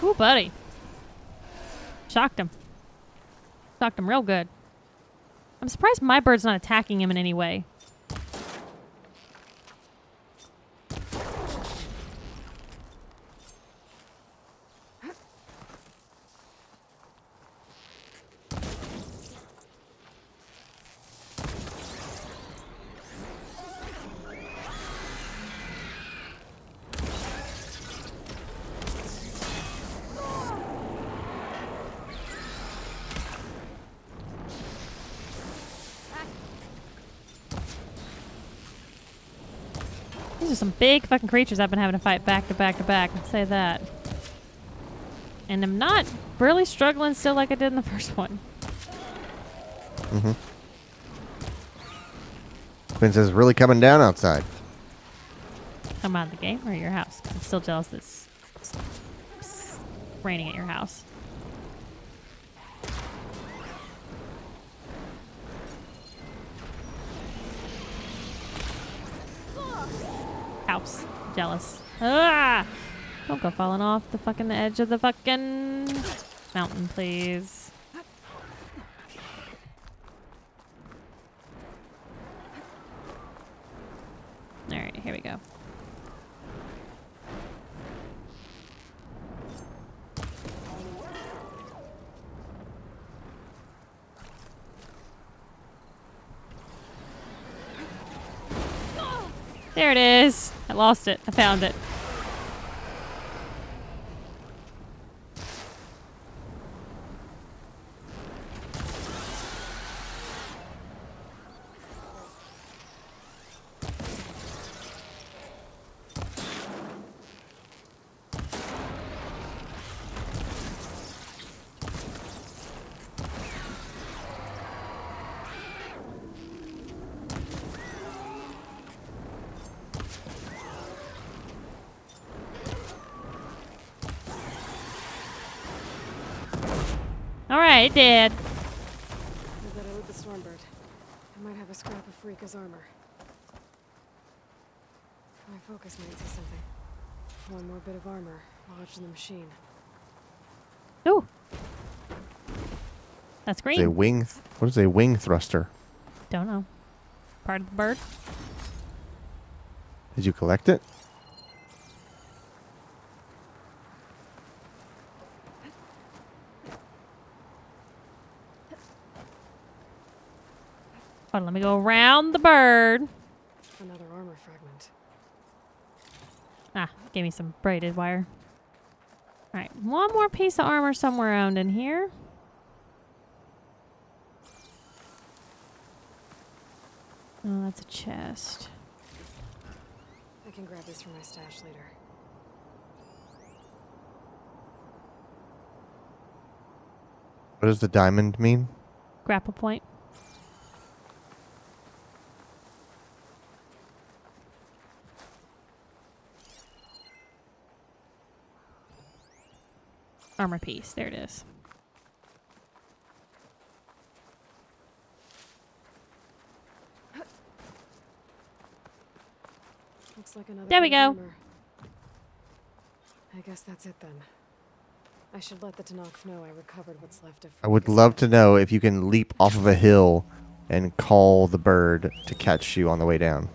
Ooh, buddy. Shocked him. Shocked him real good. I'm surprised my bird's not attacking him in any way. These are some big fucking creatures I've been having to fight back to back to back. I'll say that. And I'm not really struggling still like I did in the first one. Mm-hmm. Quinn says, really coming down outside. Come out of the game or your house? 'Cause I'm still jealous that it's raining at your house. House. Jealous. Ah! Don't go falling off the fucking edge of the fucking mountain, please. Alright, here we go. There it is. I lost it. I found it. Alright, it did. I bet I loot the Stormbird. I might have a scrap of Rika's armor. My focus might say something. One more bit of armor lodged in the machine. Ooh. That's green. Is a wing what is a wing thruster? Don't know. Part of the bird? Did you collect it? Hold on, let me go around the bird. Another armor fragment. Ah, gave me some braided wire. Alright, one more piece of armor somewhere around in here. Oh, that's a chest. I can grab this from my stash later. What does the diamond mean? Grapple point. Armor piece. There it is. Looks like another There we bit of go. armor. I guess that's it then. I should let the Tenakth know I recovered what's left of. I would love to know if you can leap off of a hill and call the bird to catch you on the way down.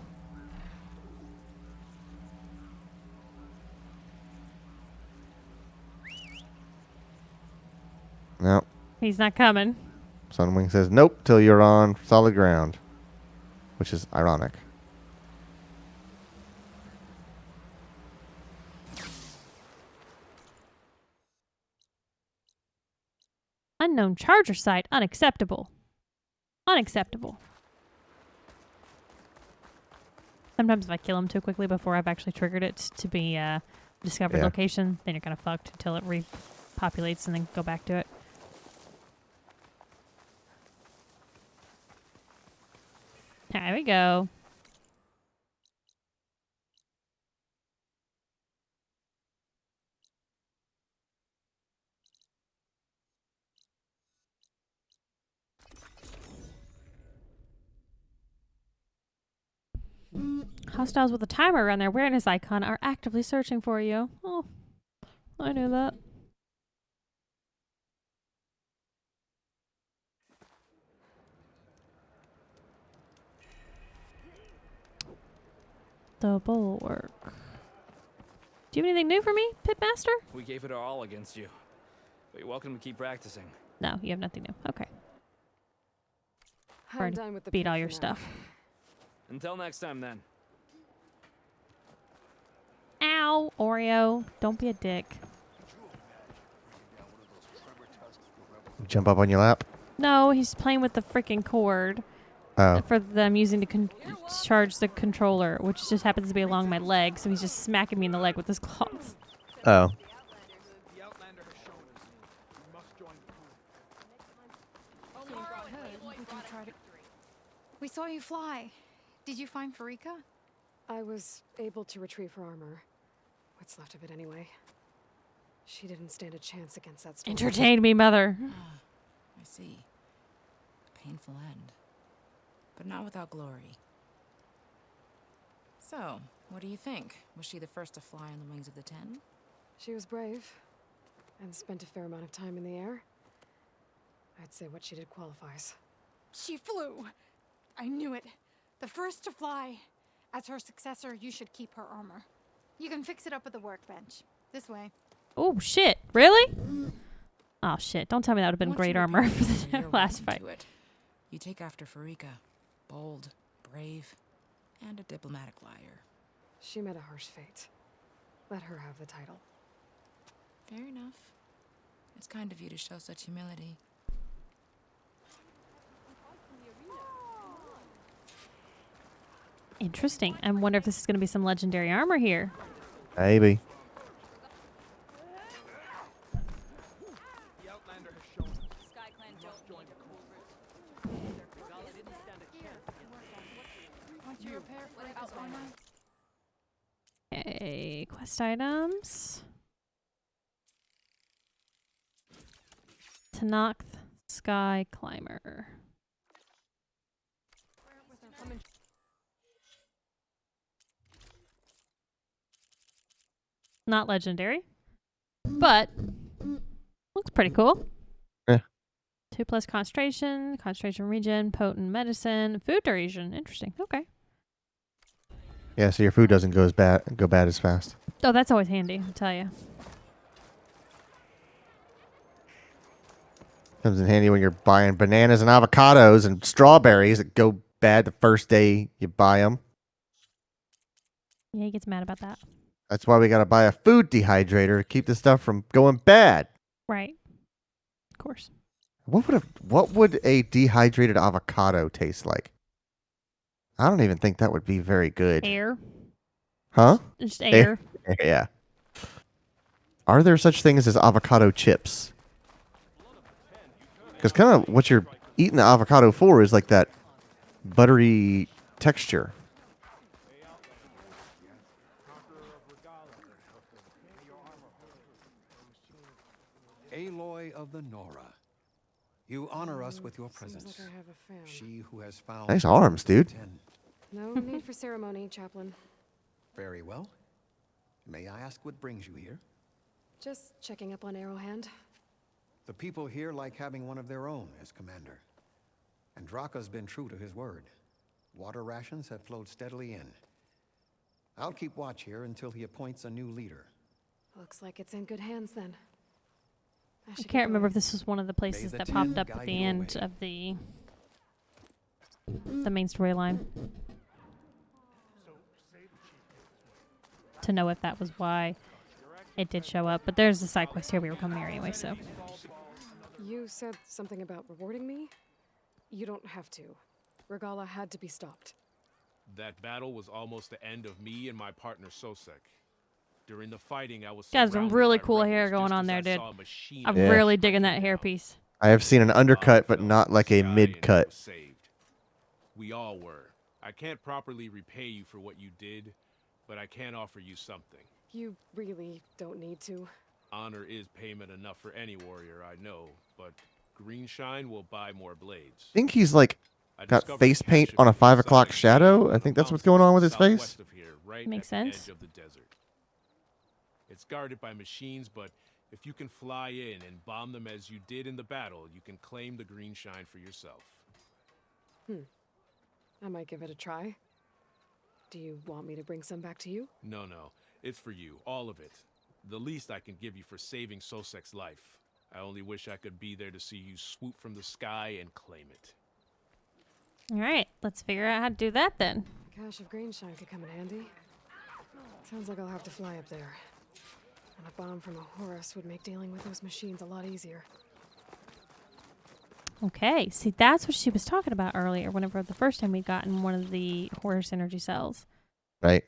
No. He's not coming. Sunwing says nope till you're on solid ground, which is ironic. Unknown charger site. Unacceptable. Unacceptable. Sometimes if I kill him too quickly before I've actually triggered it to be discovered location, then you're kind of fucked until it repopulates and then go back to it. There we go. Hostiles with a timer around their awareness icon are actively searching for you. Oh, I knew that. The bulwark. Do you have anything new for me, Pitmaster? We gave it our all against you, but you're welcome to keep practicing. No, you have nothing new. Okay. I'm Already done with the beat pit all for your now. stuff. Until next time, then. Ow, Oreo. Don't be a dick. Jump up on your lap. No, he's playing with the freaking cord. Oh. For them using to charge the controller, which just happens to be along my leg, so he's just smacking me in the leg with his claws. Oh. We saw you fly. Did you find Farika? I was able to retrieve her armor. What's left of it anyway. She didn't stand a chance against that storm. Entertain me, mother. I see. Painful end. But not without glory. So, what do you think? Was she the first to fly on the wings of the Ten? She was brave, and spent a fair amount of time in the air. I'd say what she did qualifies. She flew. I knew it. The first to fly. As her successor, you should keep her armor. You can fix it up at the workbench. This way. Oh, shit. Really? Oh, shit. Don't tell me that would have been Once great you armor repair for the your last way fight. into it, you take after Farika. Bold, brave, and a diplomatic liar. She met a harsh fate. Let her have the title. Fair enough. It's kind of you to show such humility. Interesting. I wonder if this is going to be some legendary armor here. Maybe. Okay, quest items. Tanakh Sky Climber. Not legendary, but looks pretty cool. Yeah. 2+ concentration, concentration regen, potent medicine, food duration. Interesting. Okay. Yeah, so your food doesn't go bad as fast. Oh, that's always handy, I'll tell you. Comes in handy when you're buying bananas and avocados and strawberries that go bad the first day you buy them. Yeah, he gets mad about that. That's why we got to buy a food dehydrator to keep the stuff from going bad. Right. Of course. What would a dehydrated avocado taste like? I don't even think that would be very good. Air. Huh? Just air. Yeah. Are there such things as avocado chips? Because kind of what you're eating the avocado for is like that buttery texture. Aloy of the Nora, you honor us with your presence. Seems like I have a fan. She who has found... Nice arms, dude. No need for ceremony, Chaplain. Very well. May I ask what brings you here? Just checking up on Arrowhand. The people here like having one of their own as commander. And Draka's been true to his word. Water rations have flowed steadily in. I'll keep watch here until he appoints a new leader. Looks like it's in good hands then. I can't remember if this was one of the places that popped up at the end of the main storyline. To know if that was why it did show up. But there's a side quest here. We were coming here anyway, so. You said something about rewarding me? You don't have to. Regala had to be stopped. That battle was almost the end of me and my partner Sosek. During the fighting, I was Got some really cool hair going on there, dude. I'm really digging that hairpiece. I have seen an undercut, but not like a mid-cut. We all were. I can't properly repay you for what you did, but I can offer you something. You really don't need to. Honor is payment enough for any warrior, I know, but Greenshine will buy more blades. I think he's like got face paint on a 5 o'clock shadow. I think that's what's going on with his face. Makes sense. It's guarded by machines, but if you can fly in and bomb them as you did in the battle, you can claim the Greenshine for yourself. I might give it a try. Do you want me to bring some back to you? No. It's for you, all of it. The least I can give you for saving Sosek's life. I only wish I could be there to see you swoop from the sky and claim it. All right, let's figure out how to do that then. A cache of Greenshine could come in handy. Sounds like I'll have to fly up there. And a bomb from a Horus would make dealing with those machines a lot easier. Okay, see, that's what she was talking about earlier, whenever the first time we'd gotten one of the Horus energy cells. Right.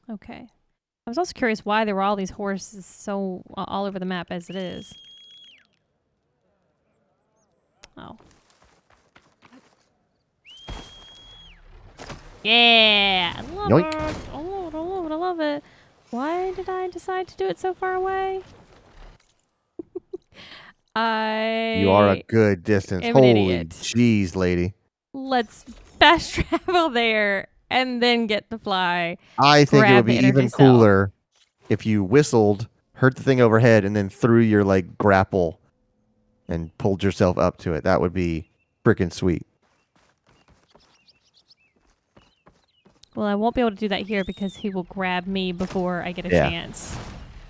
Okay. I was also curious why there were all these horses so all over the map as it is. Oh. Yeah! I love Yoink. it! I love it, I love it, I love it. Why did I decide to do it so far away? You are a good distance. am an Holy idiot. jeez, lady. Let's fast travel there and then get to fly. I think it grab would be the energy even cell. cooler if you whistled, hurt the thing overhead, and then threw your like grapple and pulled yourself up to it. That would be freaking sweet. Well, I won't be able to do that here because he will grab me before I get a Yeah. chance.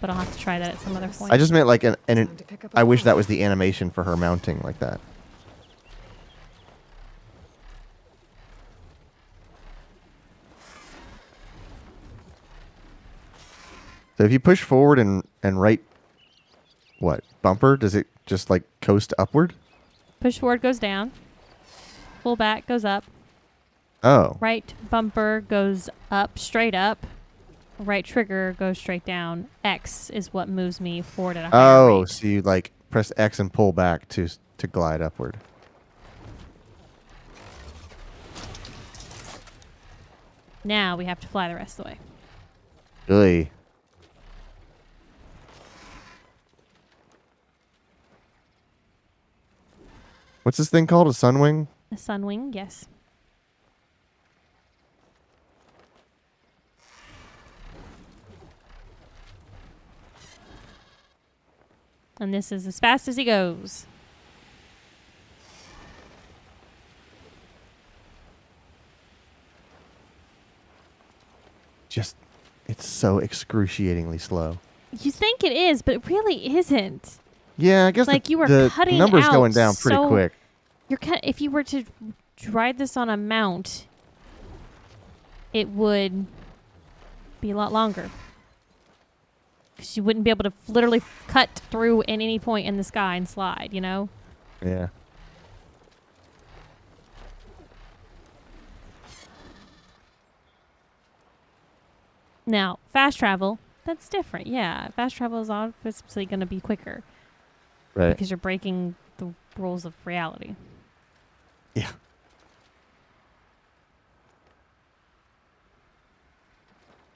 But I'll have to try that at some other point. I just meant like I wish that was the animation for her mounting like that. So if you push forward and right, what, bumper, does it just like coast upward? Push forward goes down. Pull back goes up. Oh. Right bumper goes up, straight up. Right trigger goes straight down. X is what moves me forward at a higher rate. So you like press X and pull back to glide upward. Now we have to fly the rest of the way. Really? What's this thing called? A Sunwing? A Sunwing, yes. And this is as fast as he goes. Just, it's so excruciatingly slow. You think it is, but it really isn't. Yeah, I guess like you were the cutting numbers out going down pretty so- quick. You're if you were to ride this on a mount, it would be a lot longer. Because you wouldn't be able to literally cut through at any point in the sky and slide, you know? Yeah. Now, fast travel, that's different. Yeah, fast travel is obviously going to be quicker. Right. Because you're breaking the rules of reality. Yeah.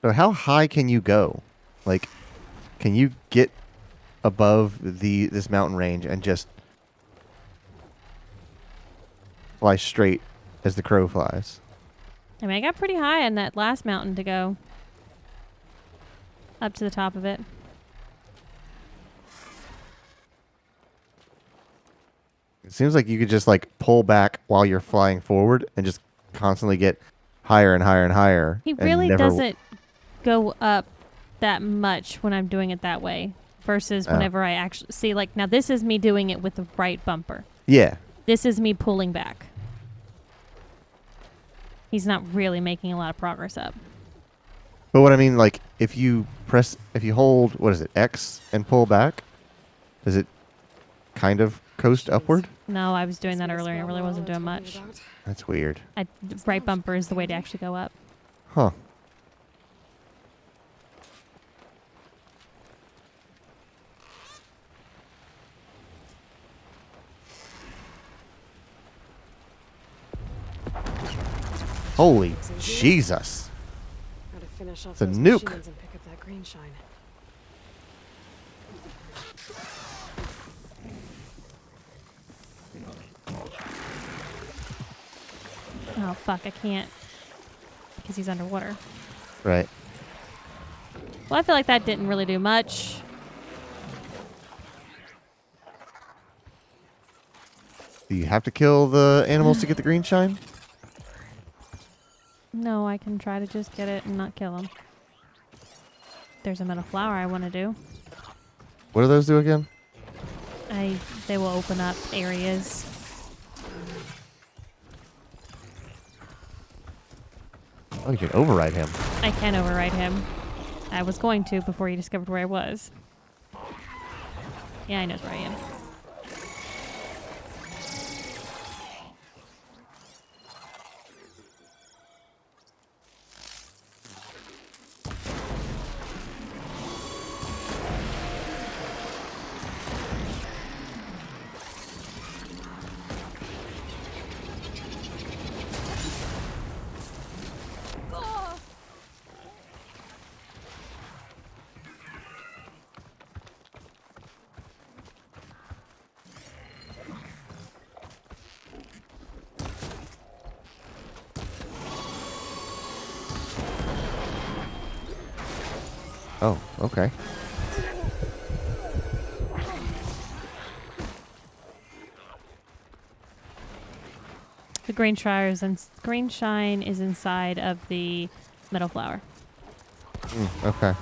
So how high can you go? Like, can you get above this mountain range and just fly straight as the crow flies? I mean, I got pretty high on that last mountain to go. Up to the top of it. It seems like you could just like pull back while you're flying forward and just constantly get higher and higher and higher. He and really never- doesn't go up that much when I'm doing it that way versus whenever I actually see, like, now this is me doing it with the right bumper. Yeah. This is me pulling back. He's not really making a lot of progress up. But what I mean, like, if you hold, what is it, X and pull back, does it kind of coast upward? No, I was doing that earlier and it really wasn't doing much. That's weird. The right bumper is the way to actually go up. Huh. Holy Jesus. Gotta finish off It's a those nuke. machines and pick up that green shine. Oh, fuck, I can't. Because he's underwater. Right. Well, I feel like that didn't really do much. Do you have to kill the animals to get the green shine? No, I can try to just get it and not kill him. There's a metal flower I want to do. What do those do again? They will open up areas. Oh, you can override him. I can override him. I was going to before he discovered where I was. Yeah, he knows where I am. Oh, okay. The green shine is inside of the metal flower. Okay.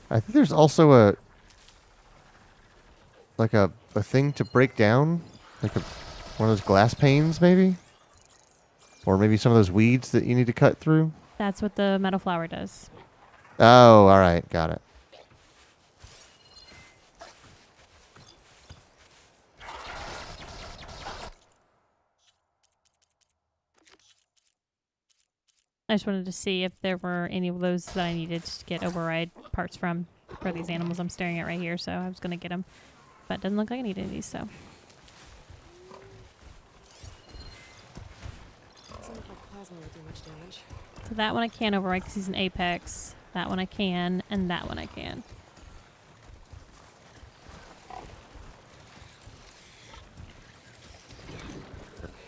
I think there's also a thing to break down, like one of those glass panes, maybe, or maybe some of those weeds that you need to cut through. That's what the metal flower does. Oh, all right, got it. I just wanted to see if there were any of those that I needed to get override parts from for these animals I'm staring at right here, so I was going to get them. But it doesn't look like I need any of these, so. Doesn't look like plasma would do much damage. So that one I can override because he's an apex. That one I can, and that one I can.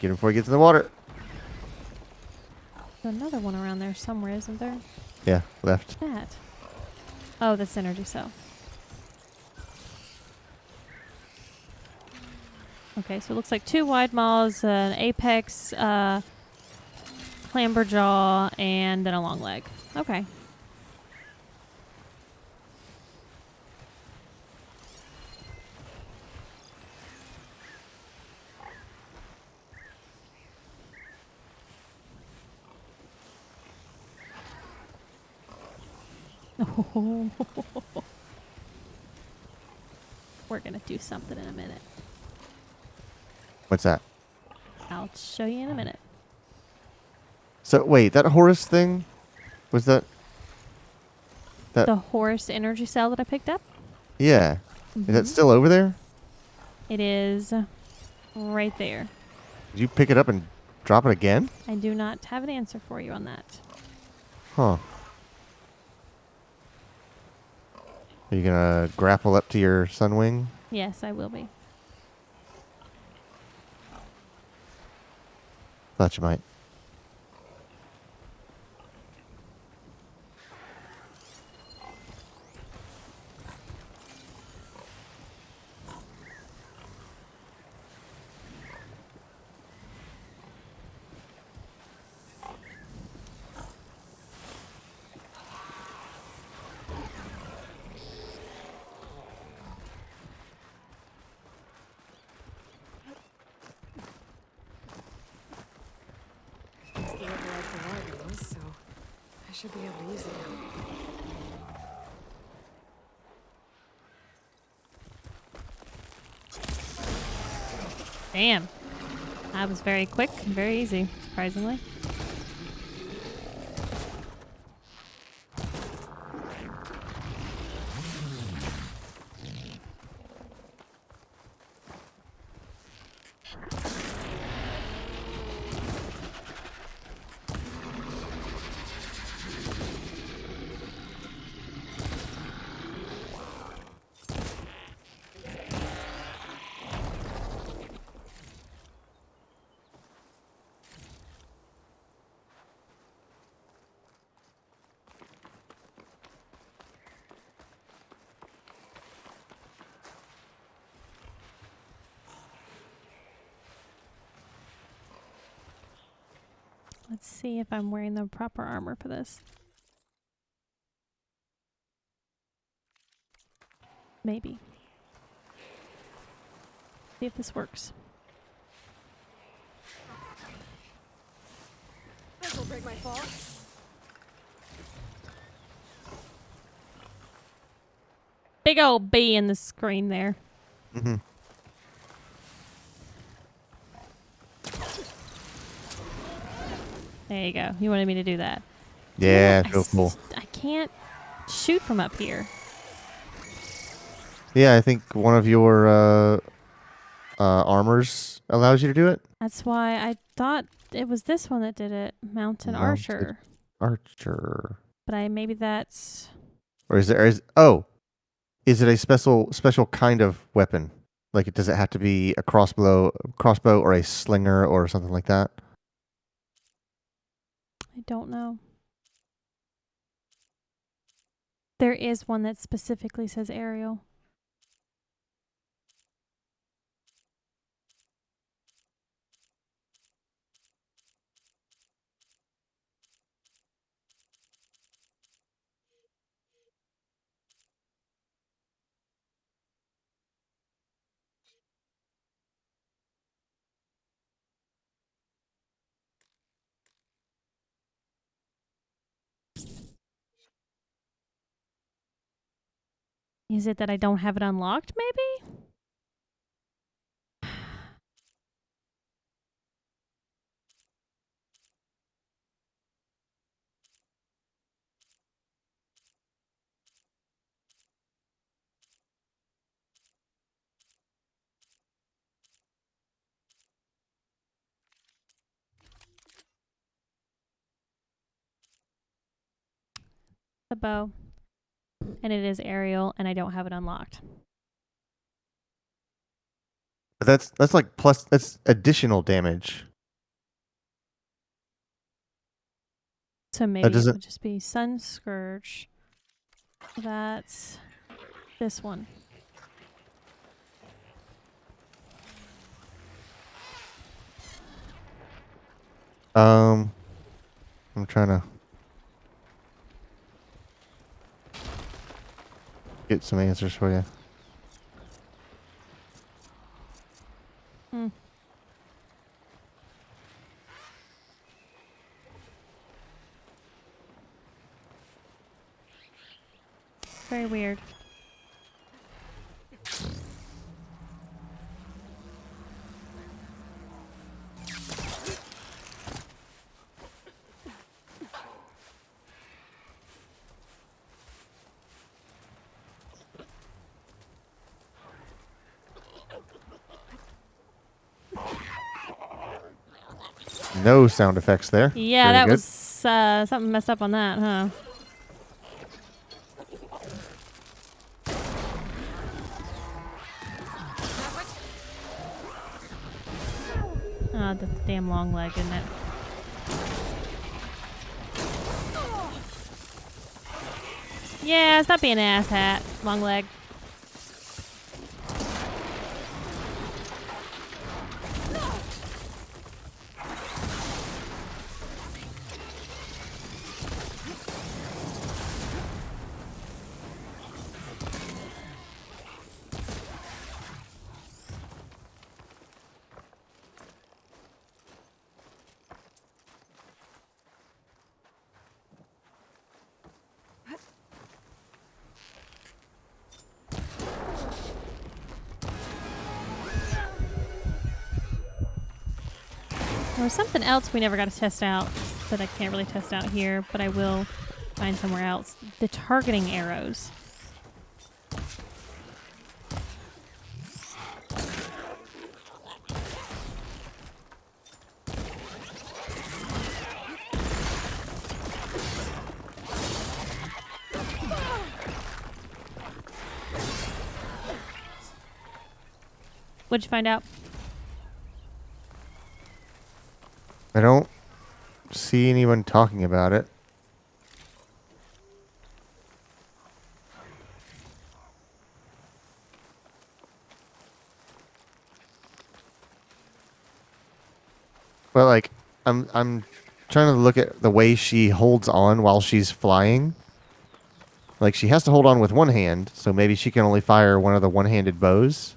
Get him before he gets in the water. There's another one around there somewhere, isn't there? Yeah, left. What's that? Oh, that's energy cell. Okay, so it looks like 2 wide maws, an apex, clamber jaw, and then a long leg. Okay. We're gonna do something in a minute. What's that? I'll show you in a minute. So wait, that Horus thing, was that? The Horus energy cell that I picked up? Yeah. Is that Mhm. still over there? It is right there. Did you pick it up and drop it again? I do not have an answer for you on that. Huh. Are you gonna grapple up to your Sunwing? Yes, I will be. Thought you might. this, so I should be able to use it now. Damn. That was very quick and very easy, surprisingly. Let's see if I'm wearing the proper armor for this. Maybe. See if this works. This'll break my fall. Big old B in the screen there. Mm-hmm. There you go. You wanted me to do that. Yeah, No, real cool. I can't shoot from up here. Yeah, I think one of your armors allows you to do it. That's why I thought it was this one that did it. Mounted Archer. Archer. But maybe that's... Or is it a special kind of weapon? Like, does it have to be a crossbow or a slinger or something like that? I don't know. There is one that specifically says aerial. Is it that I don't have it unlocked, maybe? The bow. And it is aerial, and I don't have it unlocked. But that's like that's additional damage. So maybe it doesn't- would just be Sun Scourge. That's this one. I'm trying to get some answers for you. Hmm. Very weird. No sound effects there. Yeah, Very that good. was something messed up on that, huh? Oh, the damn long leg, isn't it? Yeah, stop being an asshat, long leg. There was something else we never got to test out that I can't really test out here, but I will find somewhere else. The targeting arrows. What'd you find out? I don't see anyone talking about it. But like, I'm trying to look at the way she holds on while she's flying. Like, she has to hold on with one hand, so maybe she can only fire one of the one-handed bows.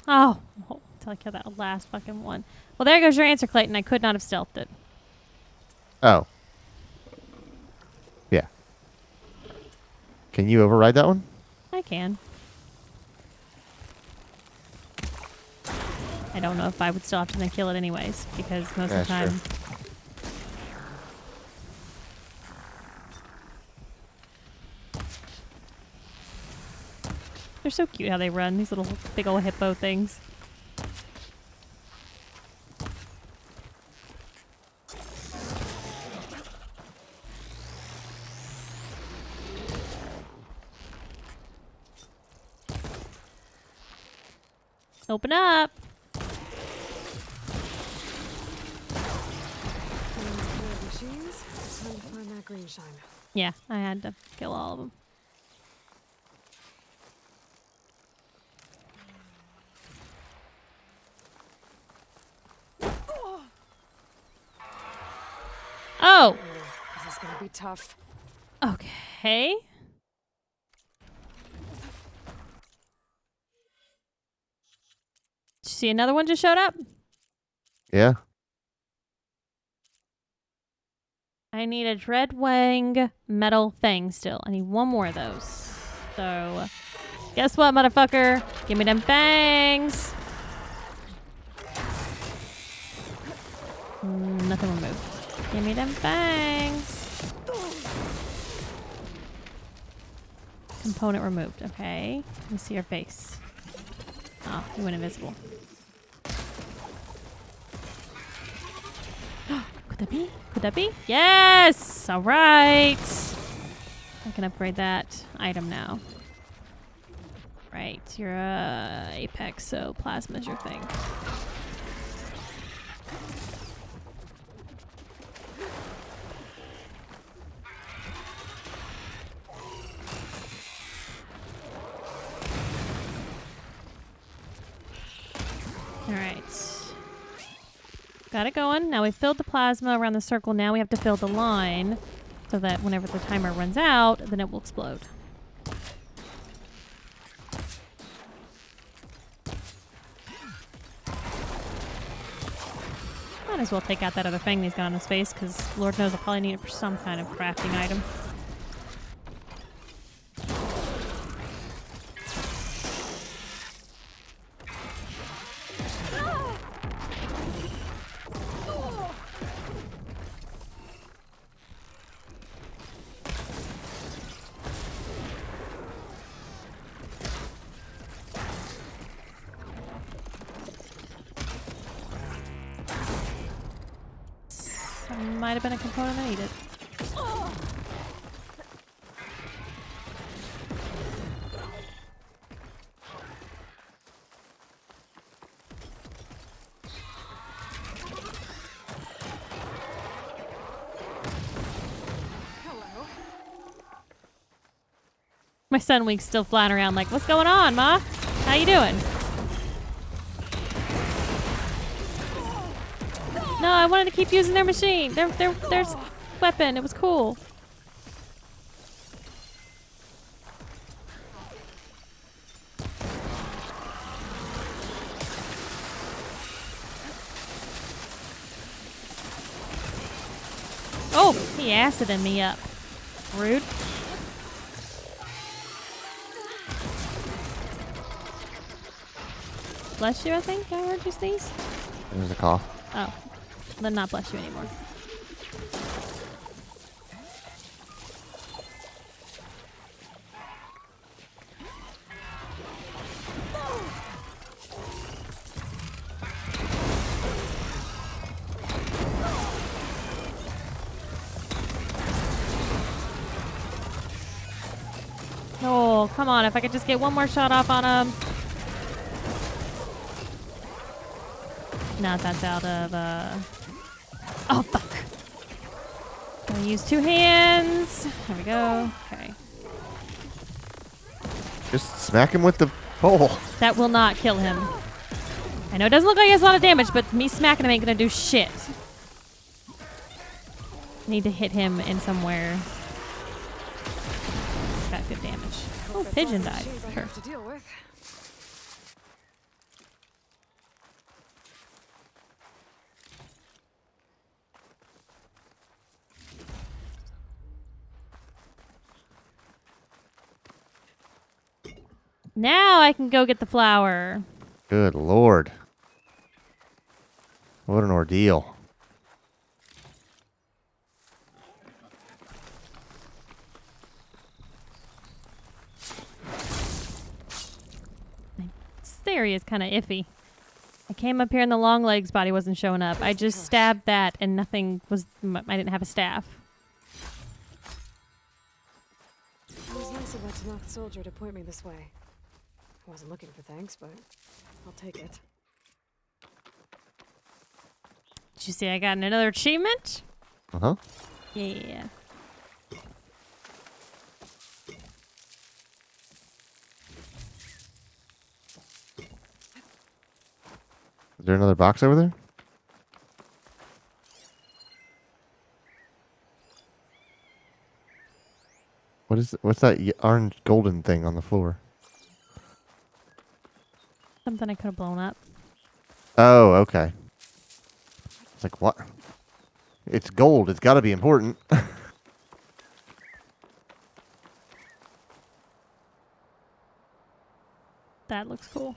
Oh, until I kill that last fucking one. Well, there goes your answer, Clayton. I could not have stealthed it. Oh. Yeah. Can you override that one? I can. I don't know if I would still have to then kill it anyways, because most of the time... Sure. They're so cute how they run, these little big old hippo things. Open up! Machines. Time to find that green shine. Yeah, I had to kill all of them. Oh! This is gonna be tough. Okay. Did you see another one just showed up? Yeah. I need a Dreadwing metal fang still. I need one more of those. So, guess what, motherfucker? Give me them fangs. Nothing removed. Give me them fangs. Component removed. Okay. Let me see your face. Oh, you went invisible. Could that be? Could that be? Yes! All right. I can upgrade that item now. Right. You're Apex, so plasma's your thing. Alright. Got it going. Now we've filled the plasma around the circle. Now we have to fill the line so that whenever the timer runs out, then it will explode. Might as well take out that other thing he's got on his face, because Lord knows I'll probably need it for some kind of crafting item. Might have been a component I needed. My son Week's still flying around like, what's going on, Ma? How you doing? No, I wanted to keep using their machine. Their weapon. It was cool. Oh, he acided me up. Rude. Bless you, I think. I heard you sneeze. There's a cough. Oh. Then not bless you anymore. Oh, come on. If I could just get one more shot off on him. Now that's out of, Oh, fuck. Gonna use 2 hands. There we go. Okay. Just smack him with the pole. That will not kill him. I know it doesn't look like he has a lot of damage, but me smacking him ain't gonna do shit. Need to hit him in somewhere. It's got good damage. Oh, pigeon died. Sure. To deal with. Now I can go get the flower. Good lord. What an ordeal. This area is kind of iffy. I came up here and the long legs body wasn't showing up. I just stabbed that and nothing was... I didn't have a staff. It was nice of that Smoth soldier to point me this way. I wasn't looking for thanks, but I'll take it. Did you see I got another achievement? Uh-huh. Yeah. Is there another box over there? What's that orange golden thing on the floor? Something I could have blown up. Oh, okay. It's like, what? It's gold. It's got to be important. That looks cool.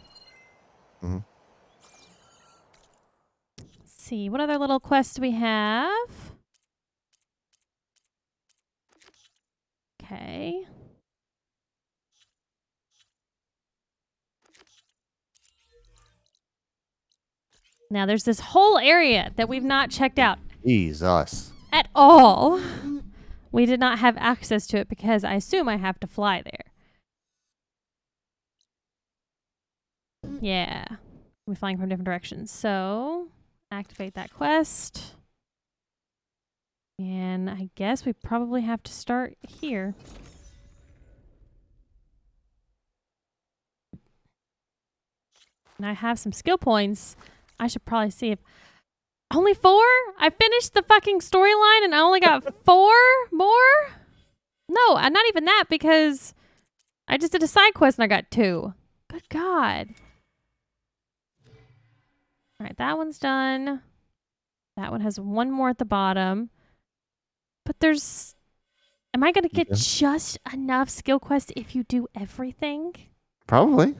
Mm-hmm. Let's see. What other little quests do we have? Okay. Now there's this whole area that we've not checked out Jesus. at all. We did not have access to it because I assume I have to fly there. Yeah. We're flying from different directions. So, activate that quest. And I guess we probably have to start here. And I have some skill points. I should probably see if... Only 4? I finished the fucking storyline and I only got 4 more? No, not even that because I just did a side quest and I got 2. Good God. All right, that one's done. That one has 1 more at the bottom. But there's... Am I going to get just enough skill quests if you do everything? Probably.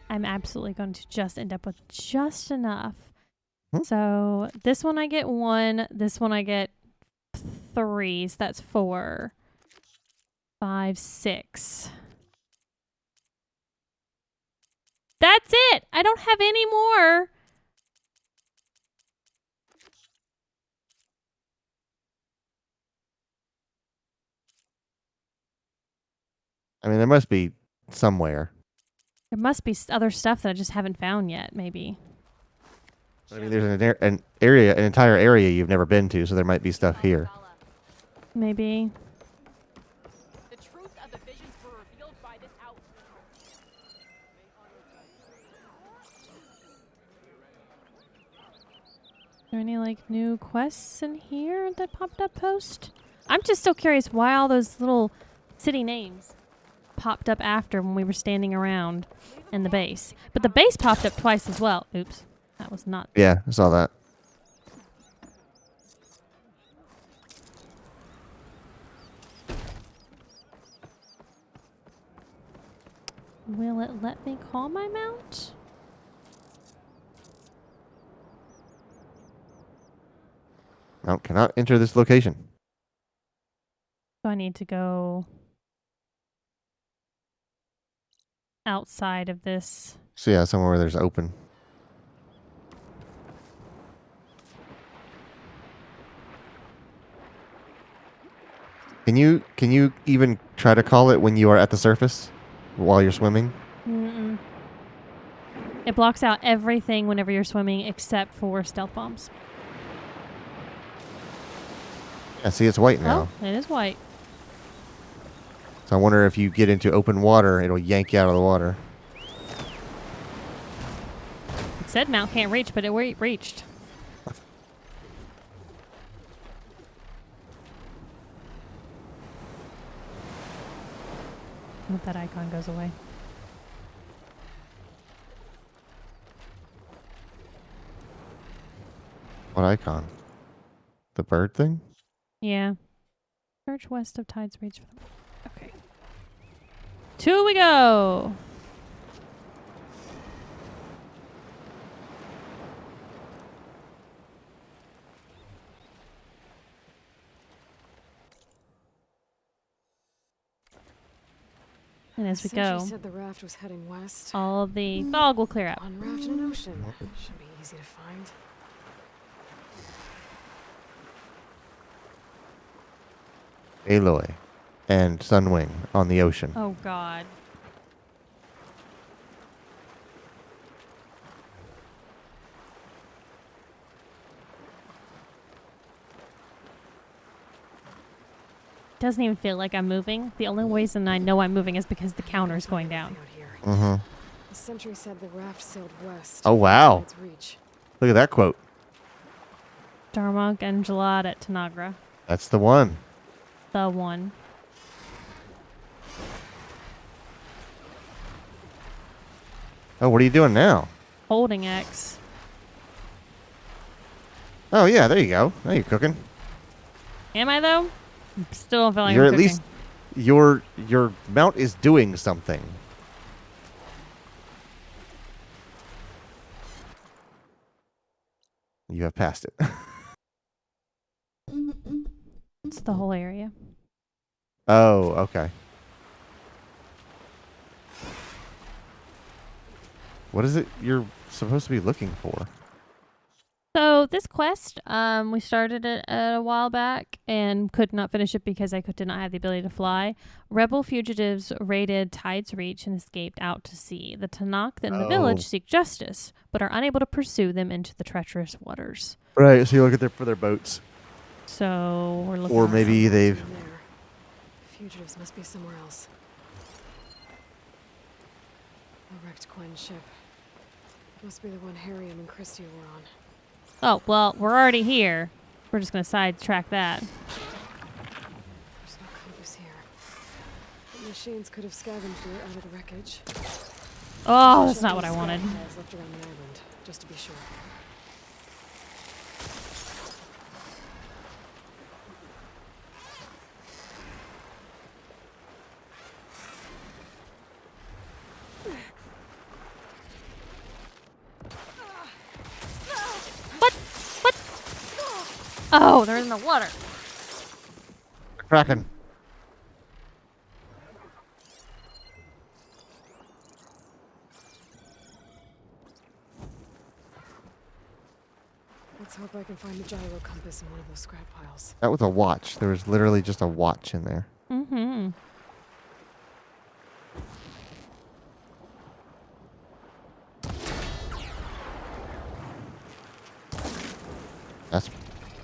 I'm absolutely going to just end up with just enough. So this one I get 1. This one I get 3. So that's 4. 5, 6. That's it. I don't have any more. I mean, there must be somewhere. There must be other stuff that I just haven't found yet, maybe. I mean, there's an entire area you've never been to, so there might be stuff here. Maybe. The truth of the visions were revealed by this house. Are there any like new quests in here that popped up post? I'm just still curious why all those little city names popped up after when we were standing around in the base. But the base popped up twice as well. Oops. That was not. Yeah, I saw that. Will it let me call my mount? Mount cannot enter this location. So I need to go outside of this. So yeah, somewhere where there's open. Can you even try to call it when you are at the surface while you're swimming? Mm-mm. It blocks out everything whenever you're swimming except for stealth bombs. Yeah, see, it's white now. Oh, it is white. So I wonder if you get into open water, it'll yank you out of the water. It said mount can't reach, but it reached. I hope that icon goes away. What icon? The bird thing? Yeah. Search west of Tide's Reach. Okay. 2 we go. And as we Sentry go, said the raft was heading west. all of the fog will clear out. One raft in an ocean. Should be easy to find. Aloy and Sunwing on the ocean. Oh, God. Doesn't even feel like I'm moving. The only reason I know I'm moving is because the counter is going down. Mm-hmm. The Sentry said the raft sailed west. Oh, wow. Its reach. Look at that quote. Darmok and Jalad at Tanagra. That's the one. The one. Oh, what are you doing now? Holding X. Oh, yeah, there you go. Now you're cooking. Am I, though? Still don't feel like You're I'm at cooking. least your mount is doing something. You have passed it. It's the whole area. Oh, okay. What is it you're supposed to be looking for? So this quest, we started it a while back and could not finish it because I did not have the ability to fly. Rebel fugitives raided Tide's Reach and escaped out to sea. The Tanakh in the village seek justice, but are unable to pursue them into the treacherous waters. Right, so you look at for their boats. So we're looking. Or maybe they've... Fugitives must be somewhere else. A wrecked Quen ship. Must be the one Harriam and Christia were on. Oh, well, we're already here. We're just going to sidetrack that. There's no compass here. The machines could have scavenged it out of the wreckage. Oh, that's not what I wanted. Left around the island, just to be sure. Oh, they're in the water. Kraken. Let's hope I can find the gyro compass in one of those scrap piles. That was a watch. There was literally just a watch in there. Mm-hmm. That's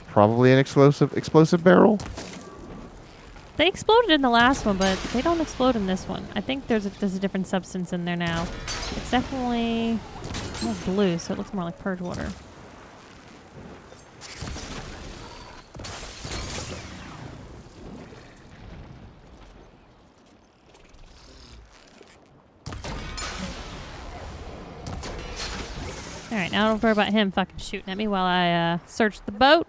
probably an explosive barrel. They exploded in the last one, but they don't explode in this one. I think there's a different substance in there now. It's definitely more blue, so it looks more like purge water. Alright, now don't worry about him fucking shooting at me while I search the boat.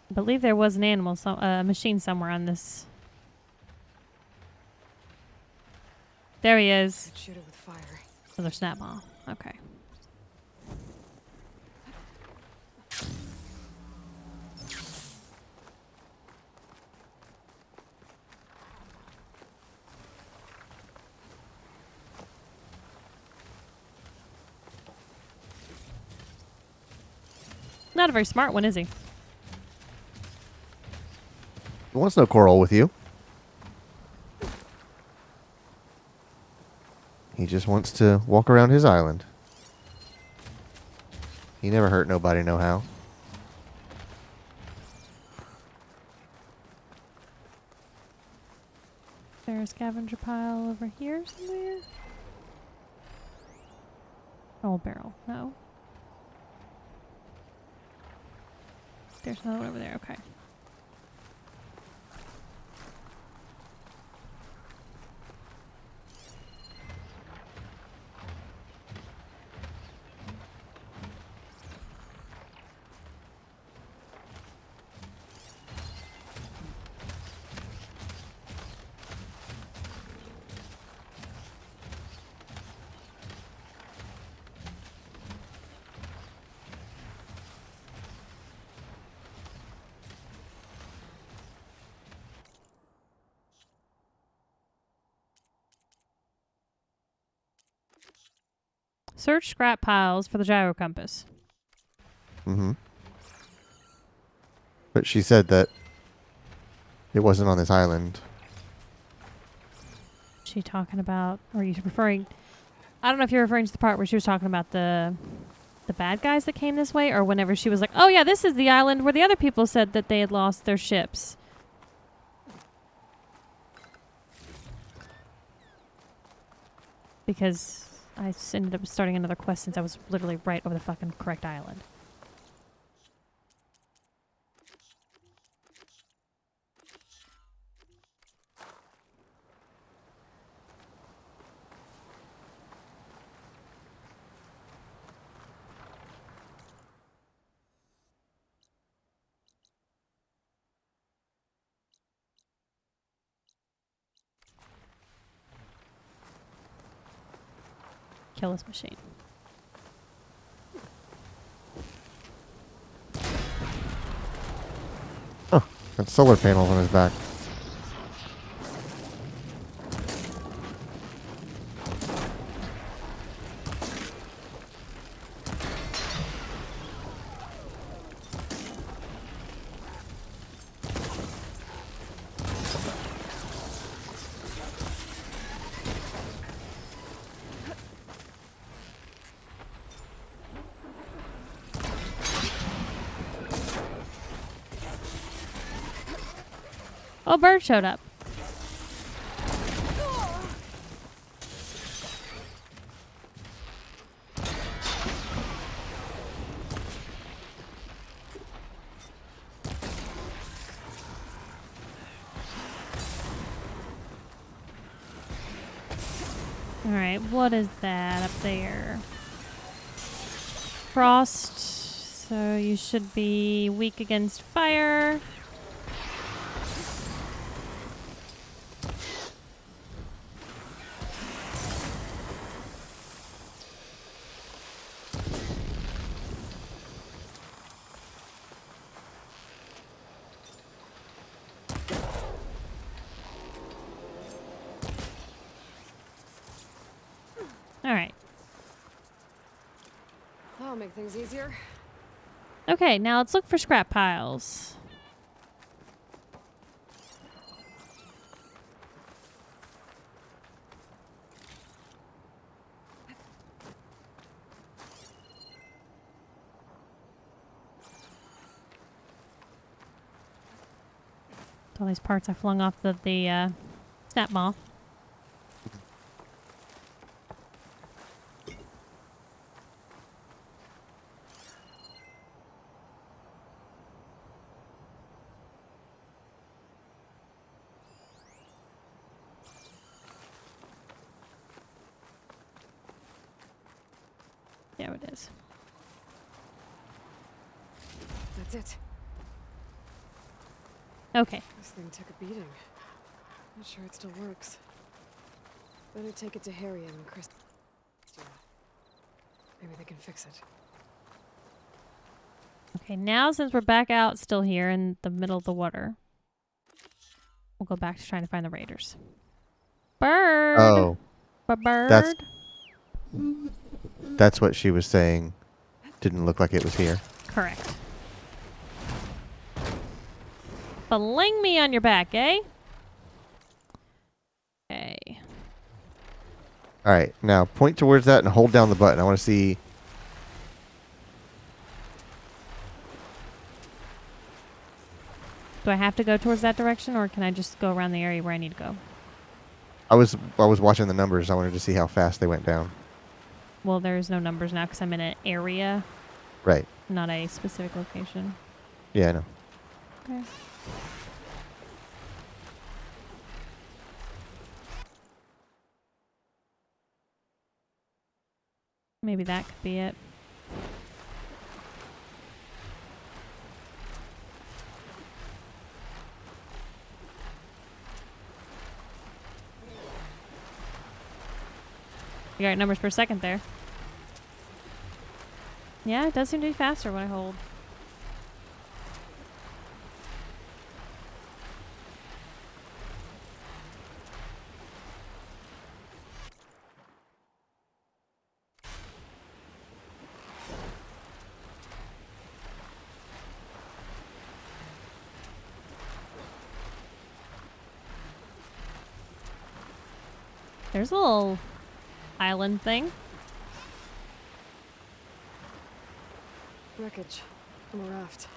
I believe there was an animal, machine somewhere on this. There he is. Shoot it with fire. Another snap ball. Okay. Not a very smart one, is he? He wants no quarrel with you. He just wants to walk around his island. He never hurt nobody no how. Is there a scavenger pile over here somewhere? Old barrel. No. There's another one over there. Okay. Search scrap piles for the gyro compass. Mm-hmm. But she said that it wasn't on this island. She talking about, or are you referring, I don't know if you're referring to the part where she was talking about the bad guys that came this way, or whenever she was like, oh yeah, this is the island where the other people said that they had lost their ships. Because I ended up starting another quest since I was literally right over the fucking correct island. Kill this machine. Oh, got solar panels on his back. Oh, bird showed up. Alright, what is that up there? Frost. So you should be weak against fire. Alright. That'll make things easier. Okay, now let's look for scrap piles. all these parts I flung off the snap moth. There it is. That's it. Okay. This thing took a beating. Not sure it still works. Better take it to Harry and Chris. Maybe they can fix it. Okay, now since we're back out still here in the middle of the water, we'll go back to trying to find the raiders. Bird! Oh. Bird! That's what she was saying. Didn't look like it was here. Correct. Fling me on your back, eh? Okay. All right, now point towards that and hold down the button. I want to see. Do I have to go towards that direction, or can I just go around the area where I need to go? I was watching the numbers. I wanted to see how fast they went down. Well, there's no numbers now because I'm in an area, Right. not a specific location. Yeah, I know. Okay. Maybe that could be it. You got numbers per second there. Yeah, it does seem to be faster when I hold. There's a little island thing. Wreckage from a raft.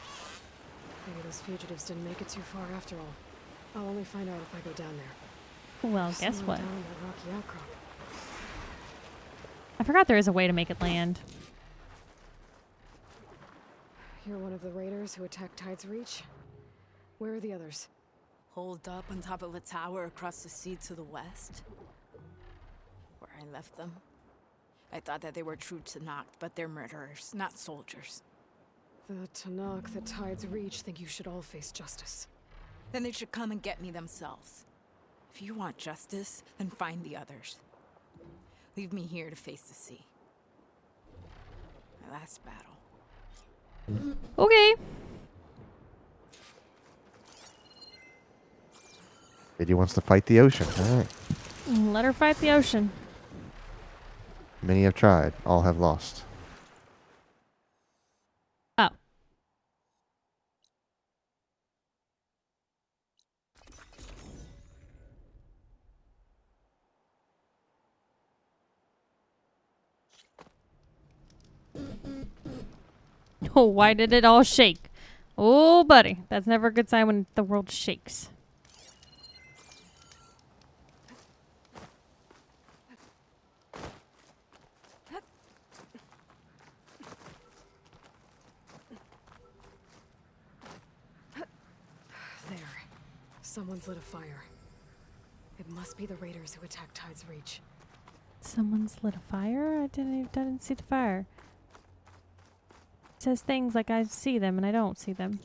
Maybe those fugitives didn't make it too far after all. I'll only find out if I go down there. Well, guess Someone what? down that rocky outcrop. I forgot there is a way to make it land. You're one of the raiders who attacked Tide's Reach? Where are the others? Holed up on top of a tower across the sea to the west. Where I left them. I thought that they were true Tanakh, but they're murderers, not soldiers. The Tanakh that Tide's Reach think you should all face justice. Then they should come and get me themselves. If you want justice, then find the others. Leave me here to face the sea. My last battle. Okay. Lady wants to fight the ocean. All right. Let her fight the ocean. Many have tried. All have lost. Oh. Oh, why did it all shake? Oh, buddy. That's never a good sign when the world shakes. There. Someone's lit a fire. It must be the raiders who attacked Tide's Reach. Someone's lit a fire? I didn't see the fire. It says things like I see them and I don't see them.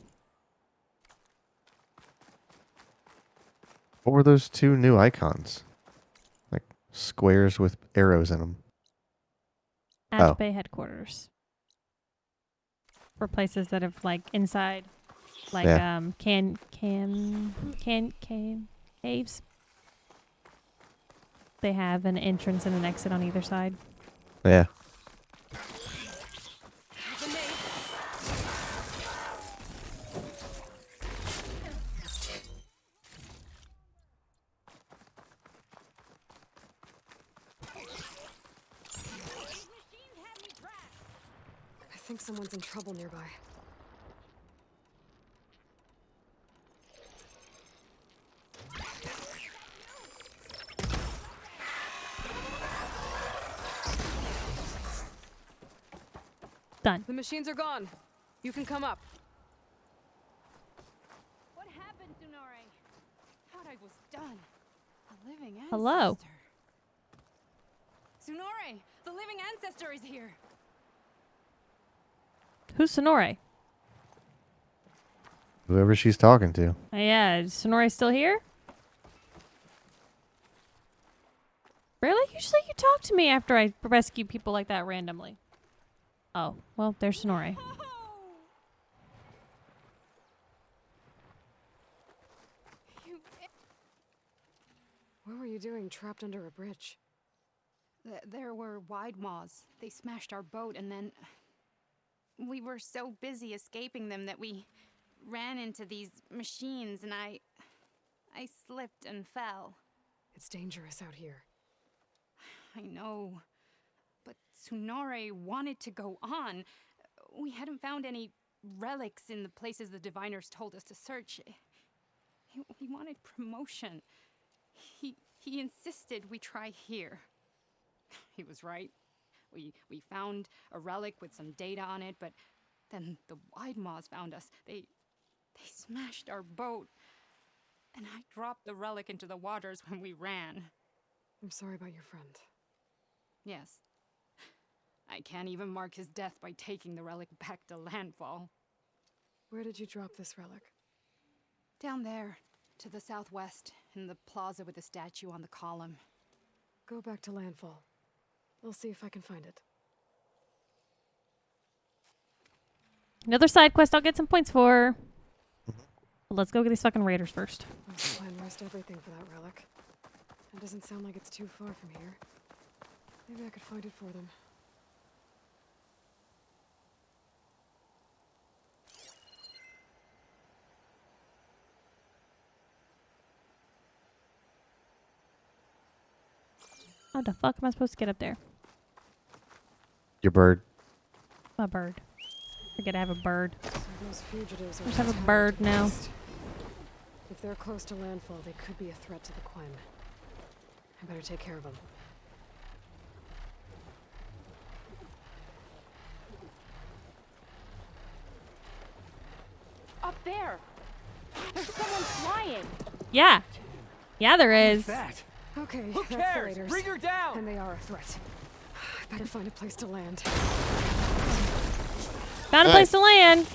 What were those two new icons? Like squares with arrows in them. Ash Bay headquarters. For places that have like inside, like caves. They have an entrance and an exit on either side. Yeah. I think someone's in trouble nearby. Done. The machines are gone. You can come up. What happened, Tsunore? Thought I was done. A living ancestor. Hello. Tsunore, the living ancestor is here. Who's Sonore? Whoever she's talking to. Yeah, is Sonore still here? Really? Usually you talk to me after I rescue people like that randomly. Oh, well, there's Sonore. What were you doing trapped under a bridge? There were wide maws. They smashed our boat, and then we were so busy escaping them that we ran into these machines, and I slipped and fell. It's dangerous out here. I know, but Tsunore wanted to go on. We hadn't found any relics in the places the diviners told us to search. He wanted promotion. He insisted we try here. He was right. We found a relic with some data on it, but then the Wide Maws found us. They smashed our boat, and I dropped the relic into the waters when we ran. I'm sorry about your friend. Yes. I can't even mark his death by taking the relic back to Landfall. Where did you drop this relic? Down there, to the southwest, in the plaza with the statue on the column. Go back to Landfall. I'll see if I can find it. Another side quest I'll get some points for. Well, let's go get these fucking raiders first. I'll supply and rest everything for that relic. It doesn't sound like it's too far from here. Maybe I could find it for them. How the fuck am I supposed to get up there? Your bird. My bird. Forget I have a bird. So those fugitives are I just have a just bird hard to now. trust. If they're close to Landfall, they could be a threat to the Quen. I better take care of them. Up there! There's someone flying! Yeah. Yeah, there is. Okay, Who that's the cares? raiders. Bring her down! And they are a threat. I better find a place to land. Found a place to land.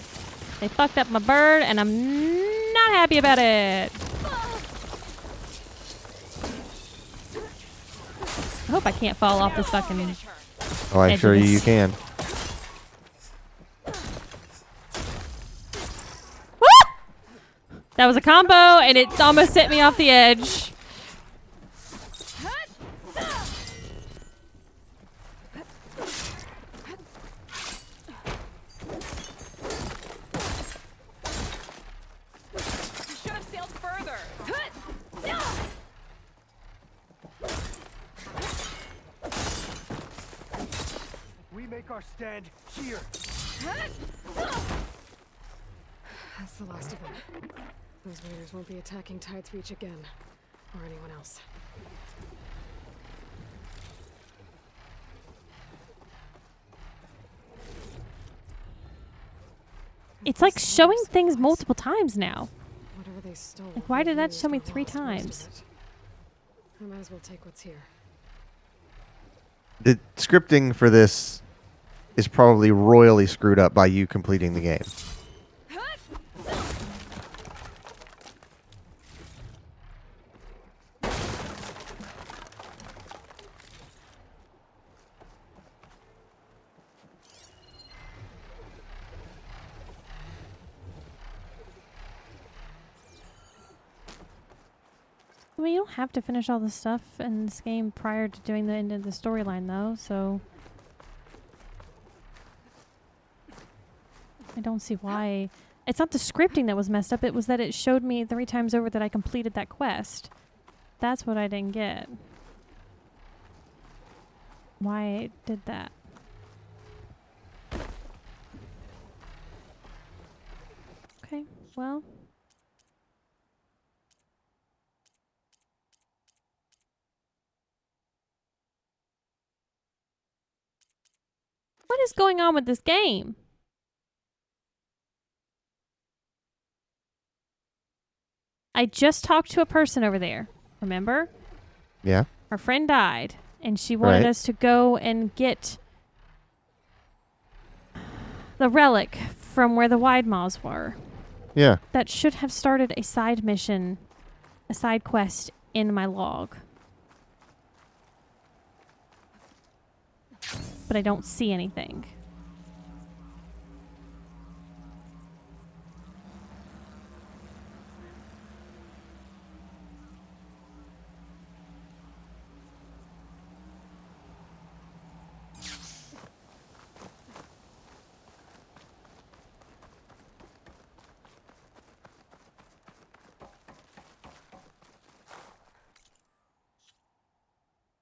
They fucked up my bird, and I'm not happy about it. I hope I can't fall off this fucking. Oh, I edge assure of you, this. you can. That was a combo, and it almost sent me off the edge. Should have sailed further! We make our stand here. That's the last of them. Those raiders won't be attacking Tide's Reach again. Or anyone else. It's like showing things multiple times now. Whatever they stole. Like, why did that used show me or 3 lost most of times? it. I might as well take what's here. The scripting for this is probably royally screwed up by you completing the game. I mean, you don't have to finish all the stuff in this game prior to doing the end of the storyline, though, so I don't see why. It's not the scripting that was messed up, it was that it showed me 3 times over that I completed that quest. That's what I didn't get. Why it did that. Okay, well. What is going on with this game? I just talked to a person over there. Remember? Yeah. Our friend died, and she wanted Right. us to go and get the relic from where the Wide Maws were. Yeah. That should have started a side mission, a side quest in my log. But I don't see anything.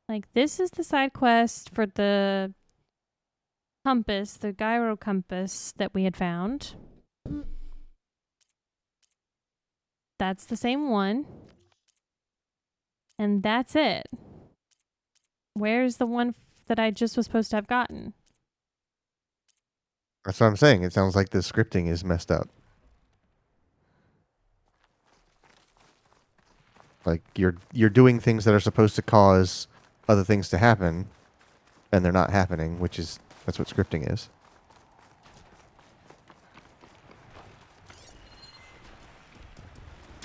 Like, this is the side quest for the compass, the gyro compass that we had found. That's the same one. And that's it. Where's the one that I just was supposed to have gotten? That's what I'm saying. It sounds like the scripting is messed up. Like you're doing things that are supposed to cause other things to happen, and they're not happening, that's what scripting is.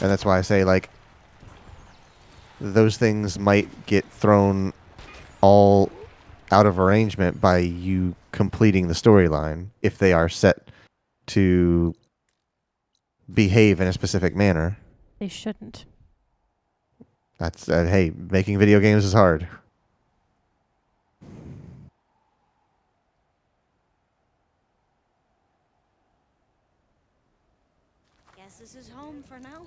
And that's why I say, like, those things might get thrown all out of arrangement by you completing the storyline if they are set to behave in a specific manner. They shouldn't. That's hey, making video games is hard. Guess this is home for now.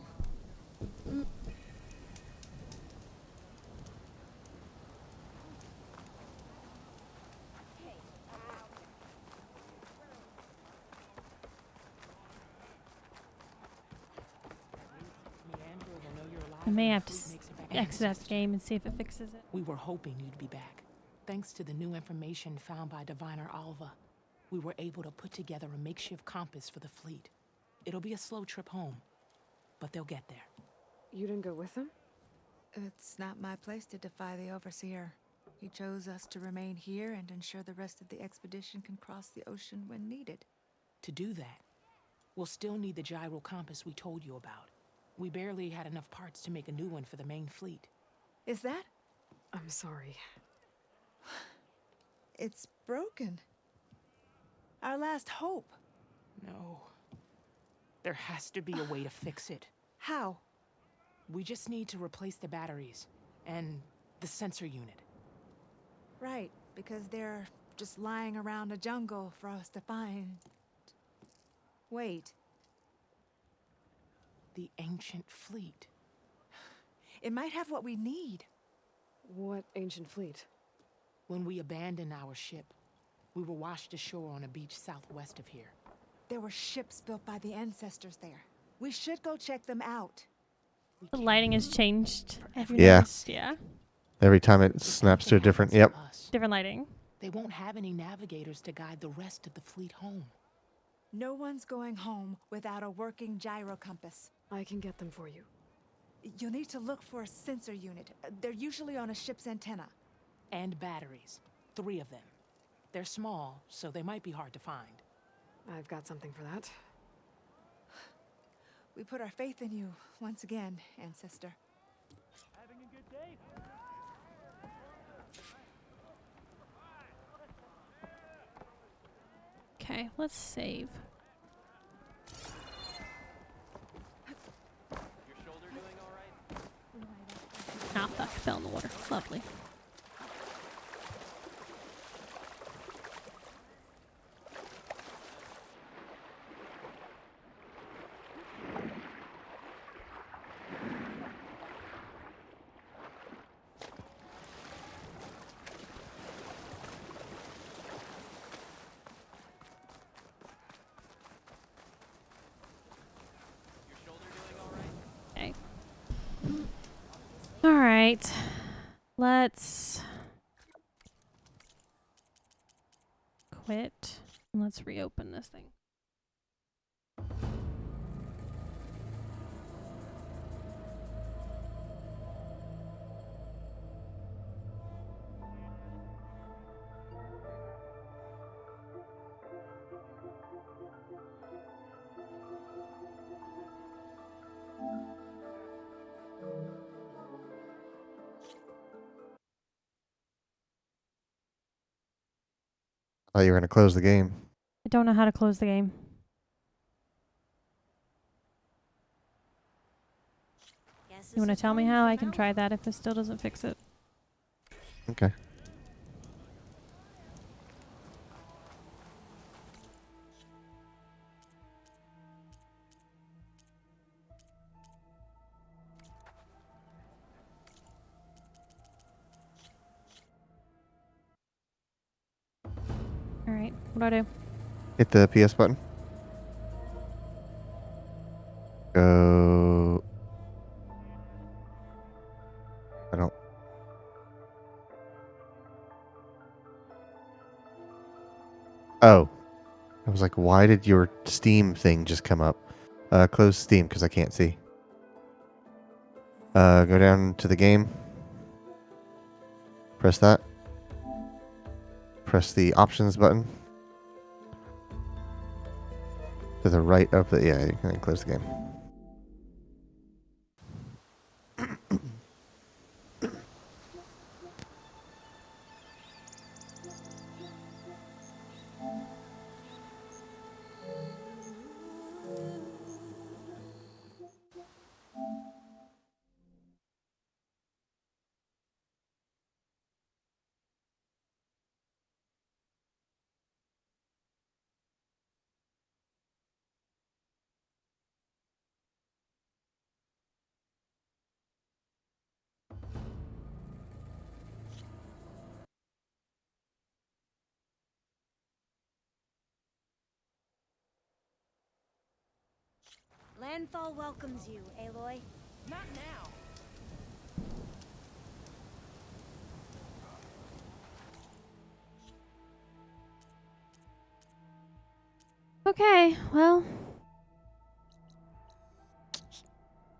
I may have to exit out the game and see if it fixes it. We were hoping you'd be back. Thanks to the new information found by Diviner Alva, we were able to put together a makeshift compass for the fleet. It'll be a slow trip home, but they'll get there. You didn't go with them? It's not my place to defy the Overseer. He chose us to remain here and ensure the rest of the expedition can cross the ocean when needed. To do that, we'll still need the gyro compass we told you about. We barely had enough parts to make a new one for the main fleet. Is that? I'm sorry. It's broken. Our last hope. No. There has to be a way to fix it. How? We just need to replace the batteries and the sensor unit. Right, because they're just lying around a jungle for us to find. Wait. The ancient fleet. It might have what we need. What ancient fleet? When we abandoned our ship, we were washed ashore on a beach southwest of here. There were ships built by the ancestors there. We should go check them out. The lighting has changed. Yeah. Yeah. Every time it snaps to a different. Yep. Different lighting. They won't have any navigators to guide the rest of the fleet home. No one's going home without a working gyro compass. I can get them for you. You'll need to look for a sensor unit. They're usually on a ship's antenna. And batteries. 3 of them. They're small, so they might be hard to find. I've got something for that. We put our faith in you once again, Ancestor. Having a good day? Okay, let's save. Your shoulder doing all right? Ah, fuck, fell in the water. Lovely. Okay. All right. Let's quit. Let's reopen this thing. I thought you were going to close the game. I don't know how to close the game. You want to tell me how? I can try that if this still doesn't fix it. Okay. Alright, what do I do? Hit the PS button. Go. I don't. Oh. I was like, why did your Steam thing just come up? Close Steam because I can't see. Go down to the game. Press that. Press the options button. To the right of the, yeah, you can close the game. Landfall welcomes you, Aloy. Not now. Okay, well.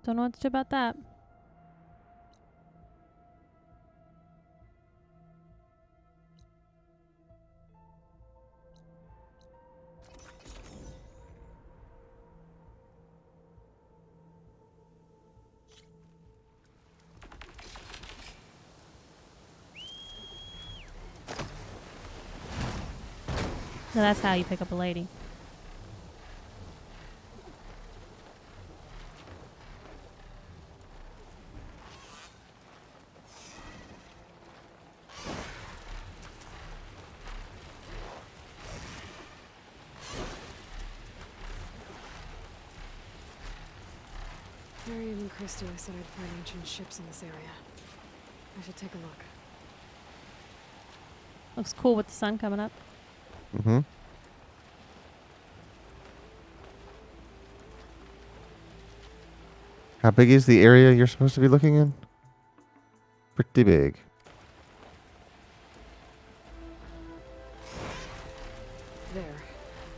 Don't know what to do about that. No, that's how you pick up a lady. Marion and Christia said I'd find ancient ships in this area. I should take a look. Looks cool with the sun coming up. Mm-hmm. How big is the area you're supposed to be looking in? Pretty big. There.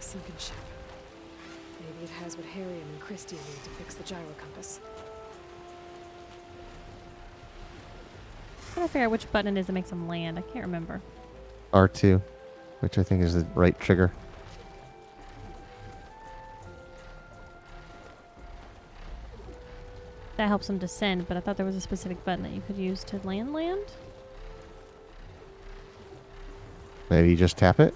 Sunken ship. Maybe it has what Harriet and Christia need to fix the gyro compass. I'm trying to figure out which button it is that makes them land. I can't remember. R2, which I think is the right trigger. That helps them descend, but I thought there was a specific button that you could use to land. Maybe you just tap it?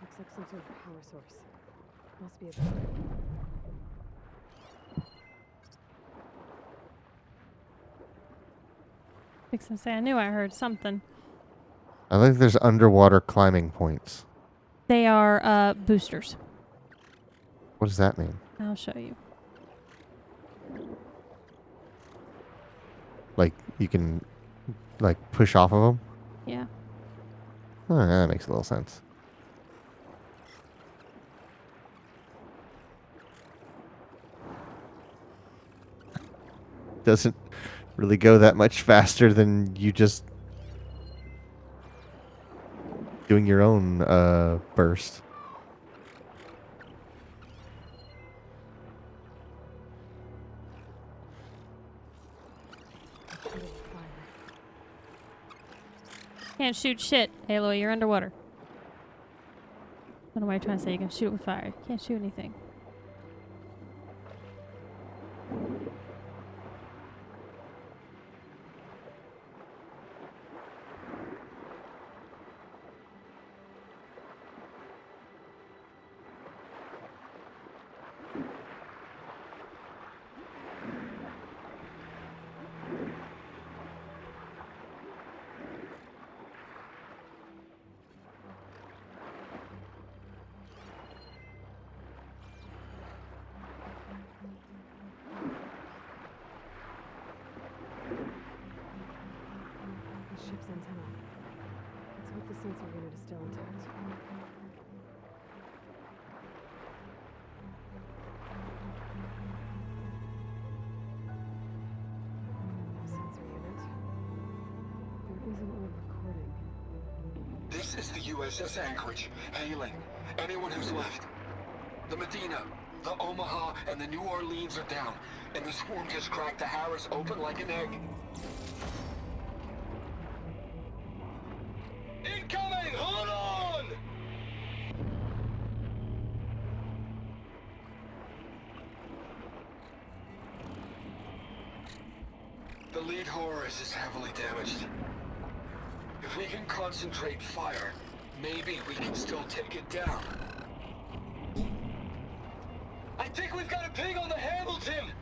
Looks like some sort of power source. Must be a battery. Fixing to say, I knew I heard something. I think there's underwater climbing points. They are boosters. What does that mean? I'll show you. Like you can like push off of them. Yeah. Oh, that makes a little sense. Doesn't really go that much faster than you just doing your own burst. Can't shoot shit, Aloy. You're underwater. What am I trying to say? You can shoot with fire. Can't shoot anything. The ship's antenna. Let's hope the sensor unit is still intact. Sensor unit. There isn't a recording. This is the USS Anchorage. Hailing anyone who's left. The Medina, the Omaha, and the New Orleans are down, and the swarm just cracked the Harris open like an egg. Incoming! Hold on! The lead Horus is heavily damaged. If we can concentrate fire, maybe we can still take it down. I think we've got a ping on the Hamilton!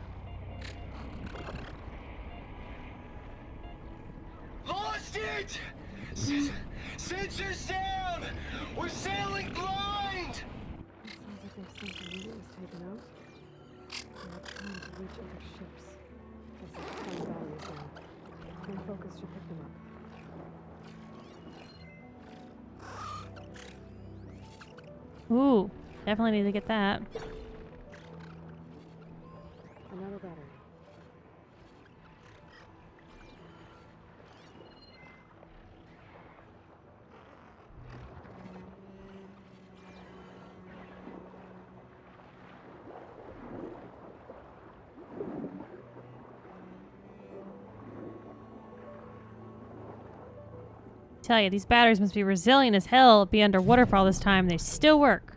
Lost it! Sensors down! We're sailing blind! It sounds like their sensor unit was taken out. They're trying to reach other ships. Guess their phone batteries down. Their focus should pick them up. Ooh, definitely need to get that. Another battery. Tell you, these batteries must be resilient as hell. Be underwater for all this time. They still work.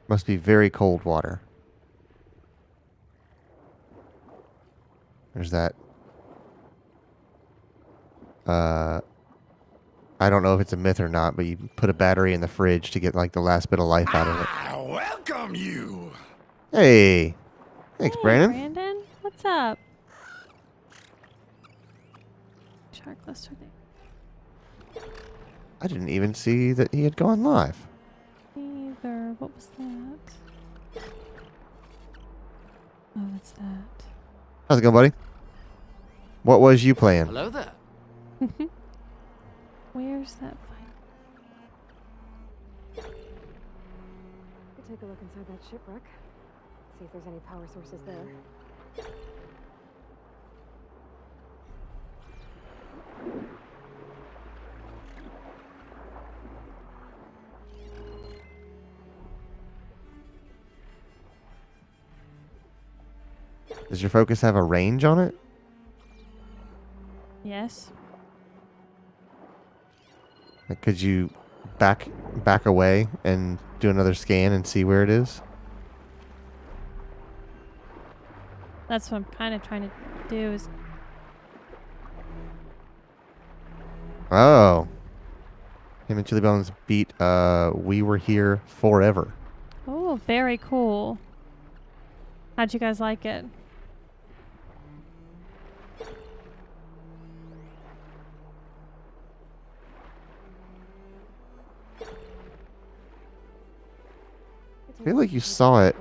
Must be very cold water. There's that. I don't know if it's a myth or not, but you put a battery in the fridge to get like the last bit of life out of it. Welcome you! Hey! Thanks, Hey, Brandon. Brandon, what's up? Shark cluster thing. I didn't even see that he had gone live. Either. What was that? Oh, what's that? How's it going, buddy? What was you playing? Hello there. Where's that fight? We'll take a look inside that shipwreck. See if there's any power sources there. Does your focus have a range on it? Yes. Like, could you back away and do another scan and see where it is? That's what I'm kind of trying to do is... Oh. Him and Chili Bones beat We Were Here Forever. Oh, very cool. How'd you guys like it? I feel like you saw it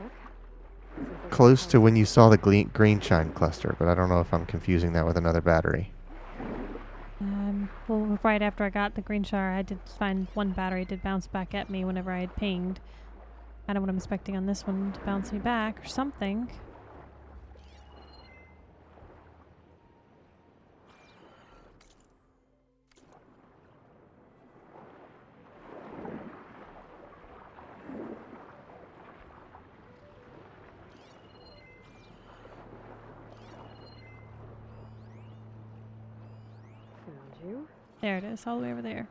close to when you saw the green shine cluster, but I don't know if I'm confusing that with another battery. Well, right after I got the green shower, I did find one battery did bounce back at me whenever I had pinged. I don't know what I'm expecting on this one to bounce me back or something. There it is, all the way over there.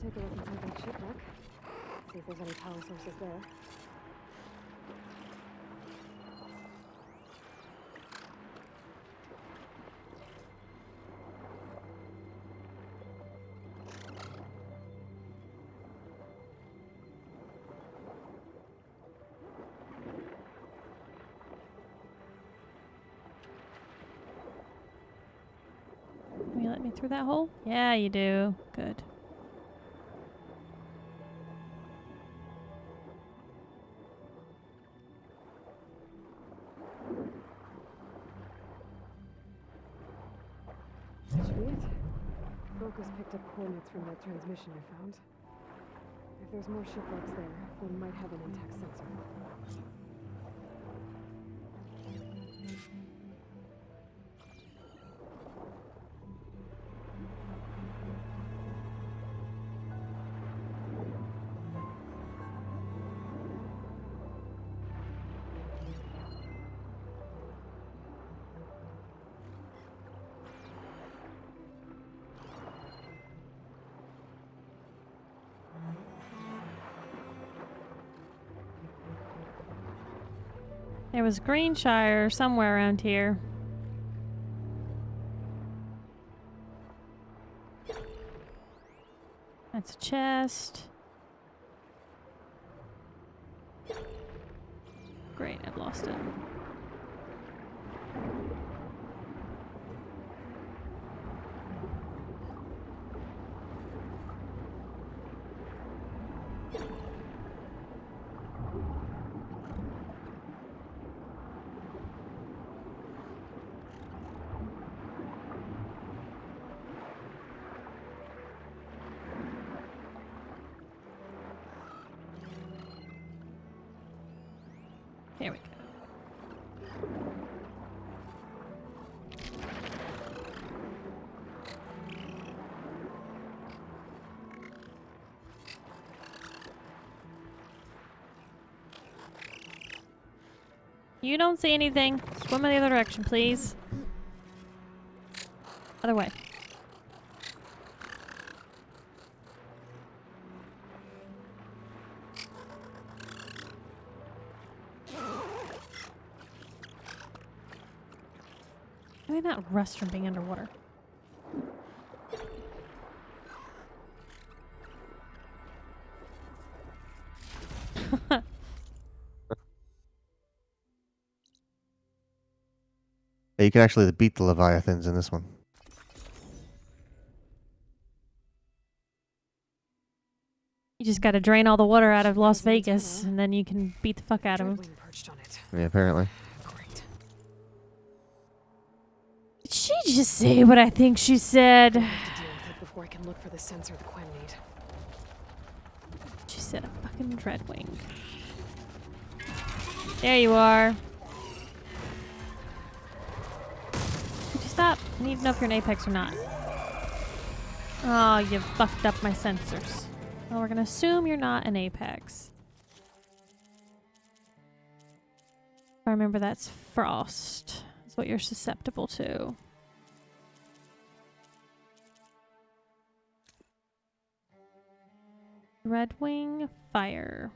Take a look inside that shipwreck. See if there's any power sources there. Will you let me through that hole? Yeah, you do. Good. That should be it. Focus picked up coordinates from that transmission I found. If there's more shipwrecks there, we might have an intact sensor. There was Greenshire somewhere around here. That's a chest. Great, I've lost it. There we go. You don't see anything. Swim in the other direction, please. Other way. Why not rust from being underwater? Yeah, you can actually beat the Leviathans in this one. You just gotta drain all the water out of Las Vegas, and then you can beat the fuck out of them. Yeah, apparently. Did she just say what I think she said? Before I can look for the sensor the Quen need. She said a fucking Dreadwing. There you are. Could you stop? I need to know if you're an Apex or not. Oh, you fucked up my sensors. Well, we're gonna assume you're not an Apex. If I remember, that's Frost. That's what you're susceptible to. Redwing Fire.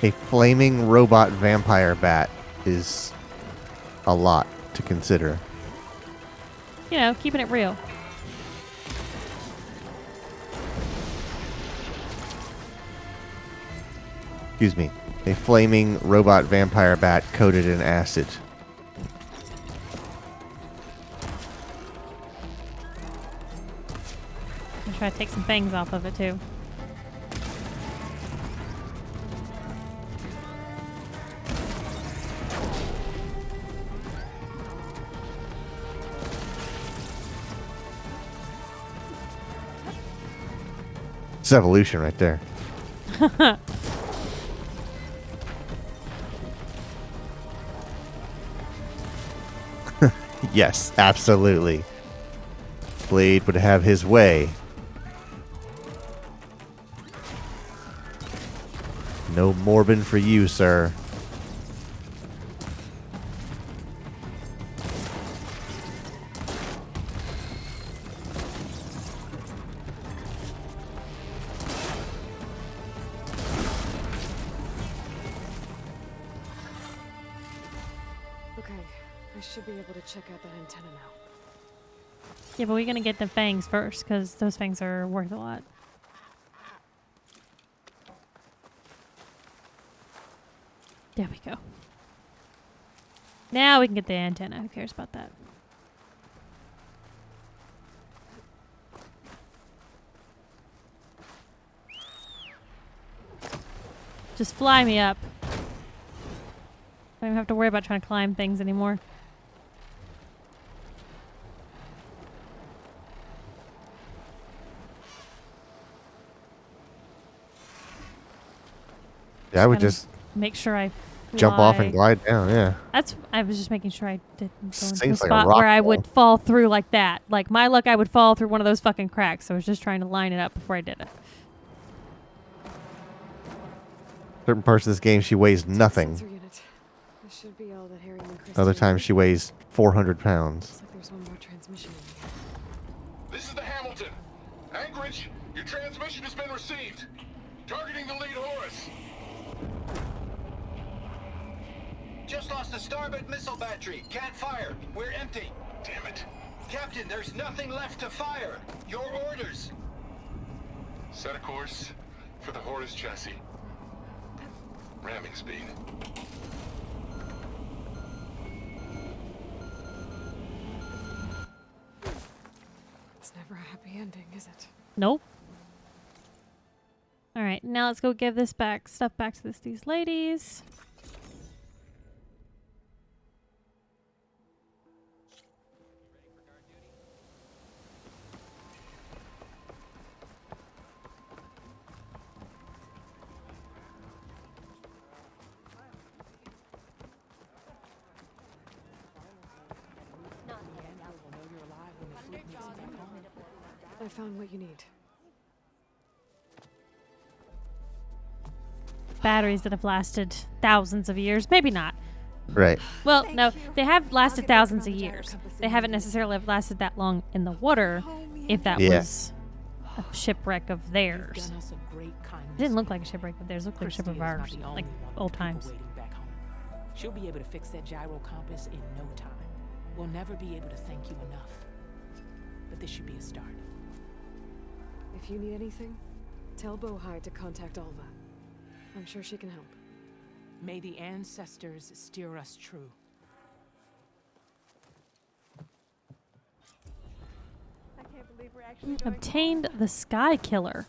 A flaming robot vampire bat is a lot to consider. You know, keeping it real. Excuse me. A flaming robot vampire bat coated in acid. I'm try to take some fangs off of it too. It's evolution right there. Yes, absolutely. Blade would have his way. No Morbin for you, sir. Okay, I should be able to check out that antenna now. Yeah, but we're gonna get the fangs first, because those fangs are worth a lot. There we go. Now we can get the antenna. Who cares about that? Just fly me up. I don't have to worry about trying to climb things anymore. Yeah, I would Kinda just make sure I jump off and fly. glide down, yeah. I was just making sure I didn't go into a Seems like a spot rock where I wall. would fall through like that. Like my luck, I would fall through one of those fucking cracks. So I was just trying to line it up before I did it. Certain parts of this game, she weighs nothing. Sensor unit. This should be all that Harry and Christy Other need. times, she weighs 400 pounds. Looks like there's one more transmission in here. This is the Hamilton. Anchorage, your transmission has been received. Targeting the lead Horus. Just lost the starboard missile battery. Can't fire. We're empty. Damn it. Captain, there's nothing left to fire. Your orders. Set a course for the Horus chassis. Ramming speed. It's never a happy ending, is it? Nope. All right, now let's go give this stuff back to these ladies. I found what you need. Batteries that have lasted thousands of years. Maybe not. Right. Well, no, they have lasted thousands of years. They haven't necessarily lasted that long in the water, if that Yeah. was a shipwreck of theirs. Done us a great kindness. It didn't look like a shipwreck of theirs. It looked like a ship Christy of is not ours, the like only one old with people times. waiting back home. She'll be able to fix that gyro compass in no time. We'll never be able to thank you enough. But this should be a start. If you need anything, tell Bohai to contact Alva. I'm sure she can help. May the ancestors steer us true. Obtained the Sky Killer.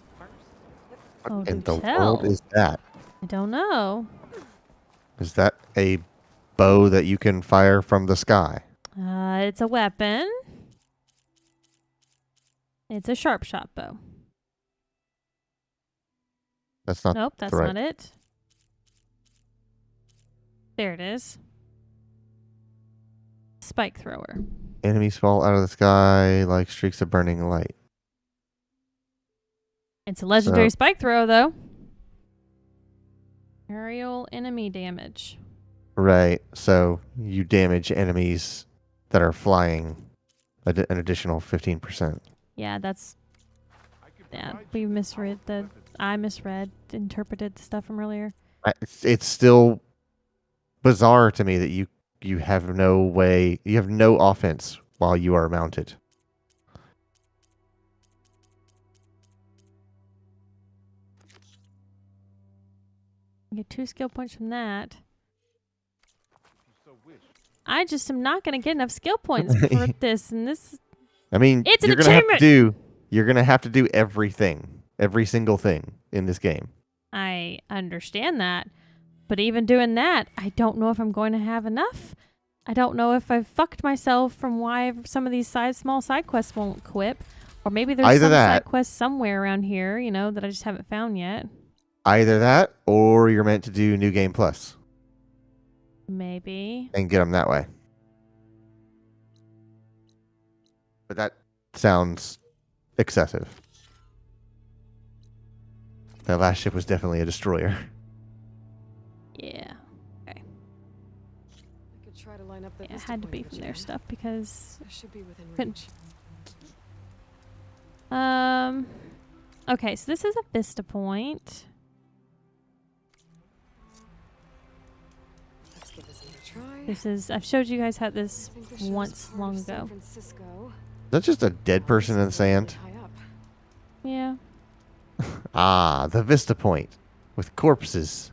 Oh, In do the tell. world is that? I don't know. Is that a bow that you can fire from the sky? It's a weapon. It's a sharp shot bow. That's not. Nope, that's the right. not it. There it is. Spike thrower. Enemies fall out of the sky like streaks of burning light. It's a legendary So- spike throw, though. Aerial enemy damage. Right. So you damage enemies that are flying an additional 15%. Yeah, that's. Yeah, we misread I misread, interpreted the stuff from earlier. It's still bizarre to me that you have no way, you have no offense while you are mounted. Get 2 skill points from that. I just am not going to get enough skill points for this, and this. I mean, It's an you're gonna achievement. you're gonna have to do everything, every single thing in this game. I understand that, but even doing that, I don't know if I'm going to have enough. I don't know if I've fucked myself from why some of these small side quests won't equip, or maybe there's Either some that- side quests somewhere around here, that I just haven't found yet. Either that, or you're meant to do New Game Plus Maybe. and get them that way. But that sounds excessive. That last ship was definitely a destroyer. Yeah. Okay. I could try to line up the Yeah, it had to be from their stuff because It should be within couldn't- reach. Okay, so this is a Vista Point. Let's give this another try. This is I've showed you guys how this I think this shows once part long of San ago. Francisco. That's just a dead person in the sand. High up. Yeah. Ah, the Vista Point with corpses.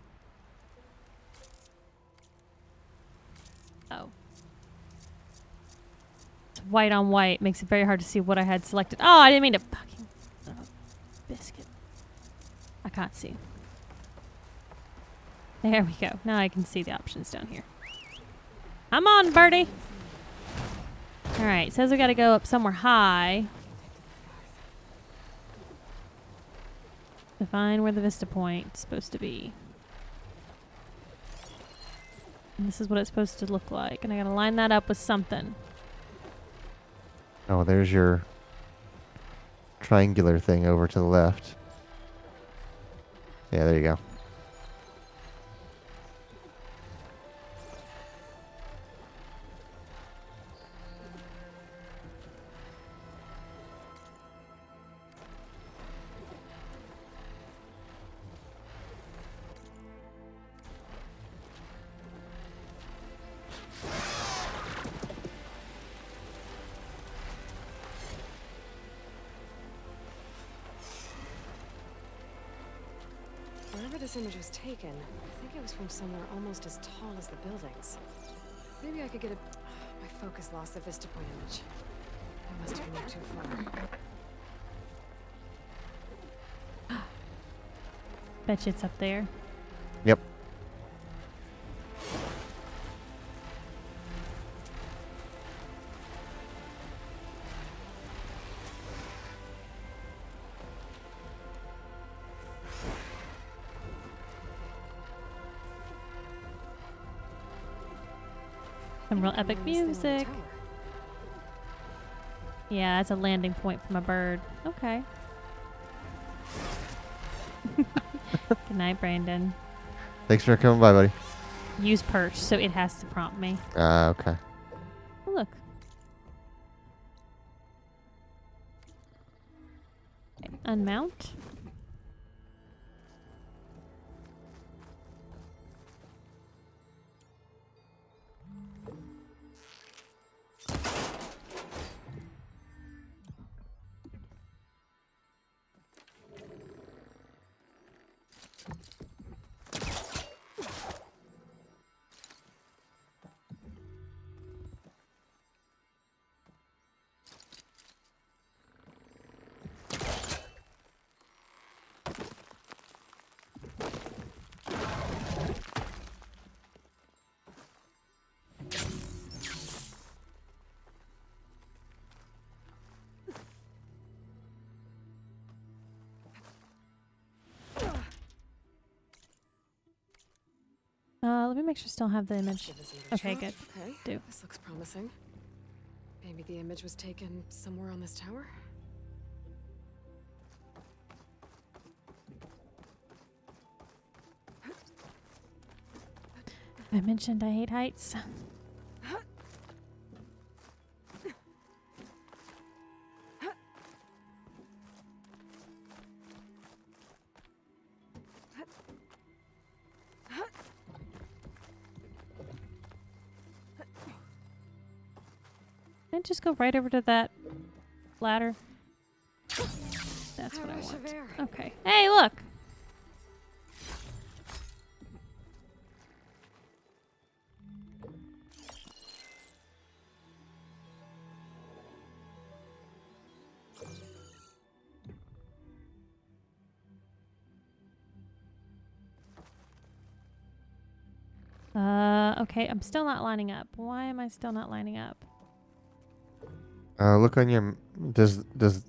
Oh. It's white on white. Makes it very hard to see what I had selected. Oh, I didn't mean to fucking biscuit. I can't see. There we go. Now I can see the options down here. I'm on, birdie. Alright, says we gotta go up somewhere high to find where the Vista Point is supposed to be. And this is what it's supposed to look like. And I gotta line that up with something. Oh, there's your triangular thing over to the left. Yeah, there you go. Wherever this image was taken, I think it was from somewhere almost as tall as the buildings. Maybe I could get a... My focus lost the Vista Point image. I must have moved too far. Bet you it's up there. Yep. Some real epic music. Yeah, that's a landing point from a bird. Okay. Good night, Brandon. Thanks for coming by, buddy. Use perch, so it has to prompt me. Okay. Oh, look. Okay, unmount. Let me make sure I still have the image. Give this another Okay, try. good. Okay, Do. this looks promising. Maybe the image was taken somewhere on this tower? I mentioned I hate heights. I just go right over to that ladder? That's what I want. Okay. Hey, look! Okay, I'm still not lining up. Why am I still not lining up? Look on your... Does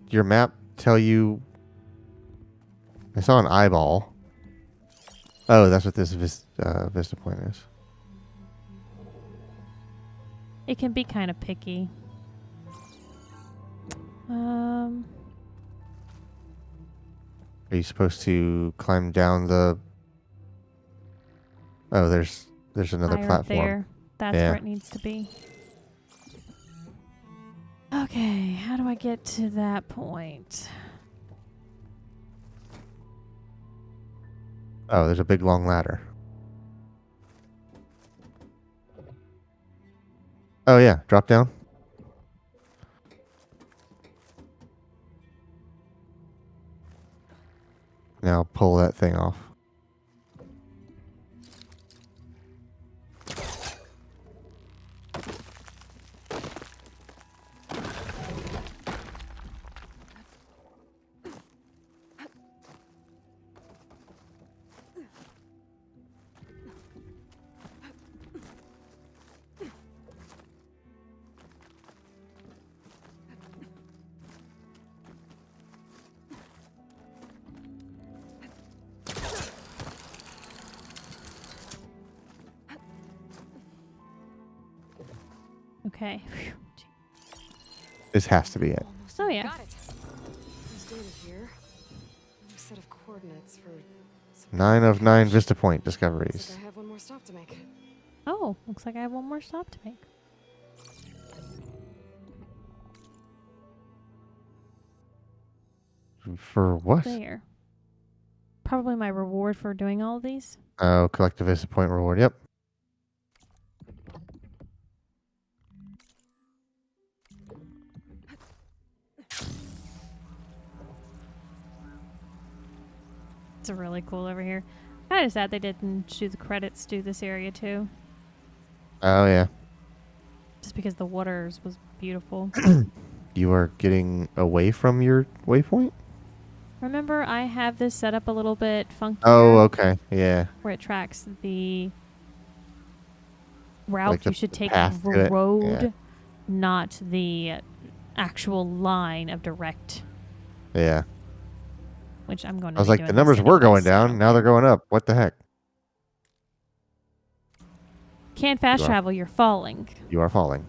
your map tell you... I saw an eyeball. Oh, that's what this Vista Point is. It can be kind of picky. Are you supposed to climb down the... Oh, there's another Higher up platform. there. That's Yeah. where it needs to be. Okay, how do I get to that point? Oh, there's a big long ladder. Oh yeah, drop down. Now pull that thing off. Okay. This has to be it. Oh yeah. Got it. There's data here. A set of coordinates for. 9 of 9 Vista Point Looks discoveries. like I have one more stop to make. Oh, looks like I have one more stop to make. For what? There. Probably my reward for doing all of these. Oh, collect the Vista Point reward. Yep. It's really cool over here. Kind of sad they didn't do the credits to this area too. Oh yeah. Just because the waters was beautiful. You are getting away from your waypoint? Remember, I have this set up a little bit funky. Oh, okay. Yeah. Where it tracks the route Like you the should take path to the it? road, Yeah. not the actual line of direct. Yeah. Which I'm going to I was be like, doing the this numbers were anyways, going down. Now they're going up. What the heck? Can't fast You are- travel, you're falling. You are falling.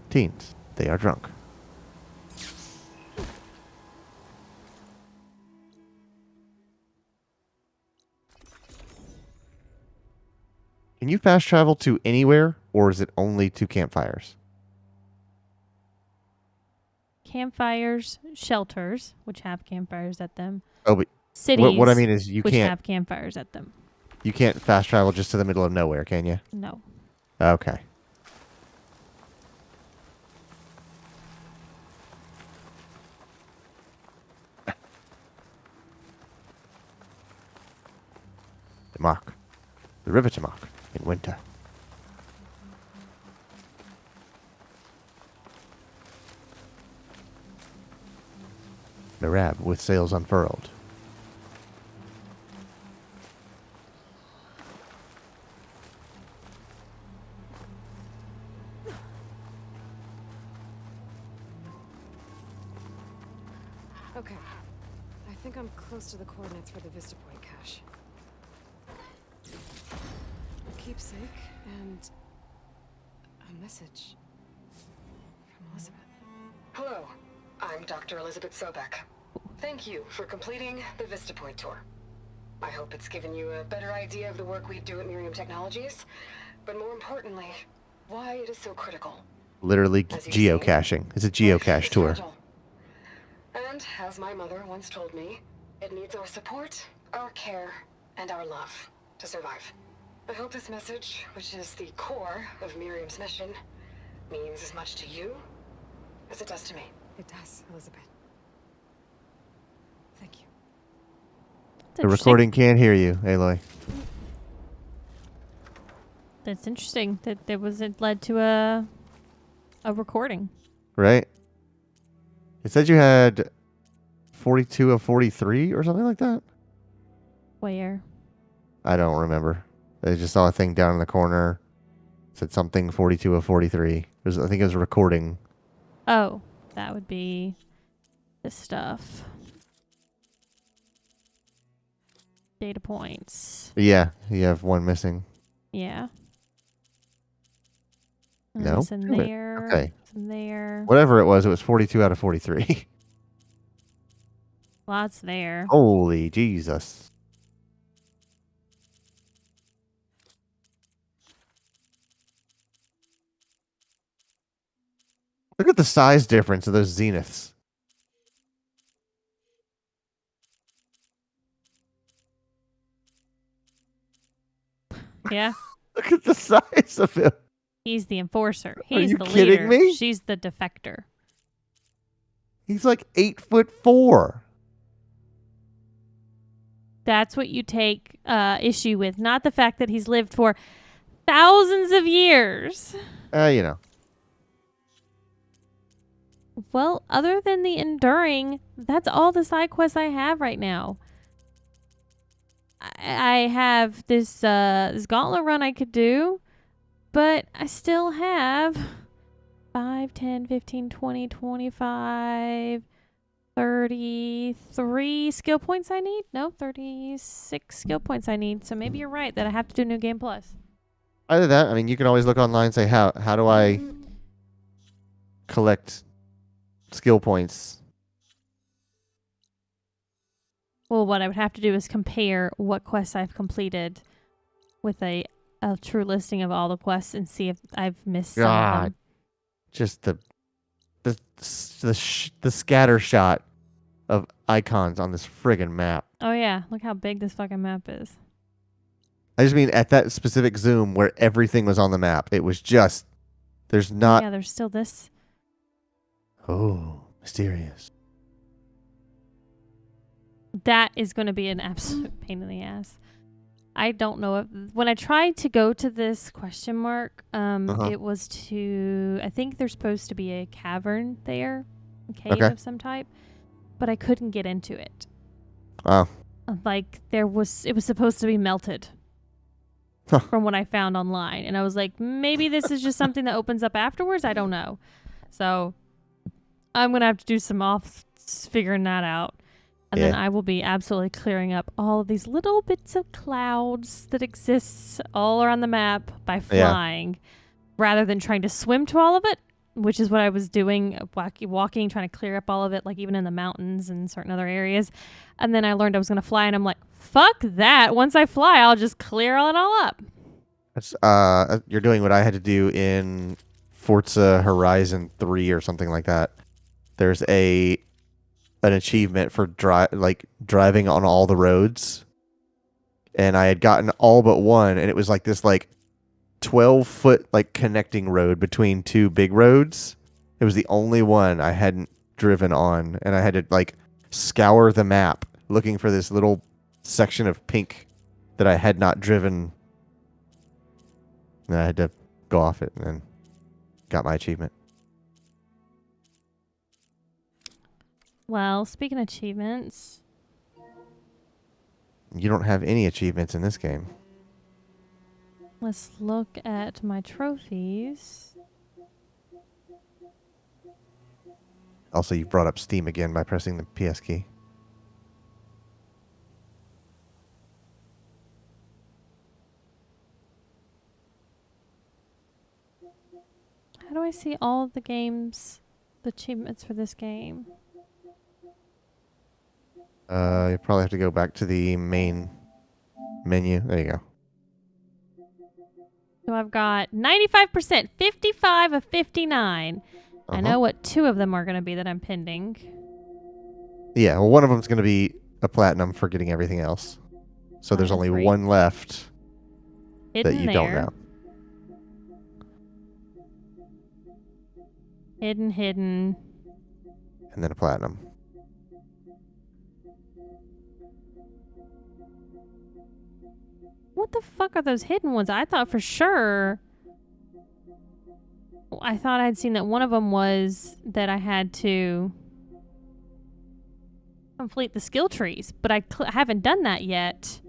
Teens. They are drunk. Can you fast travel to anywhere, or is it only to campfires? Campfires, shelters, which have campfires at them. Oh, but cities, what I mean is you which can't have campfires at them. You can't fast travel just to the middle of nowhere, can you? No. Okay. Tamok. The River Tamok in winter. Mirab with sails unfurled. Okay. I think I'm close to the coordinates for the Vista Point cache. Keepsake and a message from Elizabeth. Hello, I'm Dr. Elizabeth Sobek. Thank you for completing the Vista Point tour. I hope it's given you a better idea of the work we do at Miriam Technologies, but more importantly, why it is so critical. Literally geocaching. It's a geocache tour. And as my mother once told me, it needs our support, our care, and our love to survive. I hope this message, which is the core of Miriam's mission, means as much to you as it does to me. It does, Elizabeth. Thank you. The recording can't hear you, Aloy. That's interesting that there was it led to a recording. Right? It said you had 42 of 43 or something like that. Where? I don't remember. I just saw a thing down in the corner. It said something 42 of 43. I think it was a recording. Oh, that would be this stuff. Data points. Yeah, you have one missing. Yeah. And No? some Do it. there. Okay. Some there. Whatever it was 42 out of 43. Lots there. Holy Jesus. Look at the size difference of those zeniths. Yeah. Look at the size of him. He's the enforcer. Are He's you the kidding leader. me? She's the defector. He's like 8'4". That's what you take issue with, not the fact that he's lived for thousands of years. You know. Well, other than the enduring, that's all the side quests I have right now. I have this gauntlet run I could do, but I still have 5, 10, 15, 20, 25, 33 skill points I need. No, 36 skill points I need. So maybe you're right that I have to do New Game Plus. Either that, I mean, you can always look online and say, how do I collect skill points? Well, what I would have to do is compare what quests I've completed with a true listing of all the quests and see if I've missed some of them. Just the scatter shot of icons on this friggin' map. Oh yeah, look how big this fucking map is. I just mean at that specific zoom where everything was on the map. It was just, there's not. Yeah, there's still this. Oh, mysterious. That is going to be an absolute pain in the ass. I don't know if when I tried to go to this question mark, it was to, I think there's supposed to be a cavern there, a cave of some type, but I couldn't get into it. Wow. Like it was supposed to be melted from what I found online. And I was like, maybe this is just something that opens up afterwards. I don't know. So I'm going to have to do some figuring that out. And then I will be absolutely clearing up all of these little bits of clouds that exist all around the map by flying rather than trying to swim to all of it, which is what I was doing, walking, trying to clear up all of it, like even in the mountains and certain other areas. And then I learned I was going to fly, and I'm like, fuck that. Once I fly, I'll just clear it all up. That's, you're doing what I had to do in Forza Horizon 3 or something like that. There's an achievement for driving on all the roads, and I had gotten all but one, and it was like this 12-foot connecting road between two big roads. It was the only one I hadn't driven on, and I had to scour the map looking for this little section of pink that I had not driven, and I had to go off it and then got my achievement. Well, speaking of achievements, you don't have any achievements in this game. Let's look at my trophies. Also, you brought up Steam again by pressing the PS key. How do I see all of the games, the achievements for this game? You probably have to go back to the main menu. There you go. So I've got 95%, 55 of 59. I know what 2 of them are going to be that I'm pending. Yeah, well, one of them's going to be a platinum for getting everything else. So there's only one left that you don't know. Hidden. And then a platinum. What the fuck are those hidden ones? I thought for sure... I thought I'd seen that one of them was that I had to complete the skill trees, but I haven't done that yet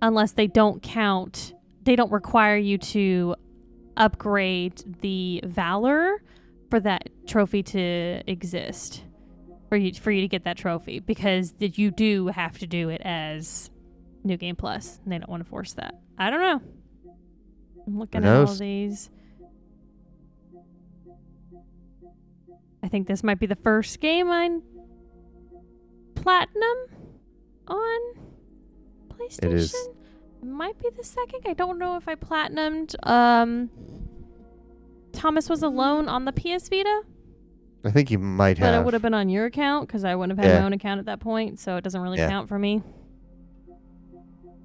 unless they don't count. They don't require you to upgrade the Valor for that trophy to exist, for you to get that trophy, because you do have to do it as New Game Plus, and they don't want to force that. I don't know. I'm looking at all these. I think this might be the first game I platinum on PlayStation. It is. It might be the second. I don't know if I platinumed Thomas Was Alone on the PS Vita. I think you might have. But it would have been on your account because I wouldn't have had my own account at that point, so it doesn't really count for me.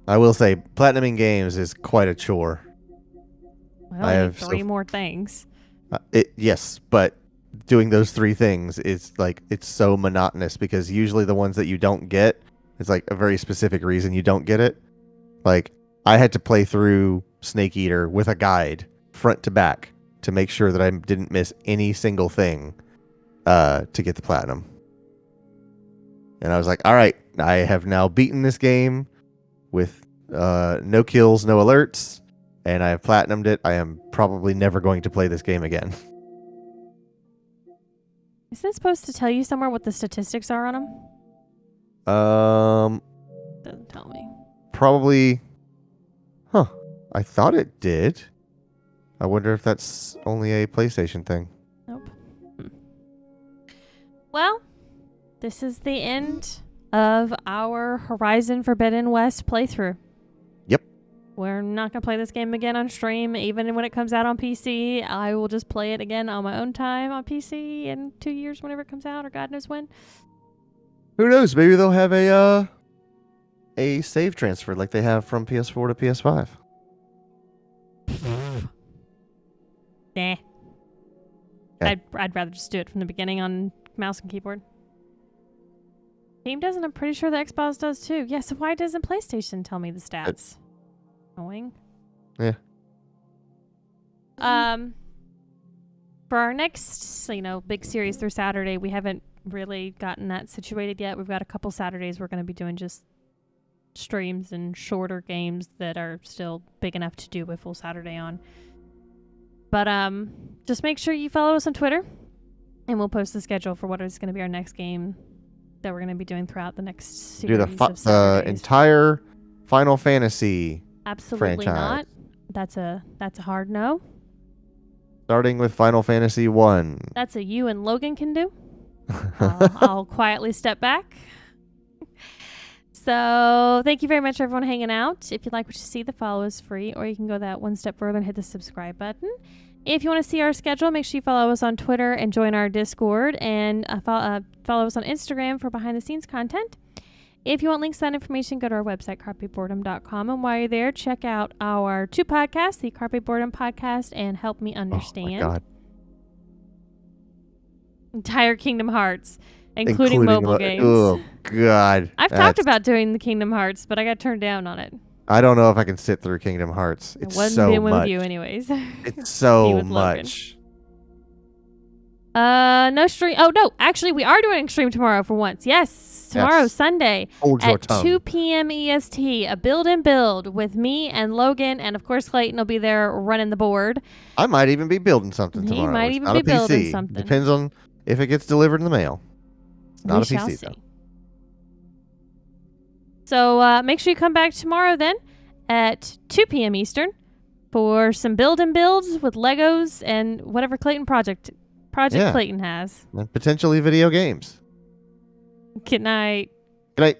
I will say, platinuming games is quite a chore. Well, I have 3 more things. Yes, but doing those 3 things is like, it's so monotonous because usually the ones that you don't get, it's like a very specific reason you don't get it. Like, I had to play through Snake Eater with a guide, front to back, to make sure that I didn't miss any single thing to get the platinum. And I was like, all right, I have now beaten this game with no kills, no alerts, and I have platinumed it. I am probably never going to play this game again. Isn't it supposed to tell you somewhere what the statistics are on them? Doesn't tell me. Probably. Huh. I thought it did. I wonder if that's only a PlayStation thing. Nope. Well, this is the end of our Horizon Forbidden West playthrough. Yep. We're not going to play this game again on stream, even when it comes out on PC. I will just play it again on my own time on PC in 2 years, whenever it comes out, or God knows when. Who knows? Maybe they'll have a save transfer like they have from PS4 to PS5. Nah. Okay. I'd rather just do it from the beginning on mouse and keyboard. Game doesn't. I'm pretty sure the Xbox does too. Yeah, so why doesn't PlayStation tell me the stats? Annoying. Yeah. For our next, big series through Saturday, we haven't really gotten that situated yet. We've got a couple Saturdays we're going to be doing just streams and shorter games that are still big enough to do a full Saturday on. But just make sure you follow us on Twitter, and we'll post the schedule for what is going to be our next game that we're going to be doing throughout the next series of Saturdays. The entire Final Fantasy Absolutely franchise. Not. That's a hard no. Starting with Final Fantasy 1. That's a you and Logan can do. I'll quietly step back. So thank you very much, everyone, hanging out. If you like what you see, the follow is free, or you can go that one step further and hit the subscribe button. If you want to see our schedule, make sure you follow us on Twitter and join our Discord, and follow us on Instagram for behind-the-scenes content. If you want links to that information, go to our website, carpetboredom.com. And while you're there, check out our 2 podcasts, the Carpet Boredom Podcast and Help Me Understand. Oh, my God. Entire Kingdom Hearts, including mobile games. Oh, God. I've talked about doing the Kingdom Hearts, but I got turned down on it. I don't know if I can sit through Kingdom Hearts. It's I wasn't so being much. with you anyways. It's so much. No stream. Oh, no. Actually, we are doing a stream tomorrow for once. Yes. Tomorrow, Yes. Sunday, Hold your at tongue. 2 p.m. EST, a build and build with me and Logan, and of course Clayton will be there running the board. I might even be building something He tomorrow. might It's even not be a building PC. something. Depends on if it gets delivered in the mail. It's not We a shall PC, see. though. So make sure you come back tomorrow then at 2 p.m. Eastern for some build and builds with Legos and whatever Project Yeah. Clayton has. And potentially video games. Good night. Good night.